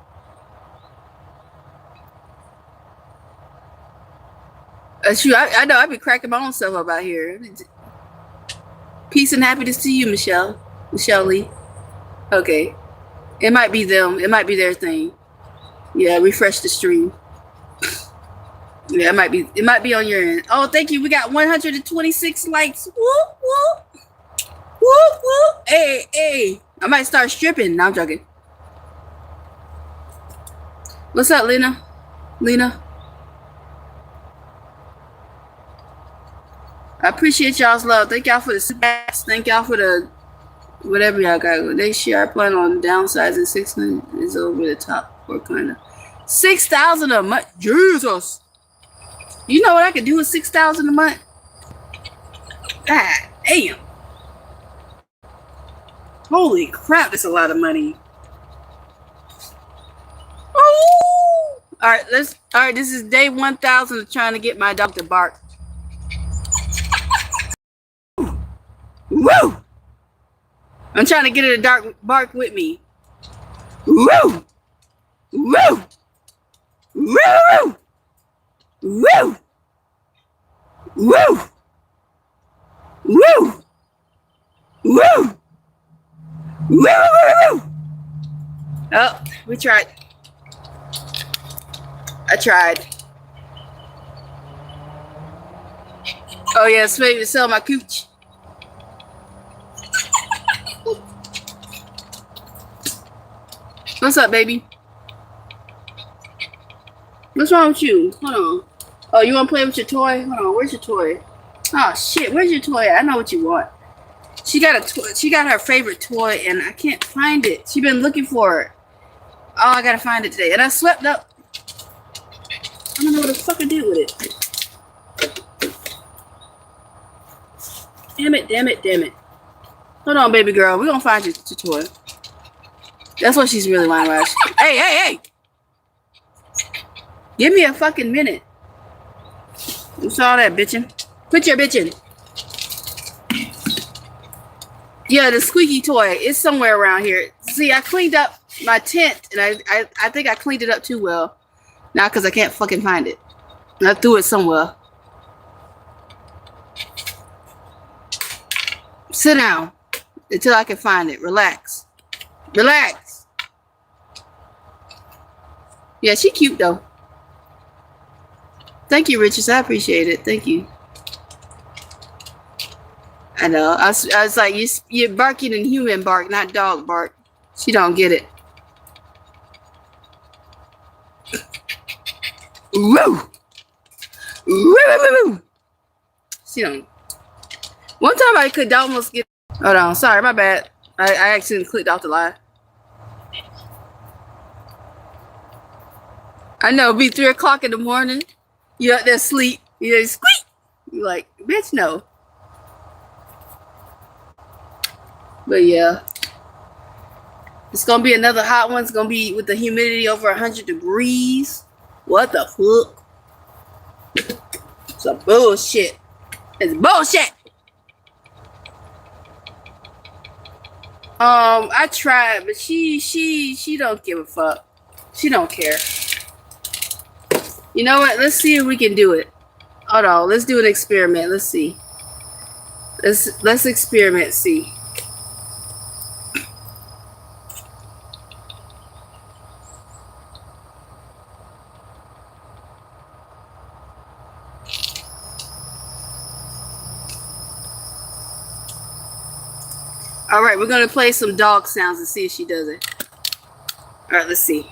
Shoot, I know I've been cracking my own self up out here. Peace and happiness to you, Michelle Lee. Okay. It might be them. It might be their thing. Yeah, refresh the stream. Yeah, it might be on your end. Oh, thank you. We got 126 likes. Whoop, whoop. Whoop, whoop. Hey, hey. I might start stripping. No, I'm joking. What's up, Lena? I appreciate y'all's love. Thank y'all for the super. Thank y'all for the whatever y'all got. Next year, I plan on downsizing. 600 is over the top. Or kind of 6,000 a month. Jesus. You know what I could do with 6,000 a month? God damn. Holy crap, that's a lot of money. Oh! Alright, this is day 1,000 of trying to get my dog to bark. Woo! I'm trying to get her to bark with me. Woo! Woo! Woo! Woo! Woo! Woo! Woo! Woo! Oh, we tried. I tried. Oh yeah, it's ready to sell my cooch. What's up, baby? What's wrong with you? Hold on. Oh, you want to play with your toy? Hold on. Where's your toy? Oh shit, where's your toy? I know what you want. She got a toy. She got her favorite toy, and I can't find it. She been looking for it. Oh, I gotta find it today. And I swept up. I don't know what the fuck to do with it. Damn it, damn it, damn it. Hold on, baby girl. We're gonna find your toy. That's what she's really lying about. Hey, hey, hey! Give me a fucking minute. What's all that bitching? Quit your bitching. Yeah, the squeaky toy. It's somewhere around here. See, I cleaned up my tent, and I think I cleaned it up too well. Now, because I can't fucking find it. And I threw it somewhere. Sit down until I can find it. Relax. Relax. Yeah, she cute, though. Thank you, Richards. I appreciate it. Thank you. I know. I was like, you're barking in human bark, not dog bark. She don't get it. Woo! Woo, woo, woo. She don't. One time I could almost get. Hold on, sorry, my bad. I accidentally clicked off the live. I know, be 3 o'clock in the morning. You out there sleep. You just squeak. You like, bitch, no. But yeah. It's gonna be another hot one. It's gonna be with the humidity over 100 degrees. What the fuck? It's a bullshit. It's bullshit. I tried, but she don't give a fuck. She don't care. You know what? Let's see if we can do it. Hold on. Let's do an experiment. Let's see. Let's experiment. See. All right, we're gonna play some dog sounds and see if she does it. All right, let's see.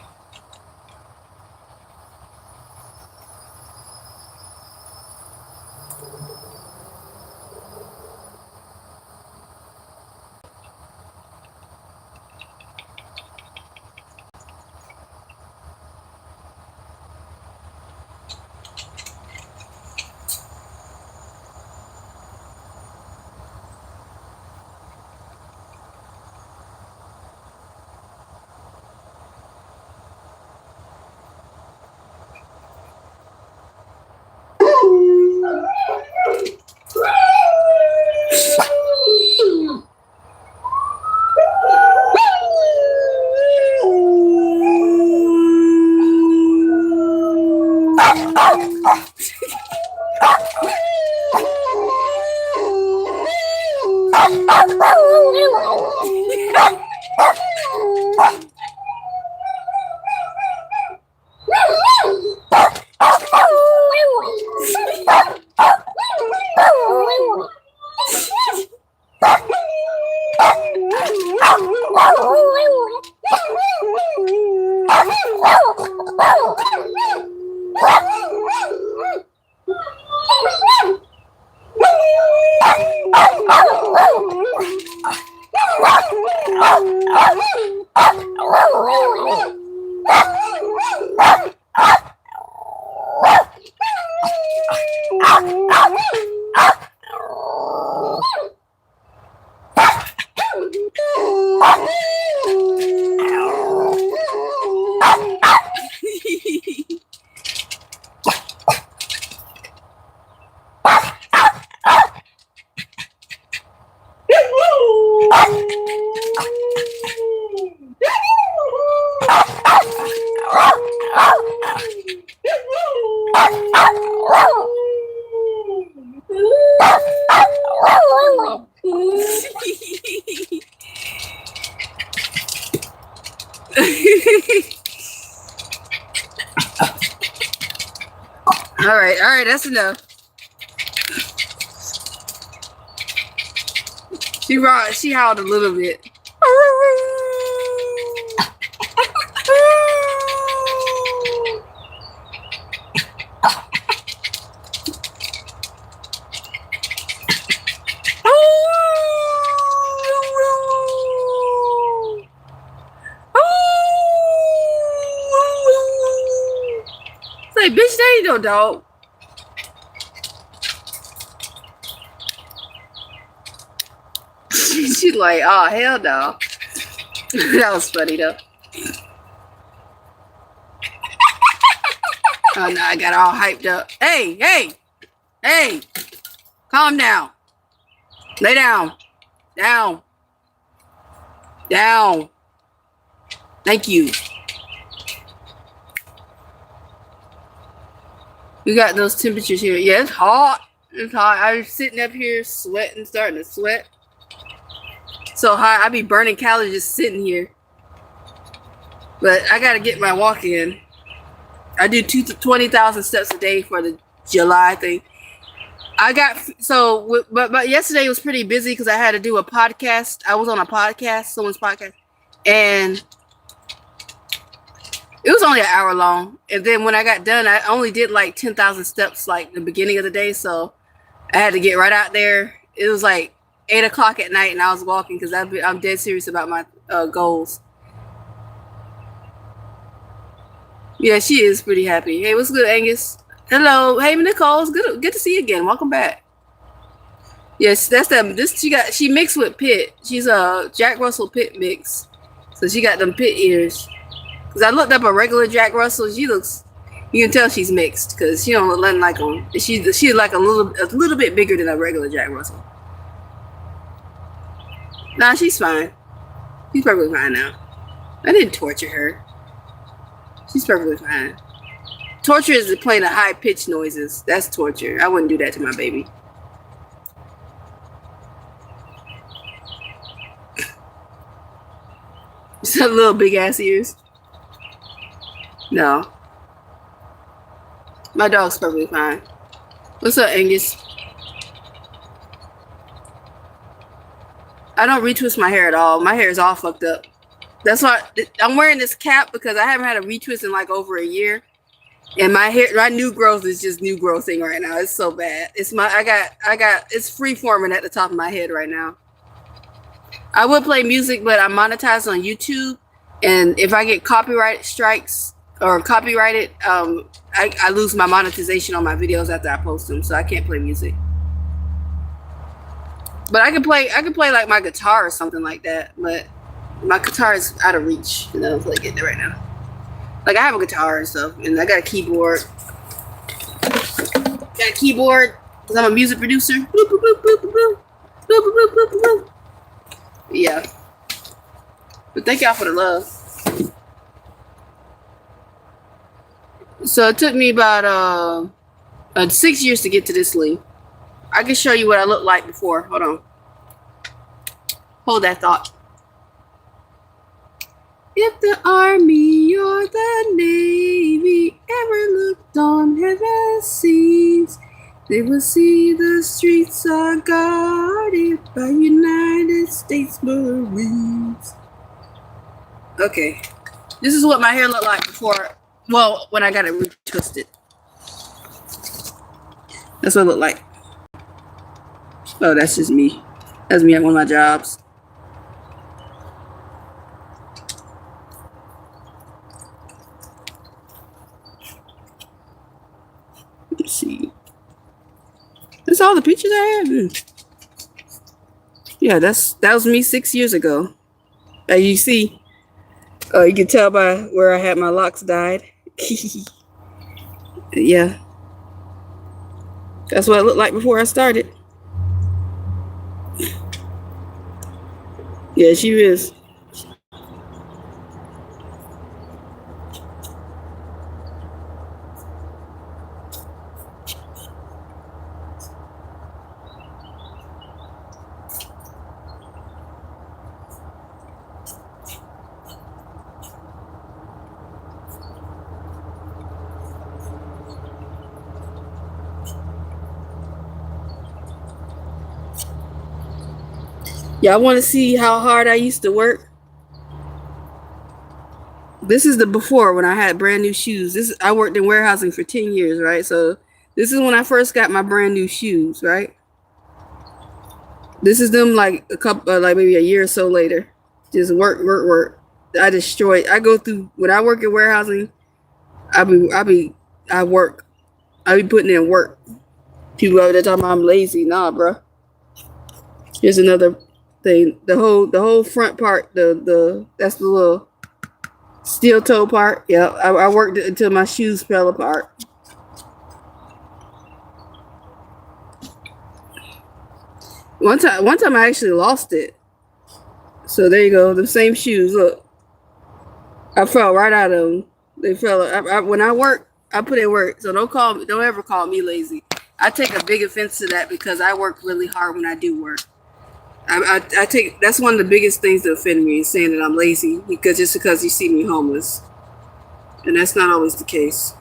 All right, that's enough. She howled a little bit. Say, bitch, there ain't no dog. She's like, oh, hell no. That was funny, though. Oh, no, I got all hyped up. Hey, hey, hey. Calm down. Lay down. Down. Down. Thank you. We got those temperatures here. Yeah, it's hot. It's hot. I was sitting up here sweating, starting to sweat. So hot, I be burning calories just sitting here. But I gotta get my walk in. I do 20,000 steps a day for the July thing. I got but yesterday was pretty busy because I had to do a podcast. I was on a podcast, someone's podcast, and it was only an hour long. And then when I got done, I only did like 10,000 steps, like the beginning of the day. So I had to get right out there. It was like 8 o'clock at night, and I was walking because I'm dead serious about my goals. Yeah, she is pretty happy. Hey, what's good, Angus? Hello, hey Nicole. It's good to see you again. Welcome back. Yes, that's them. She mixed with Pitt. She's a Jack Russell Pitt mix, so she got them Pitt ears. Cause I looked up a regular Jack Russell. You can tell she's mixed because she don't look nothing like them. She's like a little bit bigger than a regular Jack Russell. Nah, she's fine. She's perfectly fine now. I didn't torture her. She's perfectly fine. Torture is playing the high pitched noises. That's torture. I wouldn't do that to my baby. Some little big ass ears. No. My dog's perfectly fine. What's up, Angus? I don't retwist my hair at all. My hair is all fucked up. That's why I'm wearing this cap because I haven't had a retwist in like over a year. And my new growth is just new growthing right now. It's so bad. It's free forming at the top of my head right now. I would play music, but I'm monetized on YouTube. And if I get copyright strikes or copyrighted, I lose my monetization on my videos after I post them. So I can't play music. But I can play like my guitar or something like that. But my guitar is out of reach. And I don't play getting it right now. Like I have a guitar and stuff, and I got a keyboard. Got a keyboard because I'm a music producer. Boop, boop, boop, boop, boop, boop, boop, boop, boop, boop, boop. Yeah. But thank y'all for the love. So it took me about 6 years to get to this league. I can show you what I looked like before. Hold on. Hold that thought. If the Army or the Navy ever looked on heaven's seas, they will see the streets are guarded by United States Marines. Okay. This is what my hair looked like before, well, when I got it retwisted. That's what it looked like. Oh, that's just me. That's me at one of my jobs. Let's see. That's all the pictures I have. Yeah, that was me 6 years ago. As you see, you can tell by where I had my locks dyed. Yeah. That's what it looked like before I started. Yeah, she is. Y'all want to see how hard I used to work? This is the before when I had brand new shoes. I worked in warehousing for 10 years, right? So this is when I first got my brand new shoes, right? This is them like a couple, like maybe a year or so later. Just work. I go through when I work in warehousing. I work. I be putting in work. People over there talking about I'm lazy. Nah, bro. Here's another thing. The whole front part. That's the little steel toe part. Yeah, I worked it until my shoes fell apart. One time I actually lost it. So there you go. The same shoes. Look, I fell right out of them. They fell. When I work, I put in work. So don't ever call me lazy. I take a big offense to that because I work really hard when I do work. I take that's one of the biggest things that offend me is saying that I'm lazy because you see me homeless, and that's not always the case.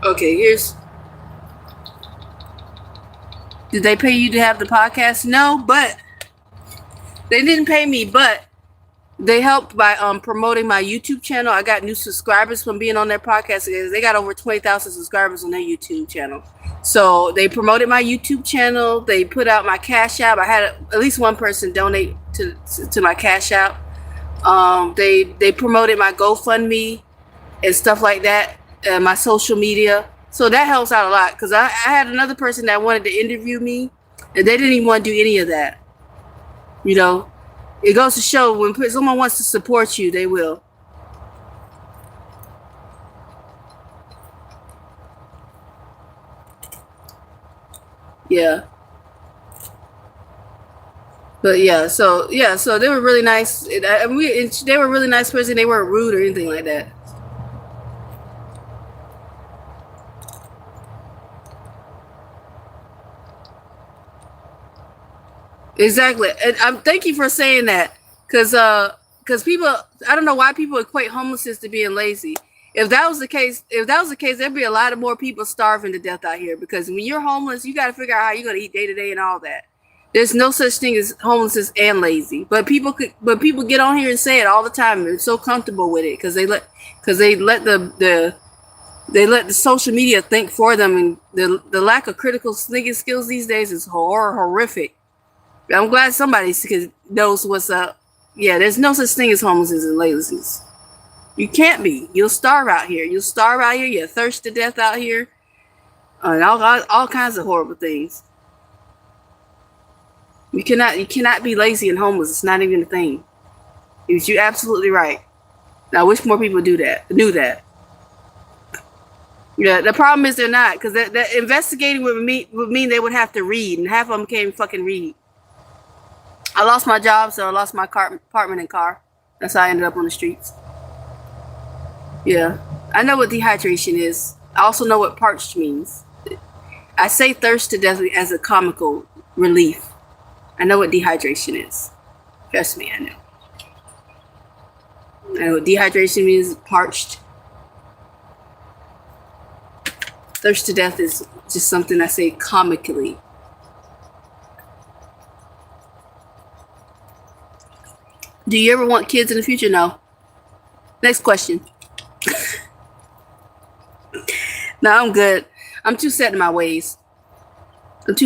Okay, here's. Did they pay you to have the podcast? No, but they didn't pay me, but they helped by promoting my YouTube channel. I got new subscribers from being on their podcast. They got over 20,000 subscribers on their YouTube channel. So they promoted my YouTube channel. They put out my Cash App. I had at least one person donate to my Cash App. They promoted my GoFundMe and stuff like that, and my social media. So that helps out a lot, because I had another person that wanted to interview me, and they didn't even want to do any of that. You know, it goes to show when someone wants to support you, they will. Yeah. But so they were really nice. They were really nice person. They weren't rude or anything like that. Exactly. And thank you for saying that, because people, I don't know why people equate homelessness to being lazy. If that was the case, there'd be a lot of more people starving to death out here, because when you're homeless, you got to figure out how you're going to eat day to day and all that. There's no such thing as homelessness and lazy. But people get on here and say it all the time. They're so comfortable with it because they let the social media think for them, and the lack of critical thinking skills these days is horrific. I'm glad somebody knows what's up. Yeah, there's no such thing as homelessness and laziness. You can't be. You'll starve out here. You'll thirst to death out here, and all kinds of horrible things. You cannot be lazy and homeless. It's not even a thing. You're absolutely right. I wish more people knew that. Yeah, the problem is they're not, because that investigating would mean they would have to read, and half of them can't fucking read. I lost my job, so I lost my apartment and car. That's how I ended up on the streets. Yeah, I know what dehydration is. I also know what parched means. I say thirst to death as a comical relief. I know what dehydration is. Trust me, I know. I know what dehydration means, parched. Thirst to death is just something I say comically. Do you ever want kids in the future? No. Next question. No, I'm good. I'm too set in my ways. And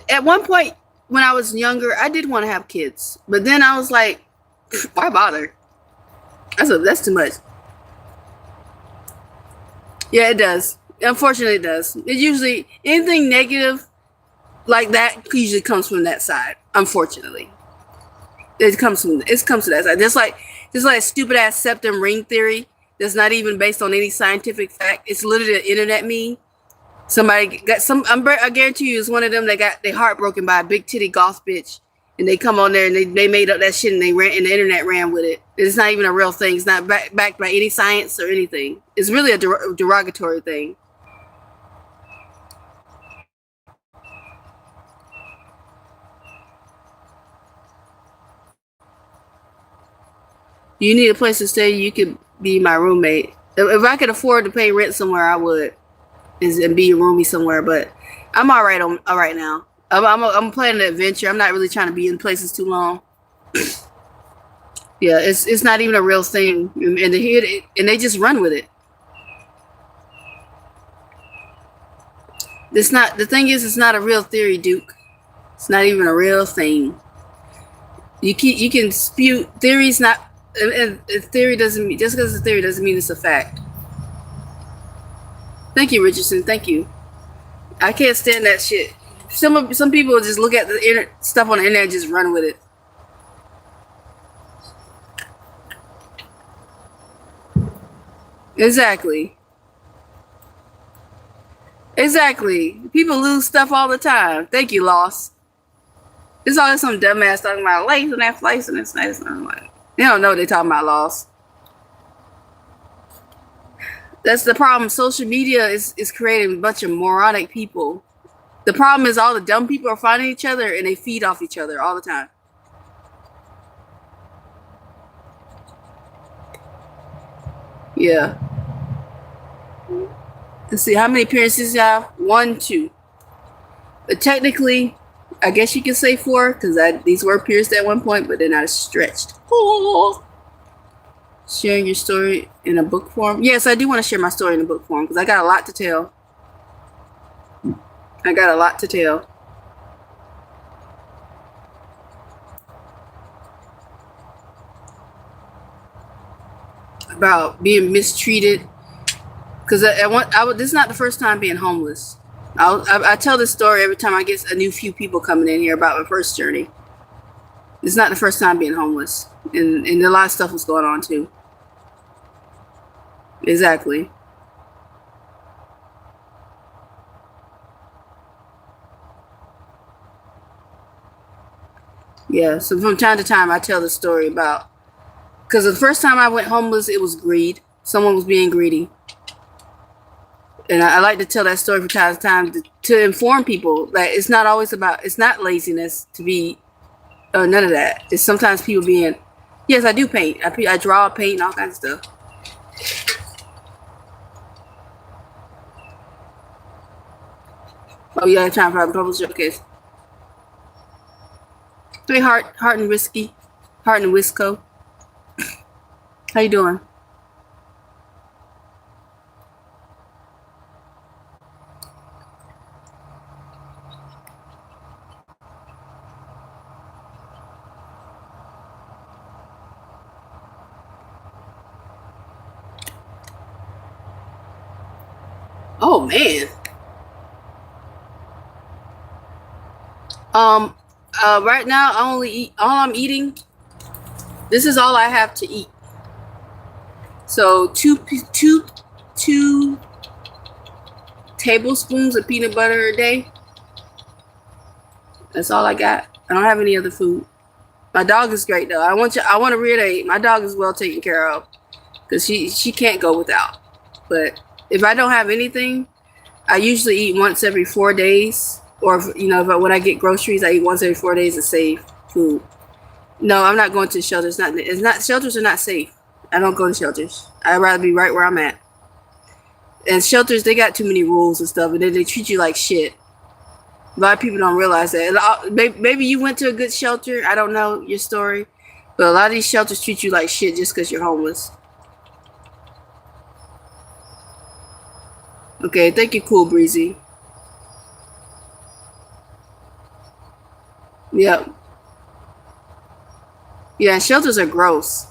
at one point when I was younger, I did want to have kids. But then I was like, why bother? That's too much. Yeah, it does. Unfortunately, it does. It usually, anything negative like that usually comes from that side. Unfortunately. It comes to that side. Just like stupid ass septum ring theory that's not even based on any scientific fact. It's literally an internet meme. Somebody got I guarantee you, it's one of them that got their heart broken by a big titty goth bitch, and they come on there and they made up that shit, and the internet ran with it. It's not even a real thing. It's not backed by any science or anything. It's really a derogatory thing. You need a place to stay. You could be my roommate. If I could afford to pay rent somewhere, I would, and be a roomie somewhere. But I'm all right now. I'm planning an adventure. I'm not really trying to be in places too long. Yeah, it's not even a real thing, and they just run with it. The thing is, it's not a real theory, Duke. It's not even a real thing. You can spew theories. Not and theory doesn't mean, just because it's a theory doesn't mean it's a fact. Thank you, Richardson. Thank you. I can't stand that shit. Some people just look at the stuff on the internet and just run with it. Exactly. People lose stuff all the time. Thank you, Loss. It's always some dumbass talking about life and that place and it's nice. And I'm like, they don't know what they're talking about, Loss. That's the problem. Social media is creating a bunch of moronic people. The problem is all the dumb people are finding each other and they feed off each other all the time. Yeah. Let's see, how many appearances you have? 1, 2. But technically, I guess you can say 4 because these were pierced at one point, but they're not stretched. Oh. Sharing your story in a book form. Yes, I do want to share my story in a book form because I got a lot to tell. I got a lot to tell. About being mistreated. Because this is not the first time being homeless. I tell this story every time I get a new few people coming in here about my first journey. It's not the first time being homeless. And a lot of stuff was going on too. Exactly. Yeah, so from time to time I tell the story about, because the first time I went homeless, it was greed. Someone was being greedy. And I like to tell that story from time to time to inform people that it's not always about, it's not laziness to be, none of that. It's sometimes people being, yes, I do paint. I draw, paint, and all kinds of stuff. Oh yeah, I'm trying to find bubble showcase. Hey, Heart and Whiskey, Heart and Wisco. How you doing? Oh man. Right now I only eat, all I'm eating. This is all I have to eat. So two tablespoons of peanut butter a day. That's all I got. I don't have any other food. My dog is great though. I want to reiterate, my dog is well taken care of because she can't go without. But if I don't have anything, I usually eat once every 4 days, or when I get groceries, I eat once every 4 days to save food. No, I'm not going to shelters. It's not shelters are not safe. I don't go to shelters. I'd rather be right where I'm at. And shelters, they got too many rules and stuff, and then they treat you like shit. A lot of people don't realize that. Maybe you went to a good shelter. I don't know your story, but a lot of these shelters treat you like shit just because you're homeless. Okay, thank you, Cool Breezy. Yep. Yeah, shelters are gross.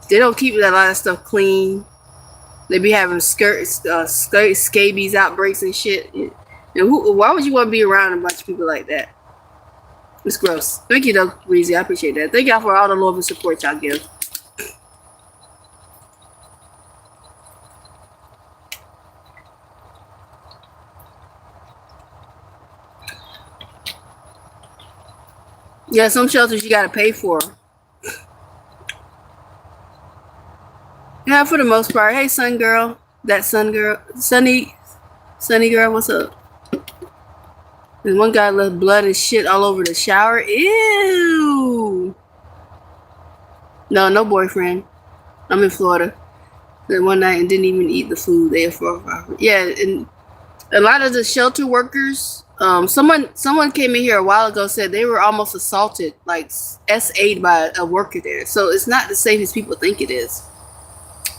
They don't keep a lot of stuff clean. They be having scabies outbreaks and shit. And why would you want to be around a bunch of people like that? It's gross. Thank you, though, Breezy. I appreciate that. Thank y'all for all the love and support y'all give. Yeah, some shelters you gotta pay for. Yeah, for the most part. Hey, Sun Girl. That Sun Girl. Sunny Girl, what's up? And one guy left blood and shit all over the shower. Ew. No boyfriend. I'm in Florida. Then one night and didn't even eat the food there for. Yeah, and a lot of the shelter workers. Someone came in here a while ago, said they were almost assaulted, like SA'd by a worker there. So it's not the same as people think it is.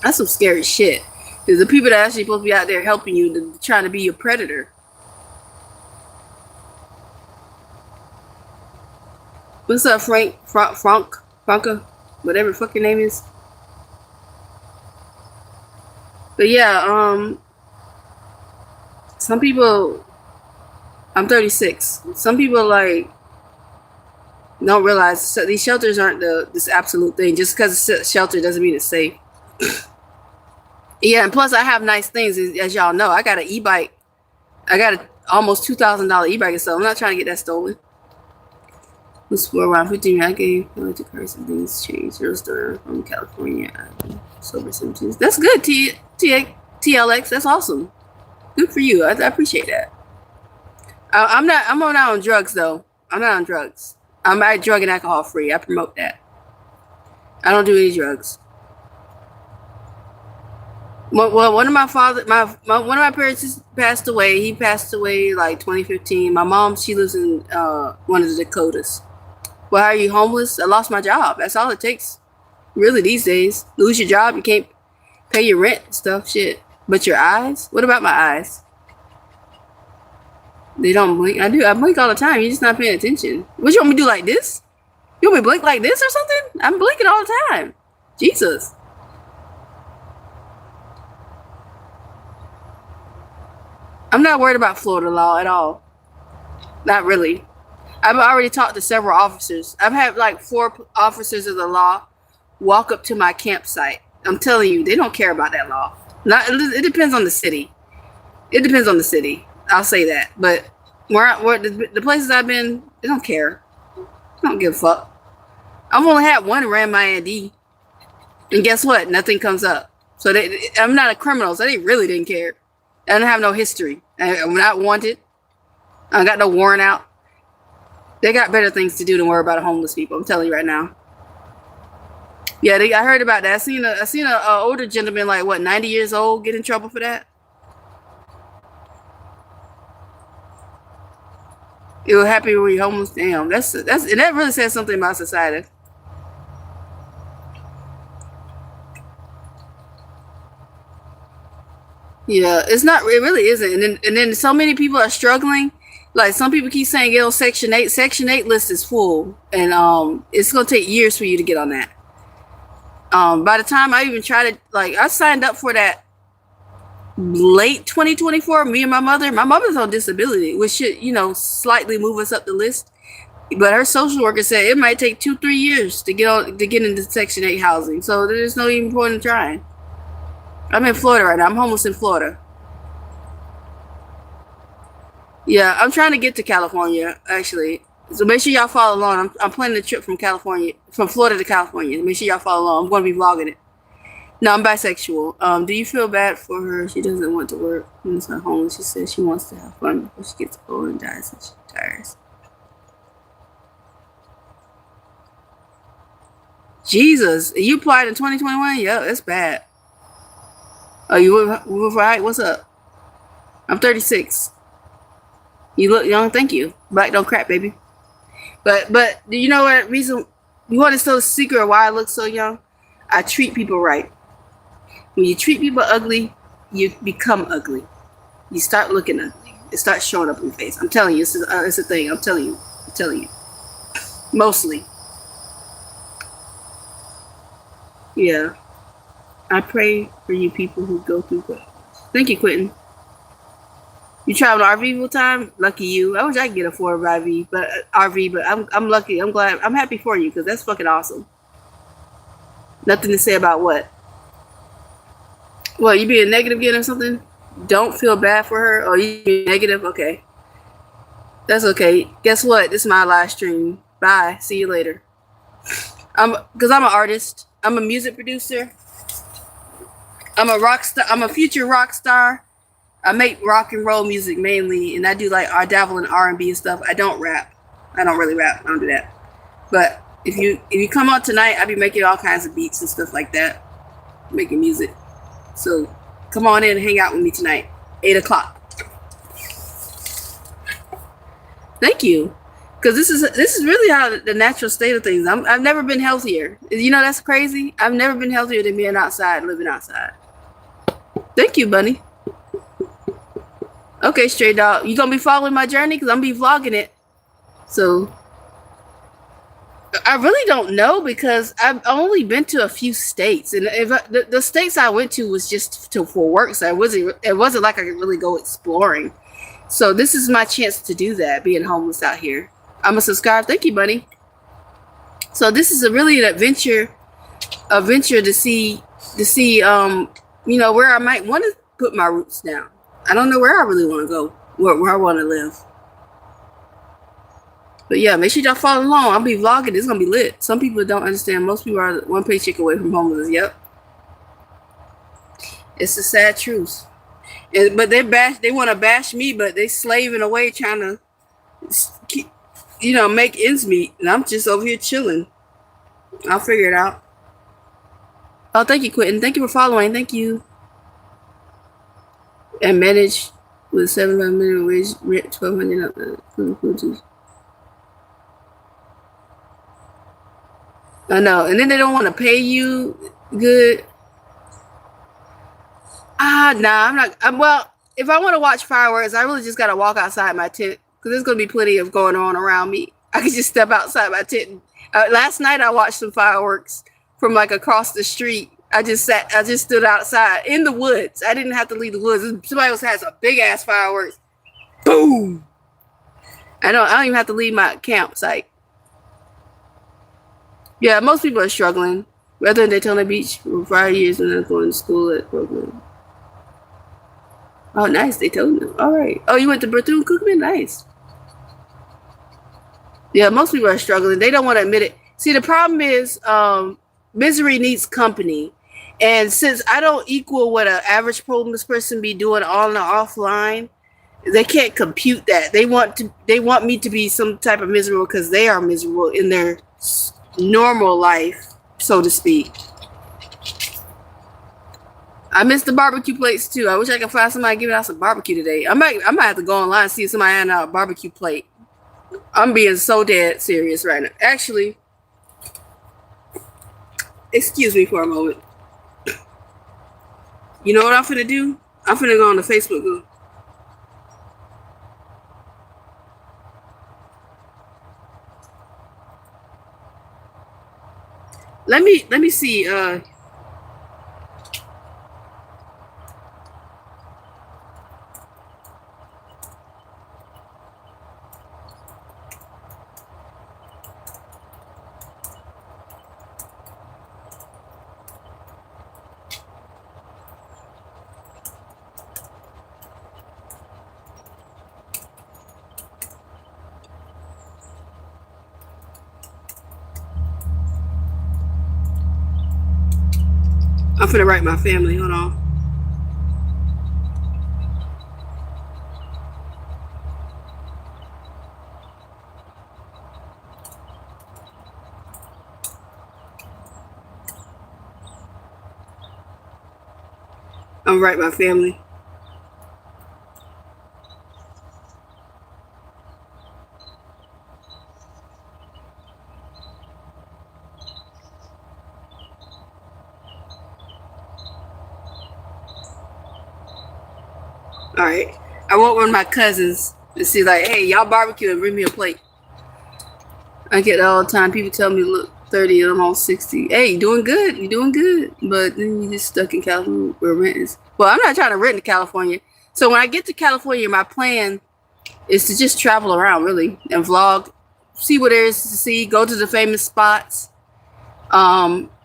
That's some scary shit. Because the people that are actually supposed to be out there helping you, they're trying to be your predator. What's up, Franca, whatever the fuck your name is. But yeah, some people. I'm 36. Some people like don't realize these shelters aren't this absolute thing. Just because it's a shelter doesn't mean it's safe. Yeah, and plus I have nice things, as y'all know. I got an e-bike. I got a almost $2,000 e-bike, so I'm not trying to get that stolen. Let's for around 15. I gave to curse and things changed. Real story from California. Sober symptoms. That's good, TLX. That's awesome. Good for you. I appreciate that. I'm not on drugs though. I'm not on drugs. I'm drug and alcohol free. I promote that. I don't do any drugs. Well, one of my father, one of my parents just passed away. He passed away like 2015. My mom, she lives in one of the Dakotas. Well, are you homeless? I lost my job. That's all it takes. Really, these days, lose your job, you can't pay your rent and stuff. Shit. But your eyes? What about my eyes? They don't blink. I do. I blink all the time. You're just not paying attention. What you want me to do like this? You want me to blink like this or something? I'm blinking all the time. Jesus. I'm not worried about Florida law at all. Not really. I've already talked to several officers. I've had like 4 officers of the law walk up to my campsite. I'm telling you, they don't care about that law. Not. It depends on the city. It depends on the city. I'll say that. But where the places I've been, they don't care. They don't give a fuck. I've only had one ran my ID, and guess what? Nothing comes up. So I'm not a criminal, so they really didn't care. I don't have no history. I'm not wanted. I got no warrant out. They got better things to do than worry about homeless people. I'm telling you right now. Yeah, I heard about that. I seen a older gentleman, like what, 90 years old, get in trouble for that. You were happy when you're homeless. Damn, that's and that really says something about society. Yeah, it's not. It really isn't. And then so many people are struggling. Like some people keep saying get on Section 8. Section 8 list is full, and it's gonna take years for you to get on that. By the time I even tried to, like, I signed up for that late 2024. Me and my mother's on disability, which should, slightly move us up the list. But her social worker said it might take 2-3 years to get into Section 8 housing. So there's no even point in trying. I'm in Florida right now. I'm homeless in Florida. Yeah, I'm trying to get to California actually. So make sure y'all follow along. I'm planning a trip from Florida to California. Make sure y'all follow along. I'm going to be vlogging it. No, I'm bisexual. Do you feel bad for her? She doesn't want to work. She's not homeless. She says she wants to have fun before she gets old and dies and she retires. Jesus, you applied in 2021? Yeah, that's bad. Oh, you move right? What's up? I'm 36. You look young. Thank you. Black don't crack, baby. But do you know what reason? You want to know the secret of why I look so young? I treat people right. When you treat people ugly, you become ugly. You start looking ugly. It starts showing up in your face. I'm telling you, it's a thing. I'm telling you. I'm telling you. Mostly. Yeah. I pray for you people who go through it. Thank you, Quentin. You travel RV full time? Lucky you. I wish I could get a Ford RV, but I'm lucky. I'm glad. I'm happy for you because that's fucking awesome. Nothing to say about what? Well, you being negative again or something? Don't feel bad for her. Oh, you being negative? Okay. That's okay. Guess what? This is my live stream. Bye. See you later. Because I'm an artist. I'm a music producer. I'm a rock star. I'm a future rock star. I make rock and roll music mainly, and I dabble in R&B and stuff. I don't rap. I don't really rap. I don't do that. But if you come out tonight, I'll be making all kinds of beats and stuff like that, making music. So come on in and hang out with me tonight, 8 o'clock. Thank you, because this is really how the natural state of things. I've never been healthier. That's crazy. I've never been healthier than being outside, living outside. Thank you, bunny. Okay, stray dog. You gonna be following my journey? Because I'm gonna be vlogging it. So I really don't know because I've only been to a few states, and the states I went to was just for work, so it wasn't like I could really go exploring. So this is my chance to do that, being homeless out here. I'm a subscriber. Thank you, buddy. So this is really an adventure to see where I might want to put my roots down. I don't know where I really want to go, where I want to live. But yeah, make sure y'all follow along. I'll be vlogging. It's gonna be lit. Some people don't understand. Most people are one paycheck away from homelessness. Yep, it's the sad truth. But they want to bash me, but they slaving away trying to keep, make ends meet, and I'm just over here chilling. I'll figure it out. Oh, thank you, Quentin. Thank you for following. Thank you. and manage with 7 minimum wage, rent 1,200. I know, and then they don't want to pay you good. Nah, I'm not. Well, if I want to watch fireworks, I really just gotta walk outside my tent because there's gonna be plenty of going on around me. I can just step outside my tent. Last night I watched some fireworks from like across the street. I just stood outside in the woods. I didn't have to leave the woods. Somebody else has a big ass fireworks. Boom! I don't even have to leave my campsite. Yeah, most people are struggling. Whether in Daytona Beach for 5 years and then going to school at Brooklyn. Oh, nice. Daytona. All right. Oh, you went to Bethune-Cookman? Nice. Yeah, most people are struggling. They don't want to admit it. See, the problem is misery needs company. And since I don't equal what an average homeless person be doing on and offline, they can't compute that. They want me to be some type of miserable because they are miserable in their normal life, so to speak. I miss the barbecue plates too. I wish I could find somebody giving out some barbecue today. I might have to go online and see if somebody had a barbecue plate. I'm being so dead serious right now. Actually, excuse me for a moment. You know what I'm finna do? I'm finna go on the Facebook group. Let me see. I'm finna write my family. Hold on. I'm gonna write my family. All right. I want one of my cousins to see like, hey, y'all barbecue and bring me a plate. I get that all the time. People tell me, look, 30 and I'm on 60. Hey, you doing good. You doing good. But then you just stuck in California where rent is. Well, I'm not trying to rent in California. So when I get to California, my plan is to just travel around really and vlog, see what there is to see, go to the famous spots,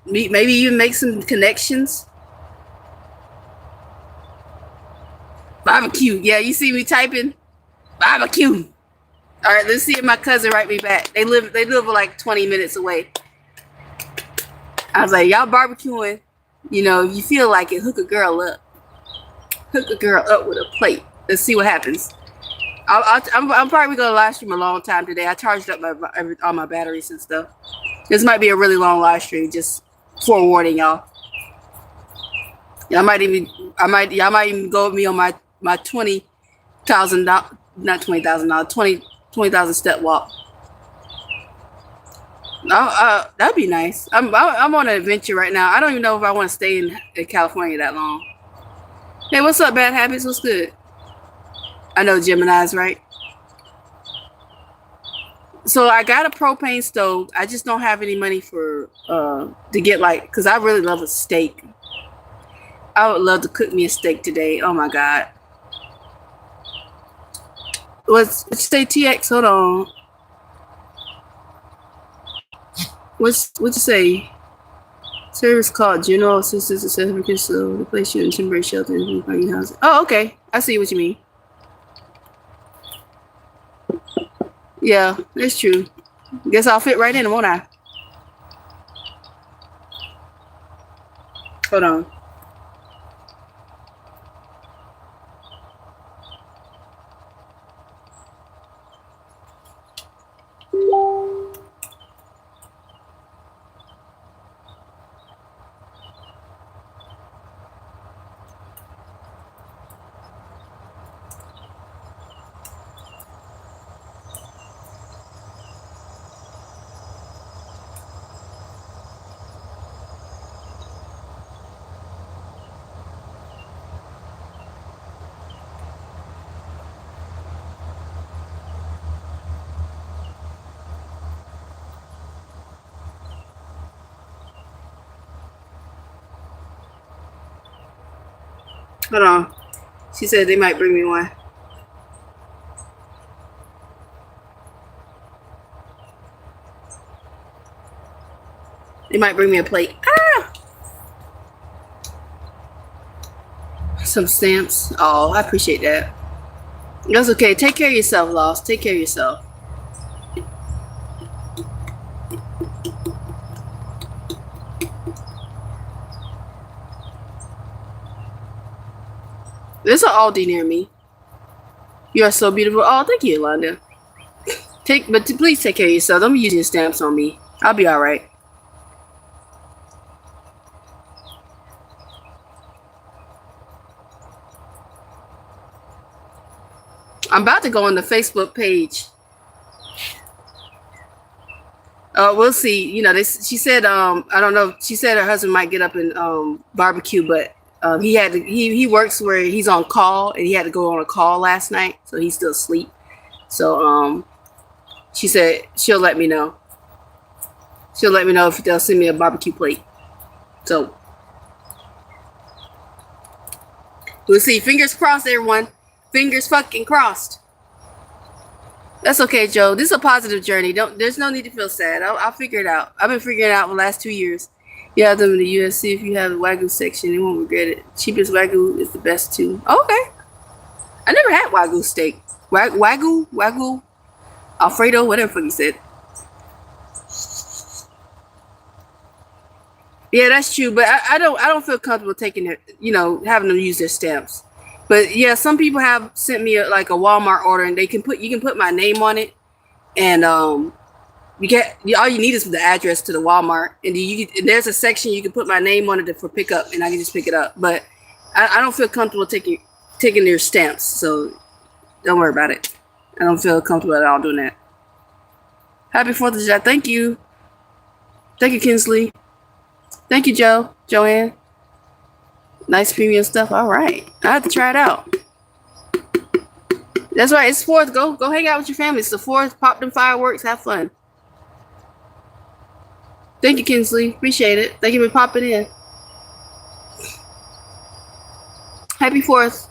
maybe even make some connections. Barbecue. Yeah, you see me typing barbecue. All right, let's see if my cousin write me back. They live like 20 minutes away. I was like, y'all barbecuing, you know, if you feel like it, hook a girl up. Hook a girl up with a plate. Let's see what happens. I'm probably gonna live stream a long time today. I charged up all my batteries and stuff. This might be a really long live stream. Just forewarning y'all. Yeah, y'all might even go with me on my $20,000, not $20,000, 20,000 step walk. That'd be nice. I'm on an adventure right now. I don't even know if I want to stay in California that long. Hey, what's up, Bad Habits? What's good? I know Gemini's, right? So I got a propane stove. I just don't have any money for to get because I really love a steak. I would love to cook me a steak today. Oh my god. What's say TX? Hold on. What'd you say? Service called General Assistance Assessment, so they place you in temporary shelter and find your house. Oh, okay. I see what you mean. Yeah, that's true. Guess I'll fit right in, won't I? Hold on. Hold on. She said they might bring me one. They might bring me a plate. Ah! Some stamps. Oh, I appreciate that. That's okay. Take care of yourself, Lost. Take care of yourself. There's an Aldi near me. You are so beautiful. Oh, thank you, Yolanda. But please take care of yourself. Don't be using stamps on me. I'll be all right. I'm about to go on the Facebook page. We'll see. You know, she said, I don't know. She said her husband might get up and barbecue, but he works where he's on call, and he had to go on a call last night, so he's still asleep. So she said she'll let me know. She'll let me know if they'll send me a barbecue plate. So we'll see. Fingers crossed, everyone. Fingers fucking crossed. That's okay, Joe. This is a positive journey. There's no need to feel sad. I'll figure it out. I've been figuring it out for the last 2 years. You have them in the USC. If you have the Wagyu section, you won't regret it. Cheapest Wagyu is the best too. Okay. I never had Wagyu steak. Wagyu, Alfredo, whatever you said. Yeah, that's true. But I don't feel comfortable taking it. Having them use their stamps. But yeah, some people have sent me a Walmart order, and you can put my name on it, and all you need is the address to the Walmart, and there's a section you can put my name on it for pickup, and I can just pick it up. But I don't feel comfortable taking their stamps, so don't worry about it. I don't feel comfortable at all doing that. Happy 4th of July. Thank you, Kinsley. Thank you, Joanne. Nice premium stuff. All right, I have to try it out. That's right. It's 4th. Go hang out with your family. It's the 4th. Pop them fireworks. Have fun. Thank you, Kinsley. Appreciate it. Thank you for popping in. Happy 4th.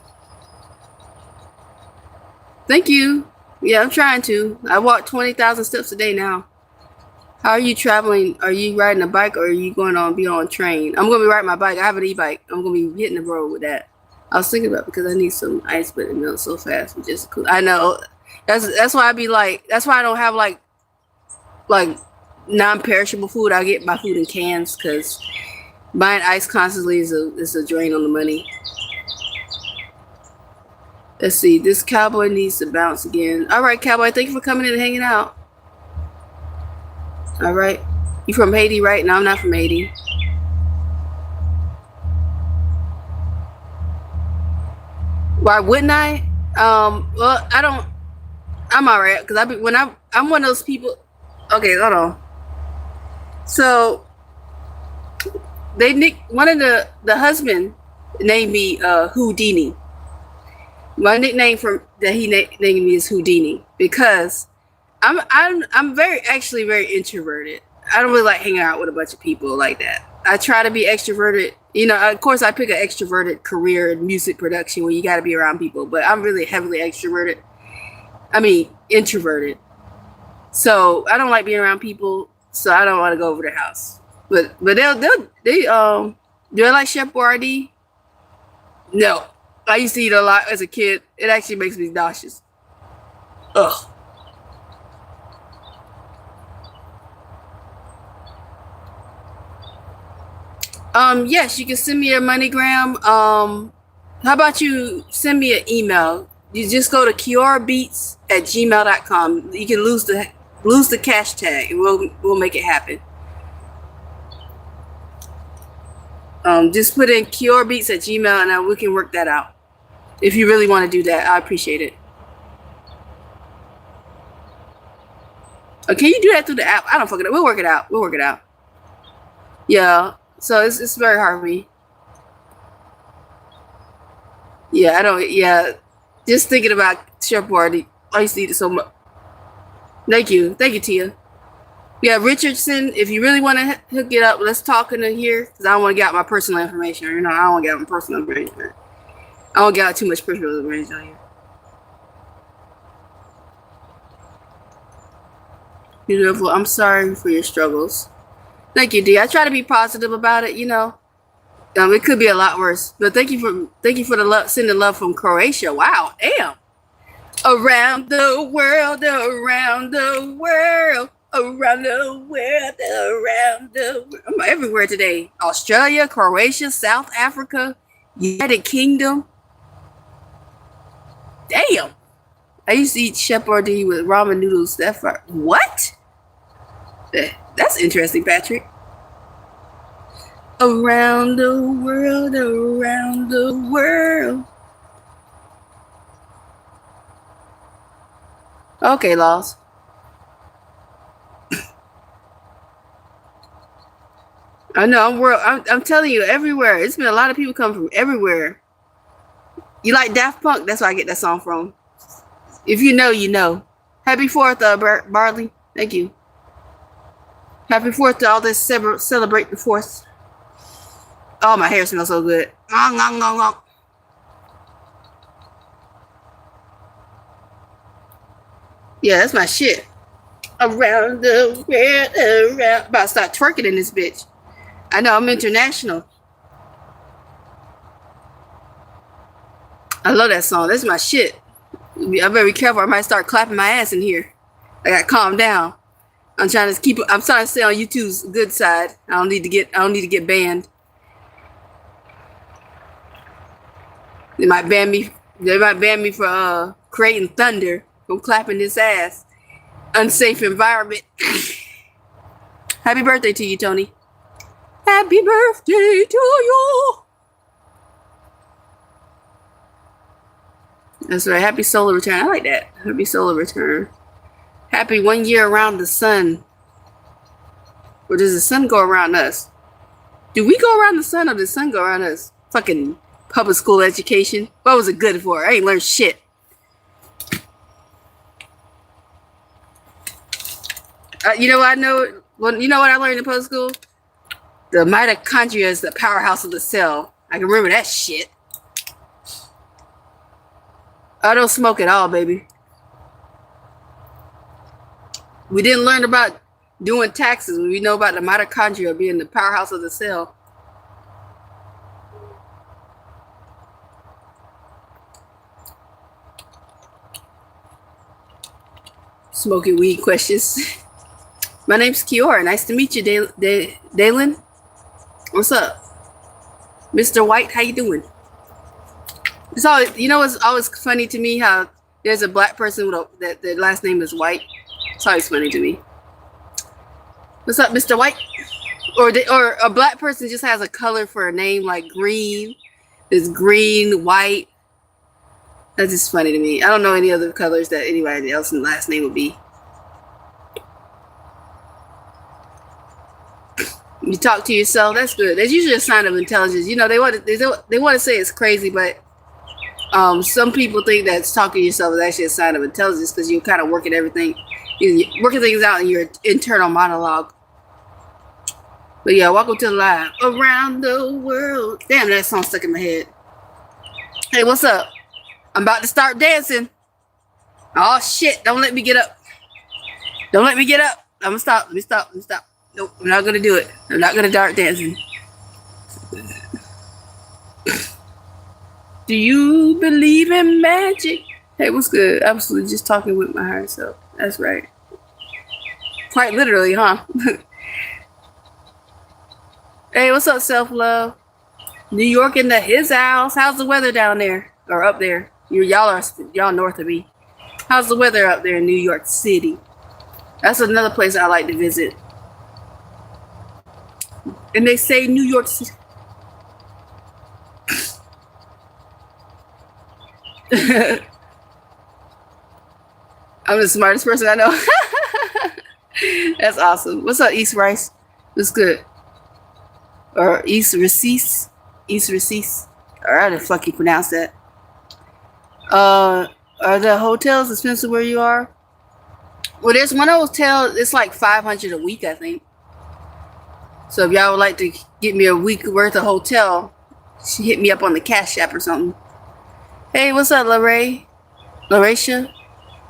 Thank you. Yeah, I'm trying to. I walk 20,000 steps a day now. How are you traveling? Are you riding a bike, or are you going on be on train? I'm going to be riding my bike. I have an e-bike. I'm going to be hitting the road with that. I was thinking about it because I need some ice, but it melts so fast. Which is cool. I know. That's why I be like. That's why I don't have like non-perishable food. I get my food in cans because buying ice constantly is a drain on the money. Let's see. This cowboy needs to bounce again. All right, cowboy. Thank you for coming in and hanging out. All right. You from Haiti, right? No, I'm not from Haiti. Why wouldn't I? Well, I don't. I'm all right because I'm one of those people. Okay, hold on. So one of the husband named me Houdini. My nickname that he named me is Houdini because I'm very introverted. I don't really like hanging out with a bunch of people like that. I try to be extroverted. Of course, I pick an extroverted career in music production where you got to be around people. But I'm really heavily extroverted. I mean, introverted. So I don't like being around people. So I don't want to go over their house. But do I like Chef Boyardee? No, I used to eat a lot as a kid. It actually makes me nauseous. Ugh. Yes, you can send me a MoneyGram. How about you send me an email? You just go to keorabeatz@gmail.com. You can lose the cash tag, and we'll make it happen. Just put in keorabeatz@gmail, and we can work that out. If you really want to do that, I appreciate it. Can you do that through the app? I don't fucking know. We'll work it out. Yeah. So it's very hard for me. Yeah, I don't. Yeah, just thinking about Chef Boyardee. I used to eat it so much. Thank you, Tia. Yeah, Richardson. If you really want to hook it up, let's talk in here because I don't want to get out my personal information. I don't want to get out my personal information. I don't got too much personal range on here. Beautiful. I'm sorry for your struggles. Thank you, D. I try to be positive about it. You know, it could be a lot worse. But thank you for the love, sending love from Croatia. Wow, damn. Around the world, around the world, around the world, around the world. I'm everywhere today. Australia, Croatia, South Africa, United Kingdom. Damn. I used to eat Chef Boyardee with ramen noodles. What? That's interesting, Patrick. Around the world, around the world. Okay, Laws. I know. I'm telling you, everywhere. It's been a lot of people come from everywhere. You like Daft Punk? That's where I get that song from. If you know, you know. Happy 4th, Barley. Thank you. Happy 4th to all this celebrate the 4th. Oh, my hair smells so good. Yeah, that's my shit. Around the world, around. About to start twerking in this bitch. I know, I'm international. I love that song. That's my shit. I'm very careful. I might start clapping my ass in here. I gotta calm down. I'm trying to stay on YouTube's good side. I don't need to get banned. They might ban me for creating thunder from clapping this ass. Unsafe environment. Happy birthday to you, Tony. Happy birthday to you. That's right. Happy solar return. I like that. Happy solar return. Happy 1 year around the sun. Or does the sun go around us? Do we go around the sun or does the sun go around us? Fucking public school education. What was it good for? I ain't learned shit. You know what I know? Well, you know what I learned in public school? The mitochondria is the powerhouse of the cell. I can remember that shit. I don't smoke at all, baby. We didn't learn about doing taxes. We know about the mitochondria being the powerhouse of the cell. Smoking weed questions. My name's Keora. Nice to meet you, Dalen. What's up? Mr. White, how you doing? It's always, you know, it's always funny to me how there's a black person that their last name is White. It's always funny to me. What's up, Mr. White? Or a black person just has a color for a name like green. There's green, white. That's just funny to me. I don't know any other colors that anybody else's last name would be. You talk to yourself. That's good. That's usually a sign of intelligence. You know, they want to say it's crazy, but some people think that talking to yourself is actually a sign of intelligence because you're kind of working things out in your internal monologue. But yeah, welcome to the live. Around the world. Damn, that song stuck in my head. Hey, what's up? I'm about to start dancing. Oh shit! Don't let me get up. Don't let me get up. I'm gonna stop. Let me stop. Nope, I'm not gonna do it. I'm not gonna start dancing. Do you believe in magic? Hey, what's good? Absolutely, just talking with my higher self. That's right. Quite literally, huh? Hey, what's up, self-love? New York in his house. How's the weather down there or up there? Y'all north of me. How's the weather up there in New York City? That's another place I like to visit. And they say New York City. I'm the smartest person I know. That's awesome. What's up, East Rice? What's good? Or East Racine? East Racine. Or how the fuck you pronounce that? Are the hotels expensive where you are? Well, there's one hotel. It's like $500 a week, I think. So if y'all would like to get me a week worth of hotel, hit me up on the CashApp or something. Hey, what's up, Lorraine? Larisha?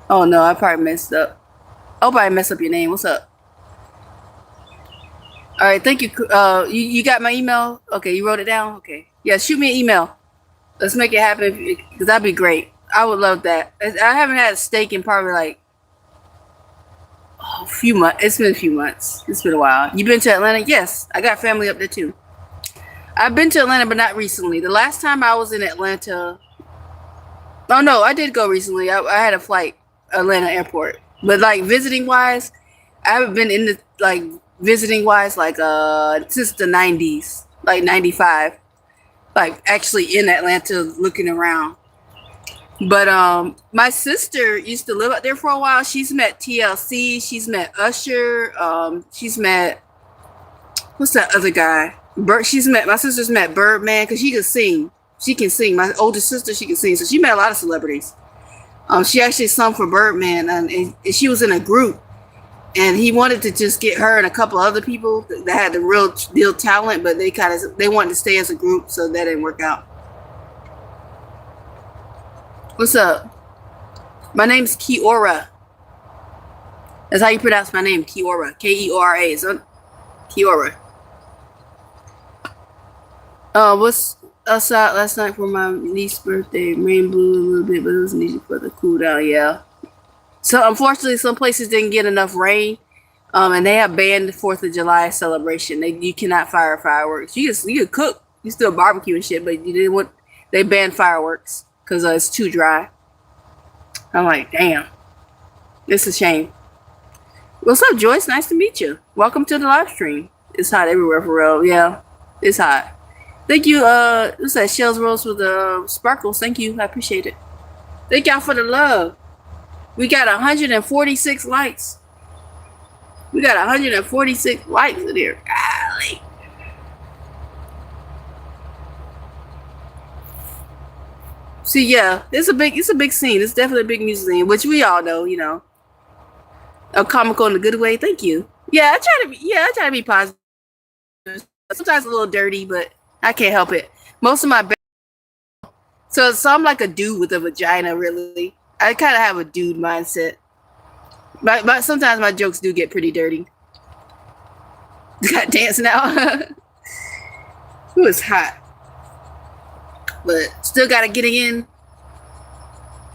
Oh no, I probably messed up. I hope I didn't mess up your name. What's up? All right, thank you. You got my email? Okay, you wrote it down? Okay. Yeah, shoot me an email. Let's make it happen because that'd be great. I would love that. I haven't had a steak in probably like a few months. It's been a few months. It's been a while. You been to Atlanta? Yes, I got family up there too. I've been to Atlanta, but not recently. The last time I was in Atlanta, oh no, I did go recently. I had a flight, Atlanta airport. But like visiting wise, I haven't been in the like visiting wise like since the 90s, like 95. Like actually in Atlanta looking around. But my sister used to live out there for a while. She's met TLC, she's met Usher, she's met what's that other guy? She's met my sister's met Birdman because she can sing. She can sing. My older sister, she can sing. So she met a lot of celebrities. She actually sung for Birdman, and she was in a group, and he wanted to just get her and a couple other people that had the real deal talent, but they wanted to stay as a group, so that didn't work out. What's up? My name's Keora. That's how you pronounce my name, Keora. Keora. So Keora. What's outside last night for my niece's birthday? Rain blew a little bit, but it was needed for the cool down. Yeah. So unfortunately, some places didn't get enough rain, and they have banned the 4th of July celebration. You cannot fire fireworks. You can cook, you still barbecue and shit, but you didn't want. They banned fireworks because it's too dry. I'm like, damn, it's a shame. What's up, Joyce? Nice to meet you. Welcome to the live stream. It's hot everywhere for real. Yeah, it's hot. Thank you. What's that? Shells Rose with the sparkles. Thank you. I appreciate it. Thank y'all for the love. We got 146 likes. We got 146 likes in here. Golly. See, yeah, it's a big scene. It's definitely a big music scene, which we all know, you know. A comical in a good way. Thank you. Yeah, I try to be positive. Sometimes a little dirty, but I can't help it. Most of my so I'm like a dude with a vagina, really. I kind of have a dude mindset. But sometimes my jokes do get pretty dirty. Got dance now. Who is hot? But still got to get in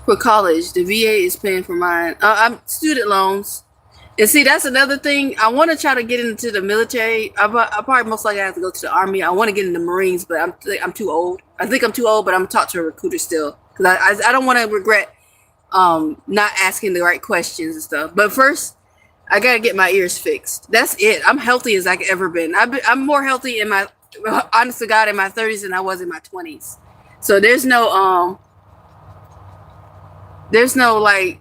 for college. The VA is paying for mine. I'm student loans. And see, that's another thing. I want to try to get into the military. I probably most likely have to go to the Army. I want to get in the Marines, but I'm too old. I think I'm too old, but I'm talking to a recruiter still because I don't want to regret not asking the right questions and stuff. But first, I gotta get my ears fixed. That's it. I'm healthy as I've ever been. I'm more healthy in my honest to God in my 30s than I was in my 20s. So there's no like.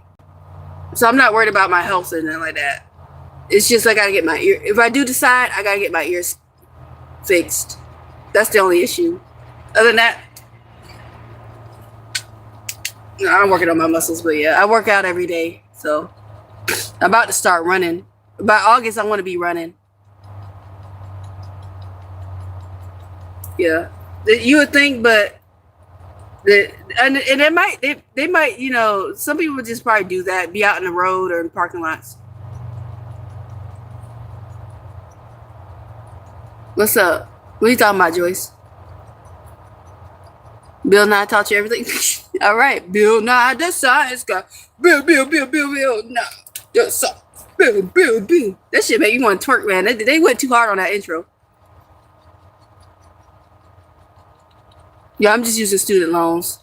So I'm not worried about my health or anything like that. It's just I gotta get my ear. If I do decide, I gotta get my ears fixed. That's the only issue. Other than that, no, I'm working on my muscles, but yeah, I work out every day. So I'm about to start running. By August, I want to be running. Yeah, you would think, but and they might, you know, some people would just probably do that, be out in the road or in parking lots. What's up? What are you talking about, Joyce? Bill Nye taught you everything. All right, Bill Nye the science guy. Bill Nye the science. Bill. That shit make you want to twerk, man. They went too hard on that intro. Yeah, I'm just using student loans.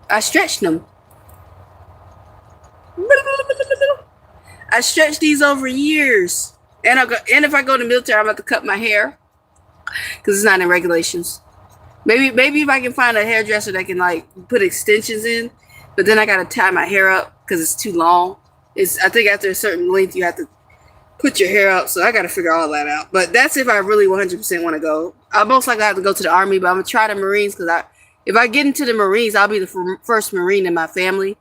I stretched them. I stretched these over years. And if I go to the military, I'm about to cut my hair because it's not in regulations. Maybe if I can find a hairdresser that can like put extensions in, but then I gotta tie my hair up because it's too long. I think after a certain length you have to put your hair up, so I gotta figure all that out. But that's if I really 100% want to go. I most likely have to go to the Army, but I'm gonna try the Marines because if I get into the Marines, I'll be the first Marine in my family.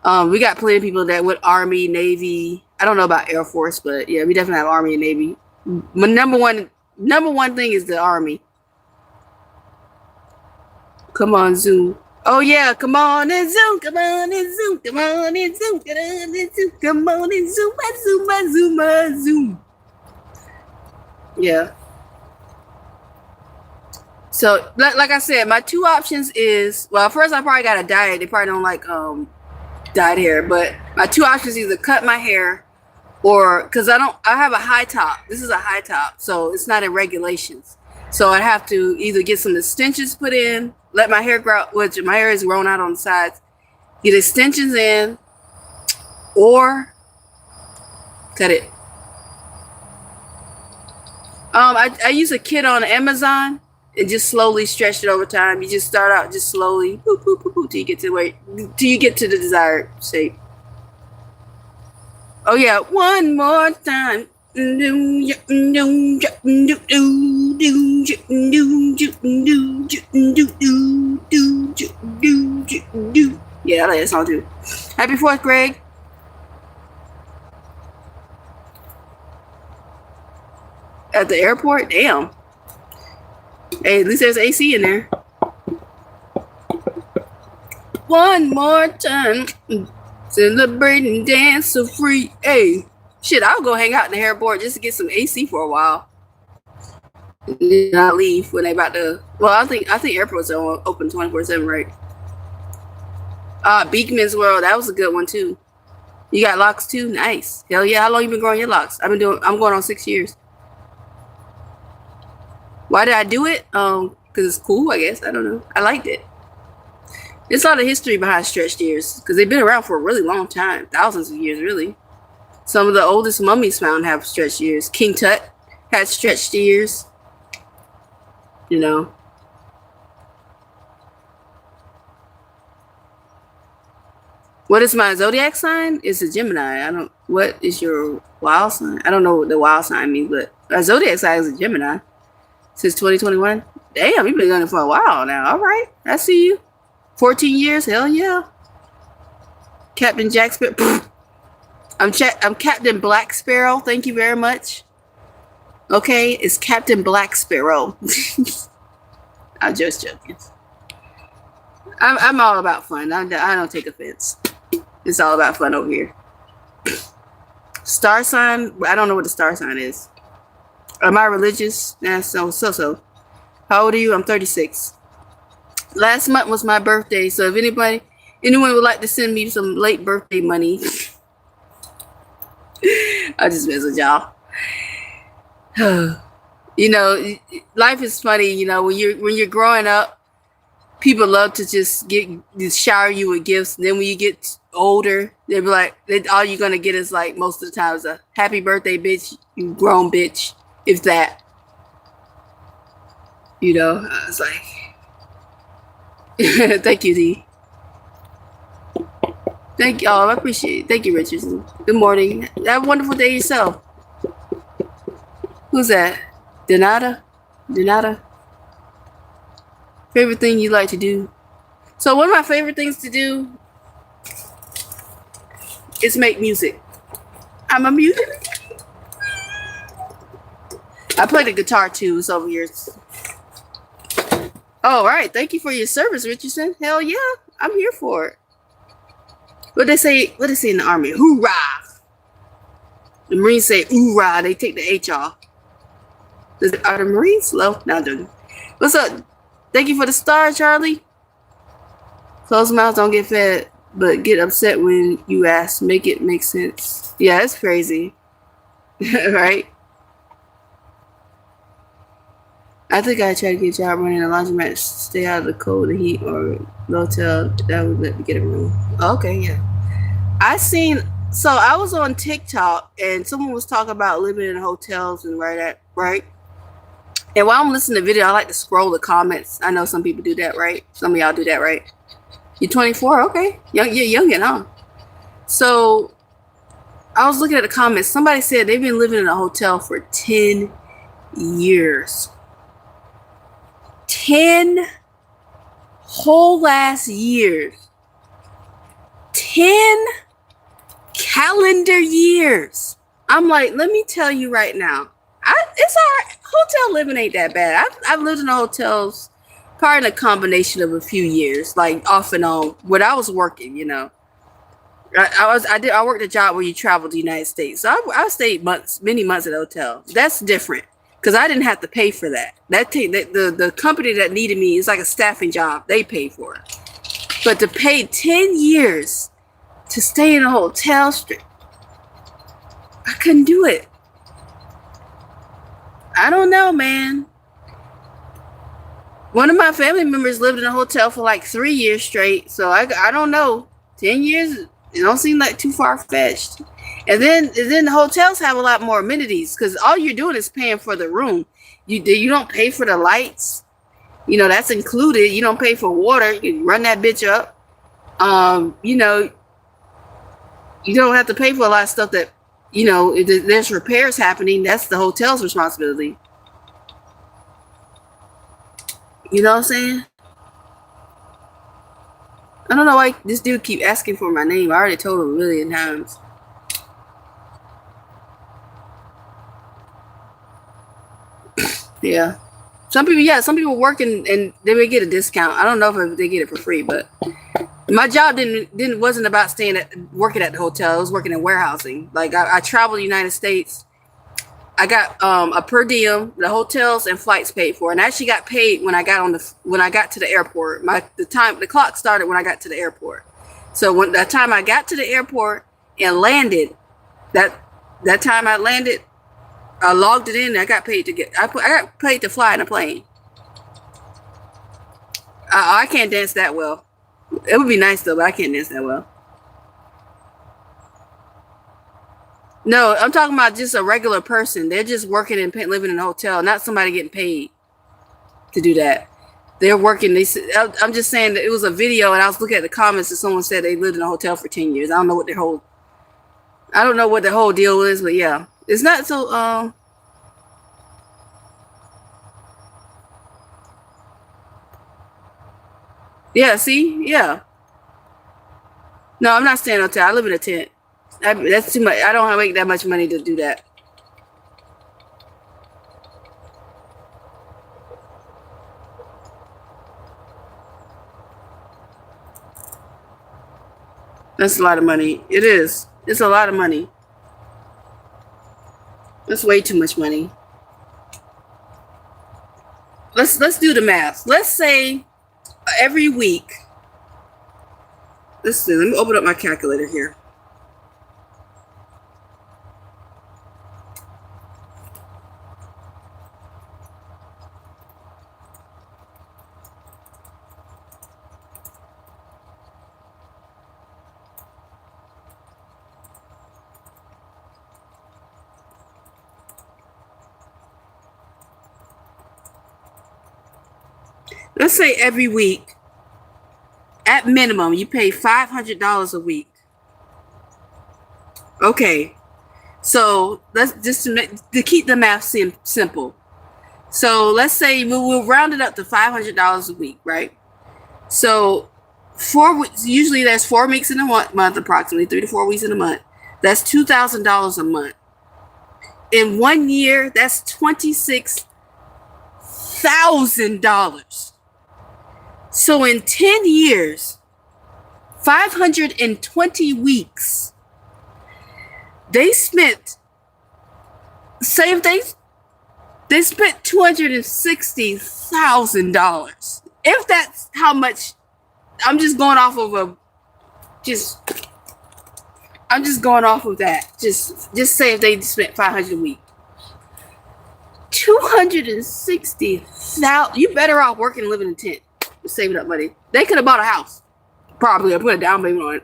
We got plenty of people that went Army, Navy. I don't know about Air Force, but yeah, we definitely have Army and Navy. My number one thing is the Army. Come on, Zoom. Oh yeah, come on and Zoom, come on and Zoom, come on and Zoom, come on and Zoom, come on and Zoom, Zoom, Zoom, Zoom. Yeah. So, like I said, my two options is, well, first I probably got a diet. They probably don't like dyed hair, but my two options is either cut my hair or because I have a high top. This is a high top, so it's not in regulations. So I have to either get some extensions put in, let my hair grow, which my hair is grown out on the sides, get extensions in, or cut it. I use a kit on Amazon and just slowly stretch it over time. You just start out just slowly, boop, boop, boop, boop, till you get to the desired shape. Oh yeah, one more time. Yeah, I like that song too. Happy 4th, Greg. At the airport? Damn. Hey, at least there's AC in there. One more time. Celebrate and dance so free. Hey, shit, I'll go hang out in the airport just to get some AC for a while. And then I'll leave when they about to. Well, I think airports are open 24/7, right? Beekman's World, that was a good one too. You got locks too? Nice. Hell yeah! How long you been growing your locks? I'm going on 6 years. Why did I do it? Because it's cool, I guess. I don't know. I liked it. There's a lot of history behind stretched ears because they've been around for a really long time, thousands of years, really. Some of the oldest mummies found have stretched ears. King Tut had stretched ears. You know. What is my zodiac sign? It's a Gemini. What is your wild sign? I don't know what the wild sign means, but our zodiac sign is a Gemini. Since 2021. Damn, you've been doing it for a while now. All right, I see you. 14 years. Hell yeah. Captain Jack Sparrow. I'm Captain Black Sparrow. Thank you very much. Okay, it's Captain Black Sparrow. I'm just joking. I'm all about fun. I don't take offense. It's all about fun over here. Star sign. I don't know what the star sign is. Am I religious? Nah, so. How old are you? I'm 36. Last month was my birthday, so if anyone would like to send me some late birthday money, I just mess with y'all. You know, life is funny. You know, when you're growing up, people love to just shower you with gifts. And then when you get older, they be like, all you're gonna get is like most of the time is a happy birthday, bitch, you grown bitch. If that, you know, I was like, thank you, D. Thank y'all. I appreciate it. Thank you, Richardson. Good morning. Have a wonderful day yourself. Who's that? Donata? Favorite thing you like to do? So one of my favorite things to do is make music. I'm a music. I play the guitar too. It's over here. All right. Thank you for your service, Richardson. Hell yeah. I'm here for it. What they say in the Army? Hoorah. The Marines say hoorah. They take the H off. Are the Marines slow? No, I'm joking. What's up? Thank you for the star, Charlie. Closed mouths don't get fed, but get upset when you ask. Make it make sense. Yeah, it's crazy. Right? I think I tried to get a job running a laundromat, stay out of the cold, the heat, or the hotel that would let me get a room. Okay, yeah. So I was on TikTok and someone was talking about living in hotels and right? And while I'm listening to the video, I like to scroll the comments. I know some people do that, right? Some of y'all do that, right? You're 24, okay. You're youngin', huh? So I was looking at the comments. Somebody said they've been living in a hotel for 10 years. 10 whole ass years. 10 calendar years. I'm like, let me tell you right now. It's all right. Hotel living ain't that bad. I've lived in hotels probably a combination of a few years, like off and on. When I was working, you know, I worked a job where you travel to the United States, so I stayed many months at a hotel. That's different because I didn't have to pay for that. The company that needed me is like a staffing job; they pay for it. But to pay 10 years to stay in a hotel strip, I couldn't do it. I don't know, man. One of my family members lived in a hotel for like 3 years straight, so I don't know. 10 years, it don't seem like too far-fetched. And then the hotels have a lot more amenities because all you're doing is paying for the room. You don't pay for the lights. You know, that's included. You don't pay for water. You can run that bitch up. You know, you don't have to pay for a lot of stuff that, you know, if there's repairs happening, that's the hotel's responsibility. You know what I'm saying? I don't know why this dude keep asking for my name. I already told him a million times. Yeah. Some people work and they may get a discount. I don't know if they get it for free, but my job wasn't about working at the hotel. I was working in warehousing. Like I traveled the United States. I got a per diem, the hotels and flights paid for, and I actually got paid when I got to the airport. The clock started when I got to the airport. So when that time I got to the airport and landed, that time I landed, I logged it in. And I got paid I got paid to fly in a plane. I can't dance that well. It would be nice though, but I can't dance that well. No, I'm talking about just a regular person. They're just working and living in a hotel, not somebody getting paid to do that. They're working. I'm just saying that it was a video, and I was looking at the comments, and someone said they lived in a hotel for 10 years. I don't know what the whole deal is, but yeah, it's not so. Yeah. See. Yeah. No, I'm not staying in a hotel. I live in a tent. That's too much. I don't make that much money to do that. That's a lot of money. It is. It's a lot of money. That's way too much money. Let's do the math. Let's say every week. Let's see. Let me open up my calculator here. Let's say every week, at minimum, you pay $500 a week. Okay, so let's just to keep the math simple. So let's say we'll round it up to $500 a week, right? So 4 weeks. Usually, there's 4 weeks in a month, approximately 3 to 4 weeks in a month. That's $2,000 a month. In 1 year, that's $26,000. So in 10 years, 520 weeks, they spent, say if they spent $260,000. If that's how much, I'm just going off of that. Just say if they spent 500 a week. 260,000. You better off working and living in a tent. Saving up money. They could have bought a house. Probably. I put a down payment on it.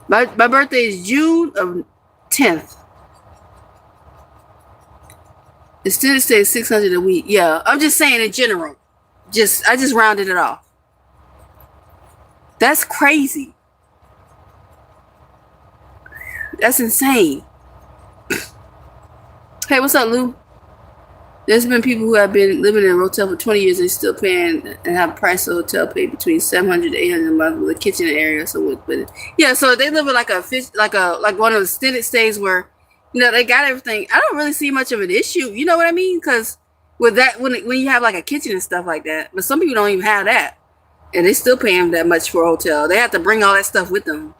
My birthday is June of 10th. The student says 600 a week. Yeah, I'm just saying in general. I just rounded it off. That's crazy. That's insane. Hey, what's up, Lou? There's been people who have been living in a hotel for 20 years and still paying and have a price of hotel paid between $700 to $800 a month with a kitchen area. So yeah, so they live in like one of the extended stays where, you know, they got everything. I don't really see much of an issue. You know what I mean? Because With that, when you have like a kitchen and stuff like that, but some people don't even have that, and they still pay them that much for a hotel. They have to bring all that stuff with them.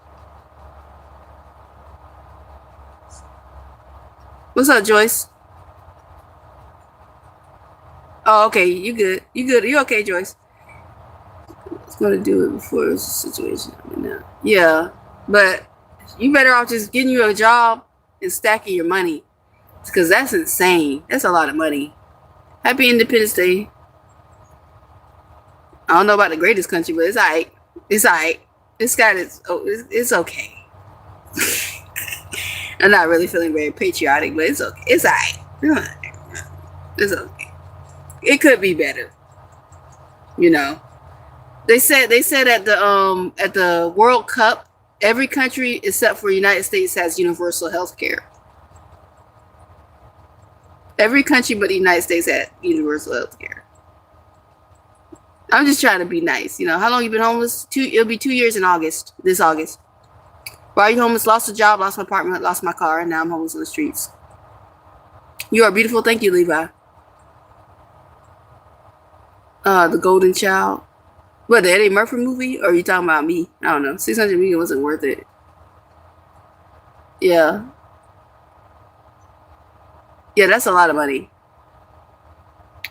What's up, Joyce? Oh, okay, you good. You good. You okay, Joyce? It's gonna do it before it's a situation. Yeah, but you better off just getting you a job and stacking your money, because that's insane. That's a lot of money. Happy Independence Day. I don't know about the greatest country, but it's alright. It's alright. It's got its. Oh, it's okay. I'm not really feeling very patriotic, but it's okay. It's alright. It's okay. It could be better. You know. They said at the World Cup, every country except for the United States has universal health care. Every country but the United States had universal health care. I'm just trying to be nice. You know, how long you been homeless? It'll be 2 years in August. This August. Why are you homeless? Lost a job, lost my apartment, lost my car, and now I'm homeless on the streets. You are beautiful. Thank you, Levi. The Golden Child. What, the Eddie Murphy movie? Or are you talking about me? I don't know. 600 million wasn't worth it. Yeah. Yeah, that's a lot of money.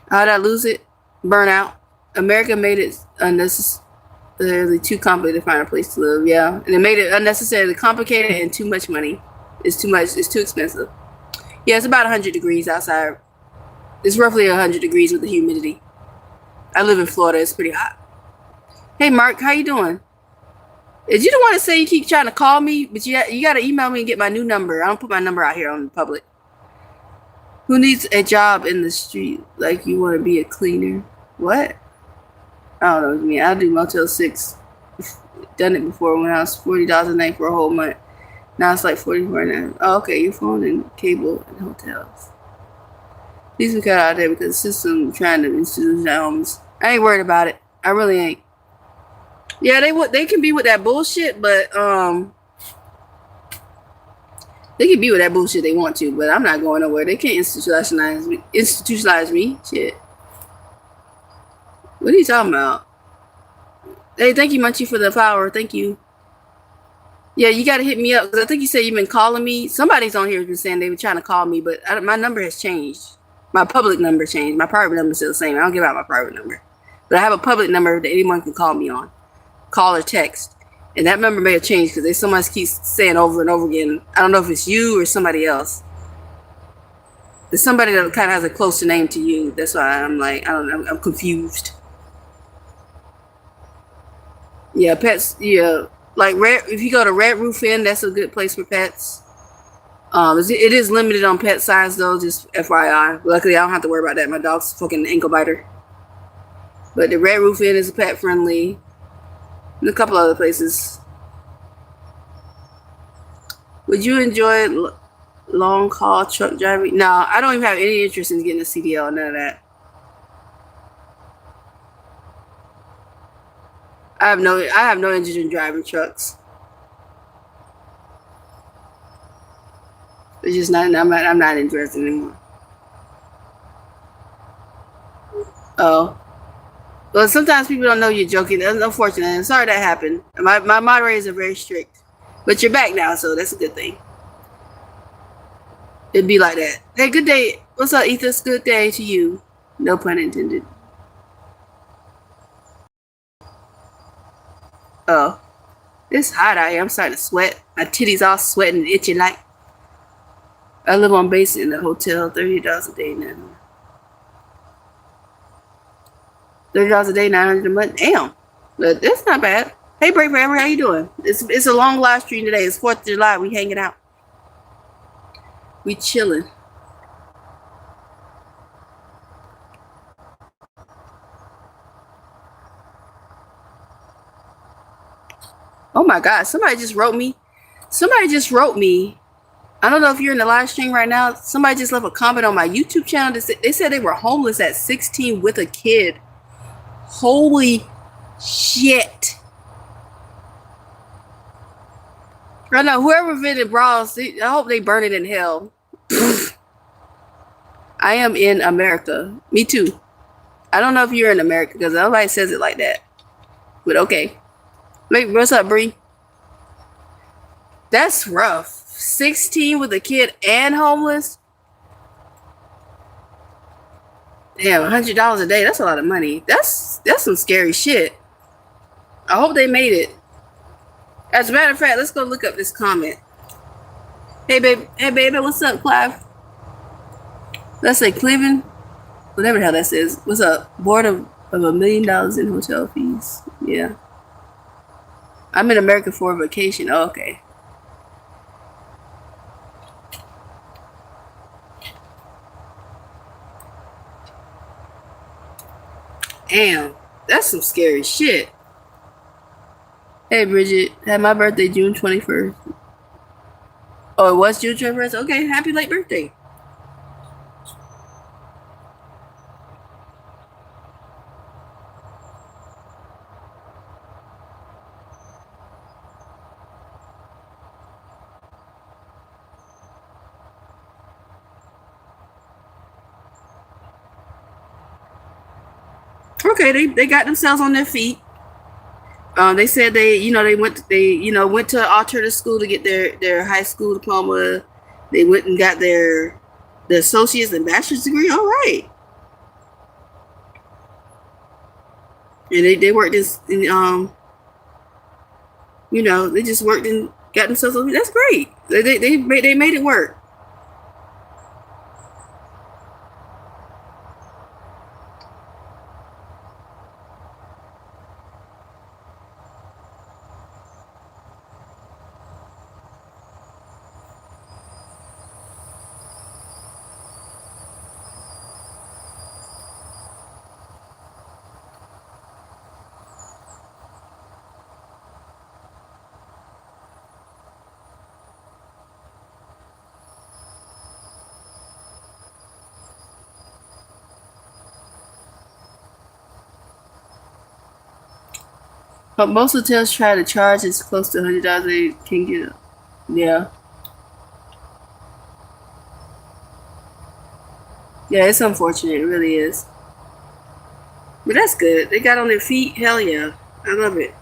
How'd I lose it? Burnout. America made it unnecessarily too complicated to find a place to live. Yeah. And it made it unnecessarily complicated and too much money. It's too much. It's too expensive. Yeah, it's about 100 degrees outside. It's roughly 100 degrees with the humidity. I live in Florida. It's pretty hot. Hey, Mark, how you doing? Did you the one to say you keep trying to call me, but you got to email me and get my new number. I don't put my number out here on the public. Who needs a job in the street like you want to be a cleaner? What? I don't know what you mean. I do Motel 6. Done it before when I was $40 a night for a whole month. Now it's like $44 a night. Oh, okay, your phone and cable and hotels. These we cut out there because the system trying to institutionalize homes. I ain't worried about it. I really ain't. Yeah, they can be with that bullshit, but they can be with that bullshit they want to, but I'm not going nowhere. They can't institutionalize me. Shit. What are you talking about? Hey, thank you, Munchie, for the power. Thank you. Yeah, you got to hit me up because I think you said you've been calling me. Somebody's on here has been saying they were trying to call me, but my number has changed. My public number changed. My private number is still the same. I don't give out my private number, but I have a public number that anyone can call me on. Call or text, and that number may have changed because someone keeps saying over and over again. I don't know if it's you or somebody else. It's somebody that kind of has a closer name to you. That's why I'm like, I don't know. I'm confused. Yeah, pets. Yeah, like if you go to Red Roof Inn, that's a good place for pets. It is limited on pet size though. Just FYI. Luckily, I don't have to worry about that. My dog's a fucking ankle biter. But the Red Roof Inn is pet friendly. And a couple other places. Would you enjoy long haul truck driving? No, I don't even have any interest in getting a CDL. None of that. I have no interest in driving trucks. It's just not. I'm not interested anymore. Oh. Well, sometimes people don't know you're joking. That's unfortunate. I'm sorry that happened. My moderators are very strict. But you're back now, so that's a good thing. It'd be like that. Hey, good day. What's up, Ethos? Good day to you. No pun intended. Oh. It's hot out here. I'm starting to sweat. My titties all sweating and itching like. I live on base in the hotel. $30 a day now. $30 a day, $900 a month. Damn, but that's not bad. Hey, Break Forever, how you doing? It's a long live stream today. It's 4th of July. We hanging out. We chilling. Oh my God! Somebody just wrote me. I don't know if you're in the live stream right now. Somebody just left a comment on my YouTube channel. They said they were homeless at 16 with a kid. Holy shit. I know whoever invented bras, I hope they burn it in hell. I I am in America. Me too. I don't know if you're in America because nobody says it like that. But okay. Wait, what's up, Bree? That's rough. 16 with a kid and homeless? Damn, $100 a day. That's a lot of money. That's some scary shit. I hope they made it. As a matter of fact, let's go look up this comment. Hey, baby. Hey, baby. What's up, Clive? Let's say Cleveland. Whatever the hell that says. What's up? Board of $1 million in hotel fees. Yeah. I'm in America for a vacation. Oh, okay. Damn. That's some scary shit. Hey, Bridget. Had my birthday June 21st. Oh, it was June 21st? Okay. Happy late birthday. Okay, they got themselves on their feet. They said they went to alternative school to get their high school diploma. They went and got the associate's and bachelor's degree. All right, and they worked this they just worked and got themselves on. That's great. They made it work. But most hotels try to charge as close to $100 they can get. Yeah. Yeah, it's unfortunate. It really is. But that's good. They got on their feet. Hell yeah. I love it.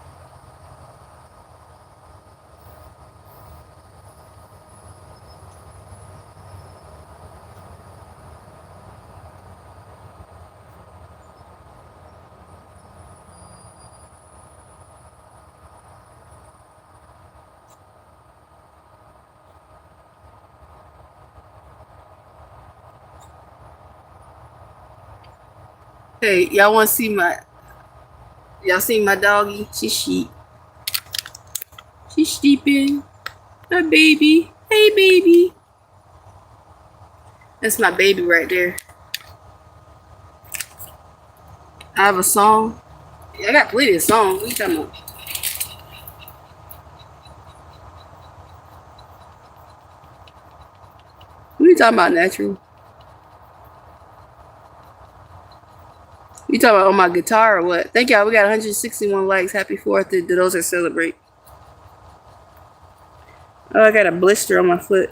Hey, y'all see my doggy? She's sleeping. My baby. Hey, baby. That's my baby right there. I have a song. I got plenty of songs. What you talking about? What you talking about, Natural? You talking about on my guitar or what? Thank y'all. We got 161 likes. Happy 4th to those that celebrate. Oh, I got a blister on my foot.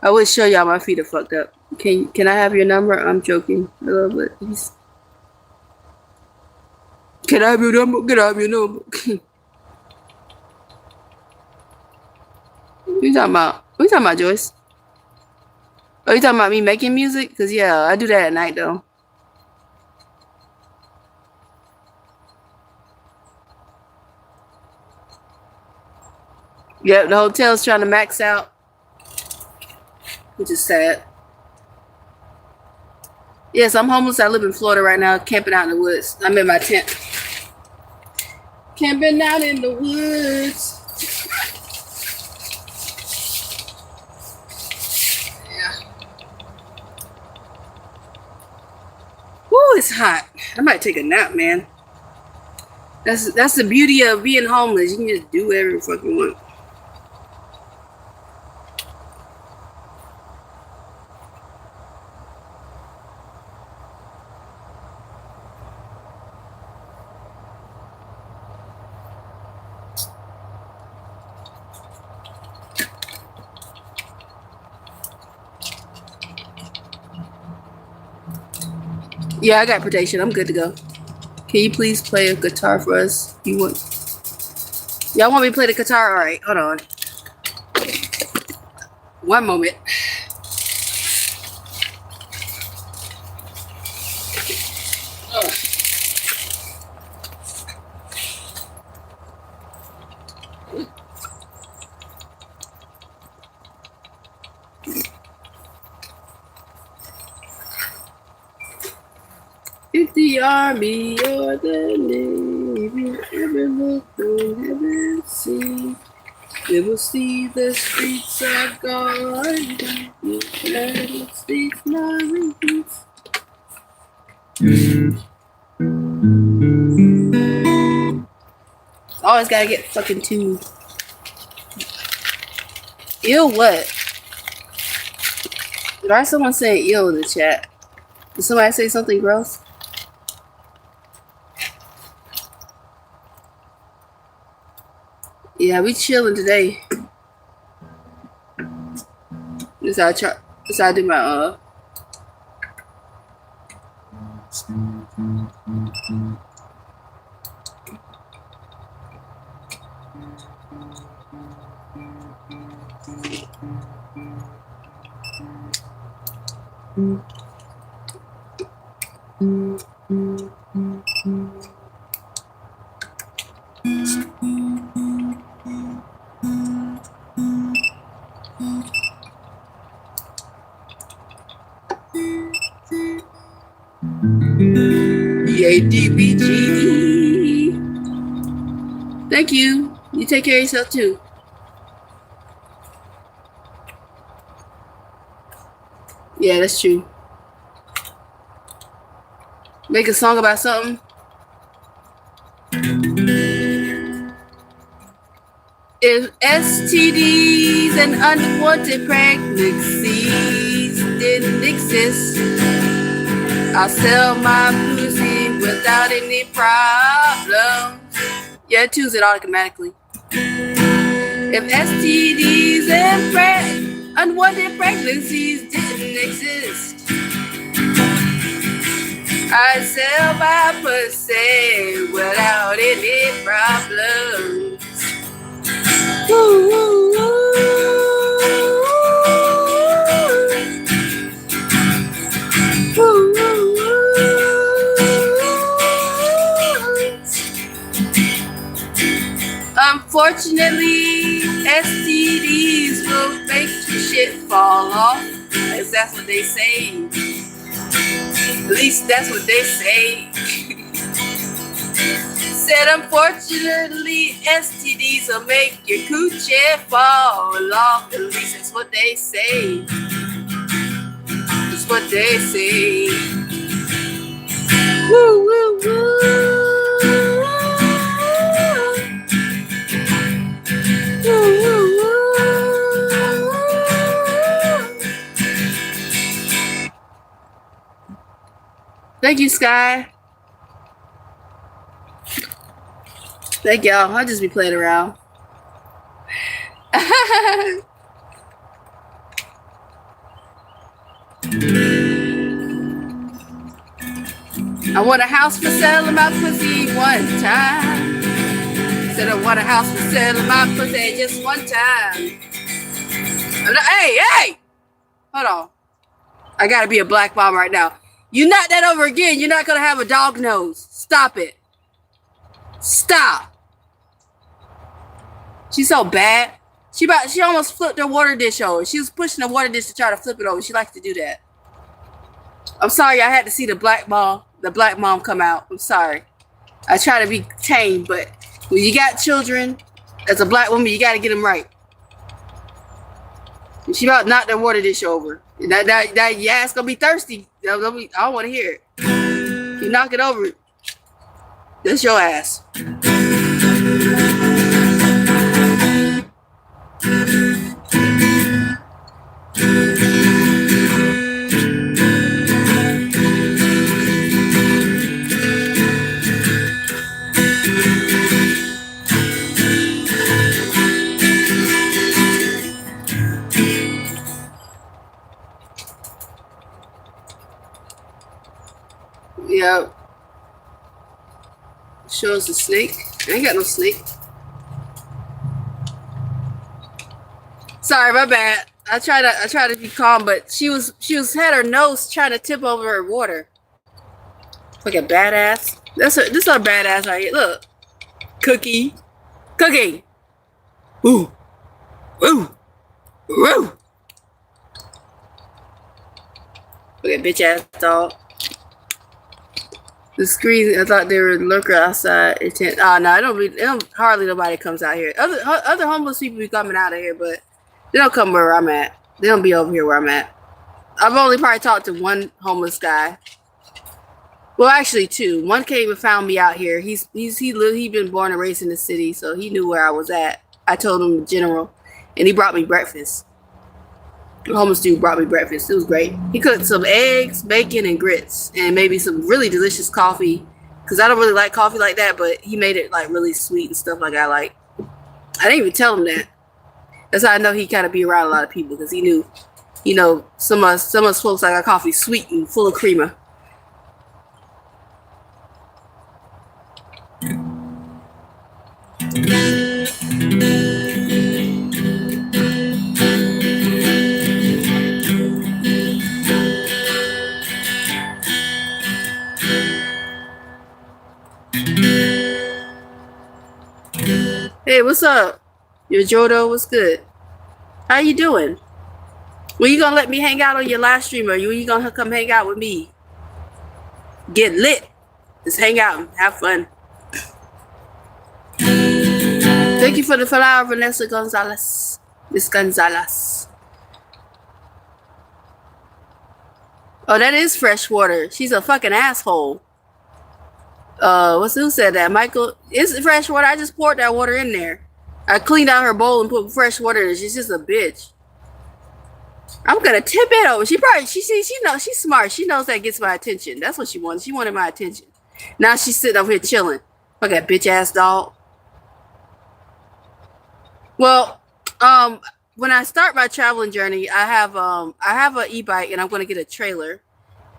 I would show y'all my feet are fucked up. Can I have your number? I'm joking. A little bit. Can I have your number? Can I have your number? What you talking about? What you talking about, Joyce? Oh, you talking about me making music? Because, yeah, I do that at night, though. Yeah, the hotel's trying to max out, which is sad. Yes, I'm homeless. I live in Florida right now, camping out in the woods. I'm in my tent. Camping out in the woods. Yeah. Woo, it's hot. I might take a nap, man. That's the beauty of being homeless. You can just do whatever the fuck you want. Yeah, I got protection. I'm good to go. Can you please play a guitar for us? You want? Y'all want me to play the guitar? All right, hold on. One moment. If the army or the navy ever look for heaven, see, they will see the streets are gone. United States Marines. Always gotta get fucking two. Ew, what? Did I hear someone say ew in the chat? Did somebody say something gross? Yeah, we chilling today. This how I do my DBGE. Thank you. You take care of yourself too. Yeah, that's true. Make a song about something. If STDs and unwanted pregnancies didn't exist, I'll sell my pussy without any problems. Yeah, choose it automatically. If STDs and unwanted pregnancies didn't exist, I'd sell my pussy without any problems. Woo, woo, woo. Woo, woo, woo. Unfortunately, STDs will make your shit fall off. Because that's what they say. At least that's what they say. Said unfortunately, STDs will make your coochie fall off. At least that's what they say. That's what they say. Woo, woo, woo. Woo, woo, woo. Thank you, Sky. Thank y'all. I'll just be playing around. I want a house for sale in my pussy one time. Said I want a house for sale in my pussy just one time. Hey! Hold on. I gotta be a black mom right now. You knock that over again, you're not gonna have a dog nose. Stop it. Stop. She's so bad. She almost flipped her water dish over. She was pushing the water dish to try to flip it over. She likes to do that. I'm sorry I had to see the black mom come out. I'm sorry. I try to be tame, but when you got children, as a black woman, you got to get them right. And she about knocked that water dish over. That your ass gonna be thirsty. I don't want to hear it. You knock it over, that's your ass. Yep. Shows the snake. I ain't got no snake. Sorry, my bad. I try to be calm, but she was had her nose trying to tip over her water. Like a badass. This is our badass right here. Look. Cookie. Cookie. Ooh. Ooh. Ooh. Look at bitch ass dog. The screen, I thought they were lurker outside. Oh no, it don't hardly nobody comes out here. Other homeless people be coming out of here, but they don't come where I'm at. They don't be over here where I'm at. I've only probably talked to one homeless guy. Well, actually two. One came and found me out here. He been born and raised in the city, so he knew where I was at. I told him in general, and he brought me breakfast. The homeless dude brought me breakfast. It was great. He cooked some eggs, bacon, and grits, and maybe some really delicious coffee. Cause I don't really like coffee like that, but he made it like really sweet and stuff like I like. I didn't even tell him that. That's how I know he kind of be around a lot of people, because he knew, you know, some of us folks like our coffee sweet and full of creamer. Hey, what's up? Your Jodo, what's good? How you doing? When you gonna let me hang out on your live stream, or you gonna come hang out with me? Get lit. Just hang out and have fun. Thank you for the flower, Vanessa Gonzalez. Miss Gonzalez. Oh, that is fresh water. She's a fucking asshole. Who said that? Michael, it's fresh water. I just poured that water in there. I cleaned out her bowl and put fresh water in it. She's just a bitch. I'm gonna tip it over. She knows she's smart. She knows that gets my attention. That's what she wanted. She wanted my attention. Now she's sitting over here chilling. Look at bitch ass dog. Well, when I start my traveling journey, I have an e-bike, and I'm gonna get a trailer.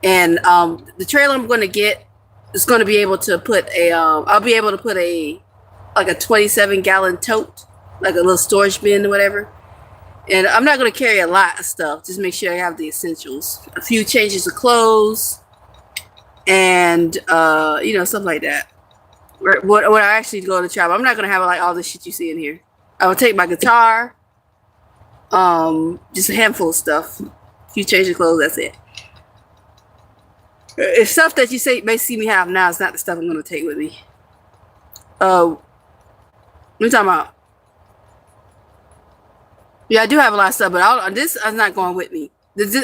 And the trailer I'm gonna get is gonna be able to put I'll be able to put like a 27-gallon tote, like a little storage bin or whatever. And I'm not going to carry a lot of stuff. Just make sure I have the essentials. A few changes of clothes. And, you know, stuff like that. When I actually go to travel, I'm not going to have like all the shit you see in here. I will take my guitar. Just a handful of stuff. A few changes of clothes, that's it. If stuff that you may see me have now is not the stuff I'm going to take with me. What are you talking about? Yeah, I do have a lot of stuff, but this is not going with me.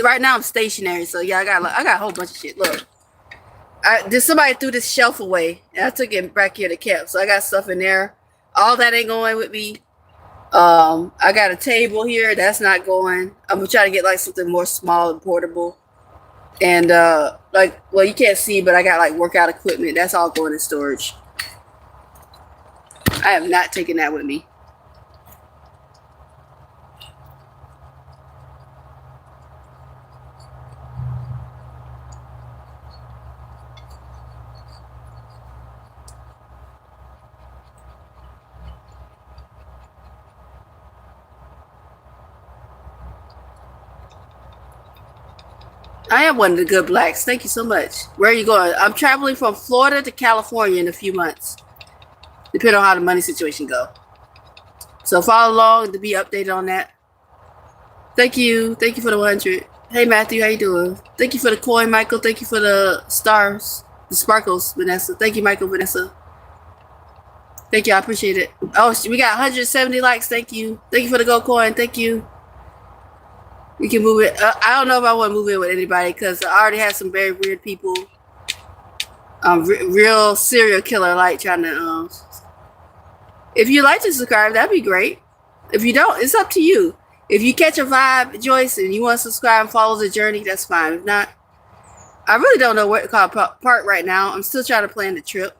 Right now I'm stationary, so yeah, I got a whole bunch of shit. Look, somebody threw this shelf away, and I took it back here to camp, so I got stuff in there. All that ain't going with me. I got a table here that's not going. I'm gonna try to get like something more small and portable. And well, you can't see, but I got like workout equipment. That's all going in storage. I have not taken that with me. I am one of the good blacks. Thank you so much. Where are you going? I'm traveling from Florida to California in a few months, depending on how the money situation go. So follow along to be updated on that. Thank you. Thank you for the 100. Hey, Matthew, how you doing? Thank you for the coin, Michael. Thank you for the stars, the sparkles, Vanessa. Thank you, Michael, Vanessa. Thank you. I appreciate it. Oh, we got 170 likes. Thank you. Thank you for the gold coin. Thank you. We can move it. I don't know if I want to move in with anybody, because I already have some very weird people. Real serial killer like trying to. If you like to subscribe, that'd be great. If you don't, it's up to you. If you catch a vibe, Joyce, and you want to subscribe and follow the journey, that's fine. If not, I really don't know what to call part right now. I'm still trying to plan the trip,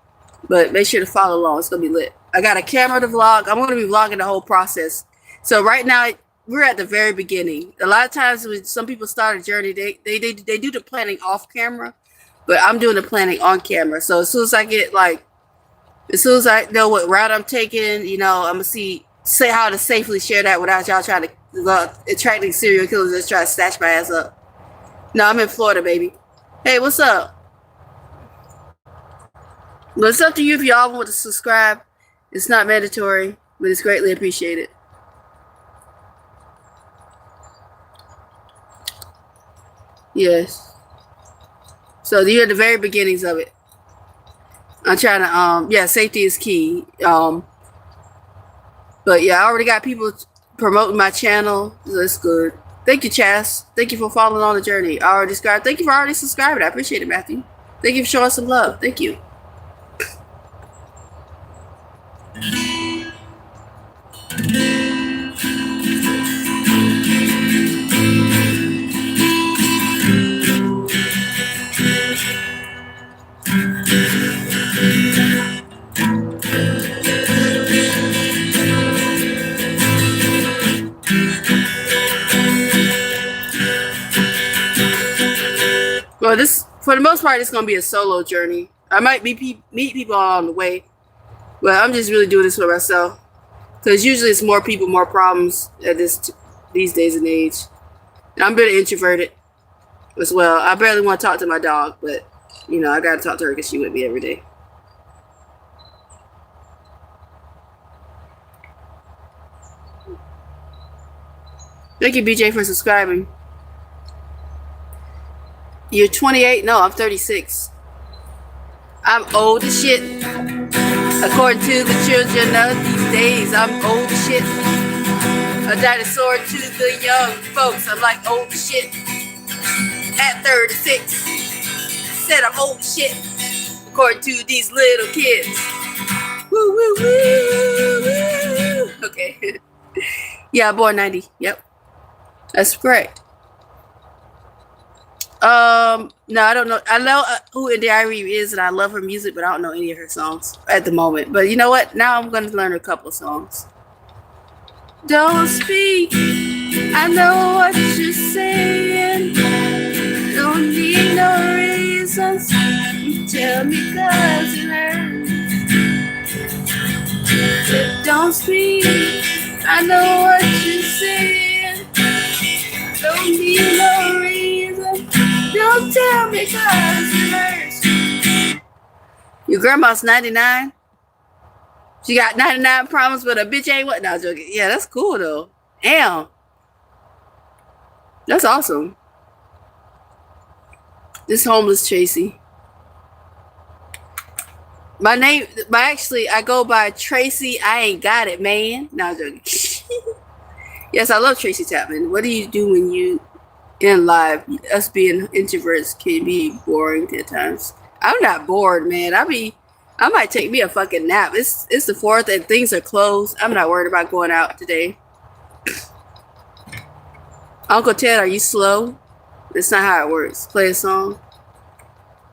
but make sure to follow along. It's gonna be lit. I got a camera to vlog. I'm gonna be vlogging the whole process. So right now, we're at the very beginning. A lot of times when some people start a journey, they do the planning off camera, but I'm doing the planning on camera. So as soon as I get as soon as I know what route I'm taking, you know, I'm gonna say how to safely share that without y'all trying to attracting serial killers that's trying to snatch my ass up. No, I'm in Florida, baby. Hey, what's up? Well, it's up to you if y'all want to subscribe. It's not mandatory, but it's greatly appreciated. Yes. So you're at the very beginnings of it. I'm trying to yeah, safety is key. But yeah, I already got people promoting my channel, so that's good. Thank you, Chas. Thank you for following on the journey. I already subscribed. Thank you for already subscribing. I appreciate it, Matthew. Thank you for showing some love. Thank you. Well, this, for the most part, it's going to be a solo journey. I might meet people along the way, but I'm just really doing this for myself. Because usually it's more people, more problems at these days and age. And I'm very introverted as well. I barely want to talk to my dog, but, you know, I got to talk to her because she with me every day. Thank you, BJ, for subscribing. You're 28? No, I'm 36. I'm old as shit. According to the children of these days, I'm old as shit. A dinosaur to the young folks. I'm like old as shit. At 36. Said I'm old as shit. According to these little kids. Woo, woo, woo, woo. Okay. Yeah, born 90. Yep. That's correct. No, I don't know. I know who India Irie is, and I love her music, but I don't know any of her songs at the moment. But you know what? Now I'm going to learn a couple songs. Don't speak. I know what you're saying. Don't need no reasons. Tell me 'cause it hurts. Don't speak. I know what you're saying. Don't need no reason. Don't tell me 'cause it hurts. Your grandma's 99? She got 99 problems, but a bitch ain't what? No, I'm joking. Yeah, that's cool though. Damn. That's awesome. This homeless Tracy. Actually, I go by Tracy. I ain't got it, man. No, I'm joking. Yes, I love Tracy Chapman. What do you do when you in live? Us being introverts can be boring at times. I'm not bored, man. I might take me a fucking nap. It's the 4th and things are closed. I'm not worried about going out today. Uncle Ted, are you slow? That's not how it works. Play a song.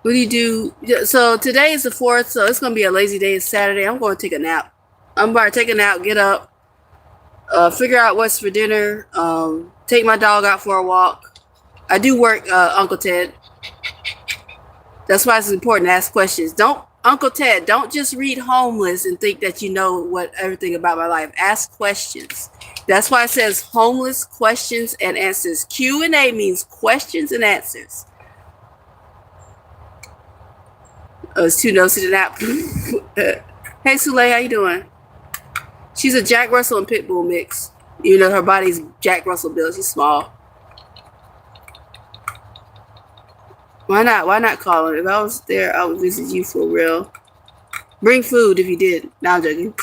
What do you do? So today is the 4th, so it's gonna be a lazy day. It's Saturday. I'm going to take a nap. I'm about to take a nap, get up, figure out what's for dinner, take my dog out for a walk. I do work, Uncle Ted. That's why it's important to ask questions. Uncle Ted, don't just read homeless and think that you know everything about my life. Ask questions. That's why it says homeless questions and answers. Q&A means questions and answers. Oh, it's too nosy to nap. Hey, Soleil, how you doing? She's a Jack Russell and Pitbull mix. You know, her body's Jack Russell built. She's small. Why not? Why not call her? If I was there, I would visit you for real. Bring food if you did. Now I'm joking.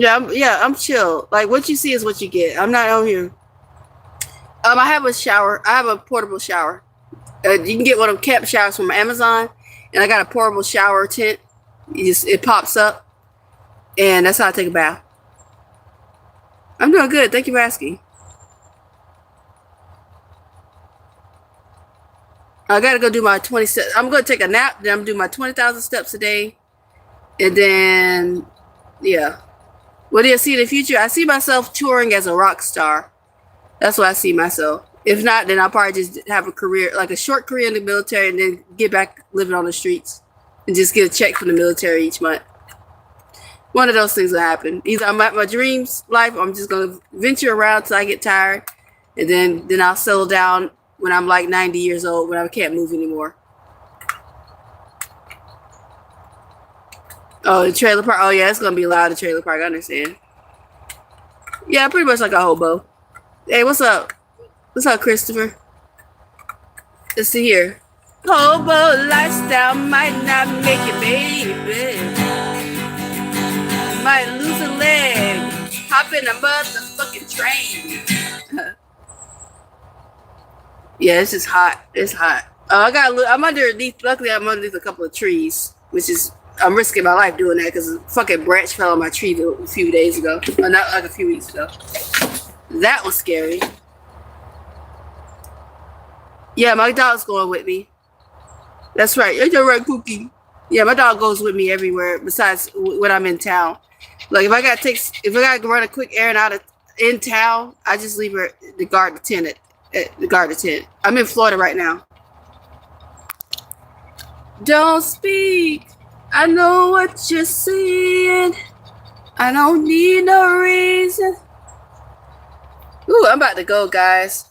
I'm chill. Like, what you see is what you get. I'm not out here. I have a shower. I have a portable shower. You can get one of them camp showers from Amazon, and I got a portable shower tent. It pops up, and that's how I take a bath. I'm doing good. Thank you for asking. I gotta go do my 20 steps. I'm gonna take a nap, then I'm gonna do my 20,000 steps a day, and then, yeah. What do you see in the future? I see myself touring as a rock star. That's what I see myself. If not, then I'll probably just have a career, like a short career in the military, and then get back living on the streets and just get a check from the military each month. One of those things will happen. Either I'm at my dreams life, or I'm just gonna venture around till I get tired, and then I'll settle down when I'm like 90 years old, when I can't move anymore. Oh, the trailer park. Oh yeah, it's gonna be loud. The trailer park. I understand. Yeah, pretty much like a hobo. Hey, what's up? What's up, Christopher? Let's see here. Hobo lifestyle might not make it, baby. Might lose a leg. Hop in a motherfucking train. Yeah, it's just hot. It's hot. I'm underneath. Luckily, I'm underneath a couple of trees, which is I'm risking my life doing that because a fucking branch fell on my tree a few days ago. Or not like a few weeks ago. That was scary. Yeah, my dog's going with me. That's right. You're right, Cookie. Yeah, my dog goes with me everywhere besides when I'm in town. Like if I gotta run a quick errand in town, I just leave her to guard the tent at the guard the tent. I'm in Florida right now. Don't speak. I know what you're saying. I don't need no reason. Ooh, I'm about to go, guys.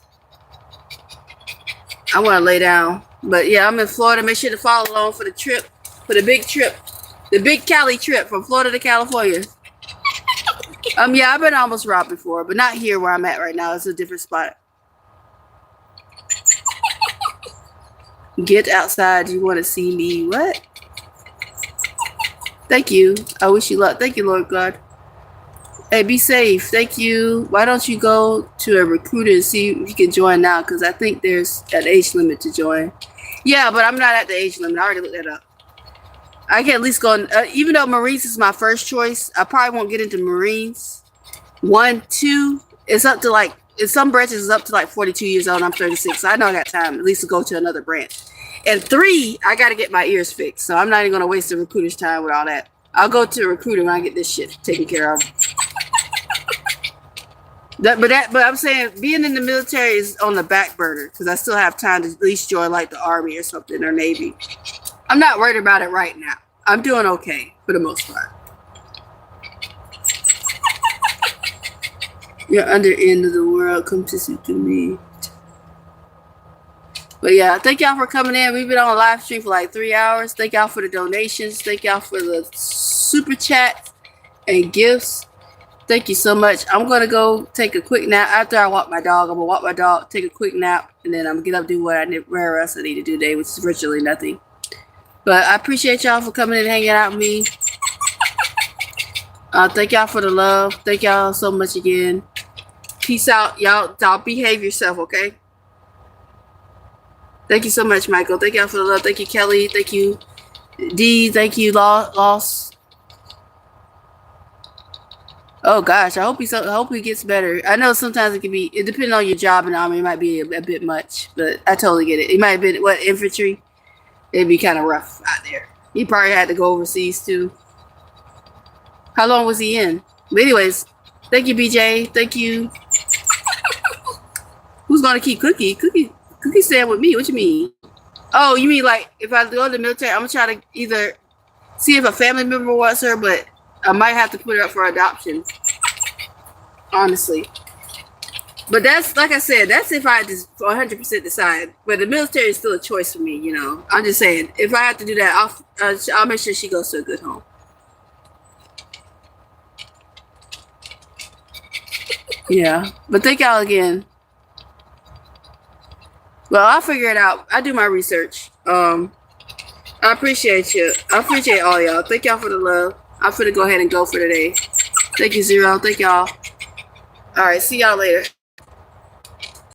I want to lay down. But yeah, I'm in Florida. Make sure to follow along for the trip, for the big trip. The big Cali trip from Florida to California. Yeah, I've been almost robbed before, but not here where I'm at right now. It's a different spot. Get outside. You want to see me? What? Thank you. I wish you luck. Thank you, Lord God. Hey, be safe. Thank you. Why don't you go to a recruiter and see if you can join now? Because I think there's an age limit to join. Yeah, but I'm not at the age limit. I already looked that up. I can at least go on, even though Marines is my first choice, I probably won't get into Marines. 1, 2, it's up to like, in some branches it's up to like 42 years old and I'm 36. So I know I got time at least to go to another branch. And 3, I got to get my ears fixed. So I'm not even going to waste the recruiter's time with all that. I'll go to a recruiter when I get this shit taken care of. But I'm saying being in the military is on the back burner because I still have time to at least join like the Army or something or Navy. I'm not worried about it right now. I'm doing okay for the most part. You're under end of the world. Come to me. But yeah, thank y'all for coming in. We've been on a live stream for like 3 hours. Thank y'all for the donations. Thank y'all for the super chats and gifts. Thank you so much. I'm going to go take a quick nap. After I walk my dog, I'm going to walk my dog, take a quick nap, and then I'm going to get up and do whatever else I need to do today, which is virtually nothing. But I appreciate y'all for coming and hanging out with me. Thank y'all for the love. Thank y'all so much again. Peace out. Y'all behave yourself, okay? Thank you so much, Michael. Thank y'all for the love. Thank you, Kelly. Thank you, Dee. Thank you, Loss. Oh gosh, I hope he gets better. I know sometimes it can be, it depends on your job in the Army, it might be a bit much, but I totally get it. It might have been infantry. It'd be kind of rough out there. He probably had to go overseas too. How long was he in? But anyways, thank you, BJ. Thank you. Who's gonna keep Cookie? Cookie staying with me. What you mean? Oh, you mean like if I go to the military, I'm gonna try to either see if a family member wants her, but I might have to put her up for adoption. Honestly. But that's, like I said, that's if I just 100% decide. But the military is still a choice for me, you know. I'm just saying, if I have to do that, I'll make sure she goes to a good home. Yeah. But thank y'all again. Well, I'll figure it out. I do my research. I appreciate you. I appreciate all y'all. Thank y'all for the love. I'm finna go ahead and go for today. Thank you, Zero. Thank y'all. All right. See y'all later.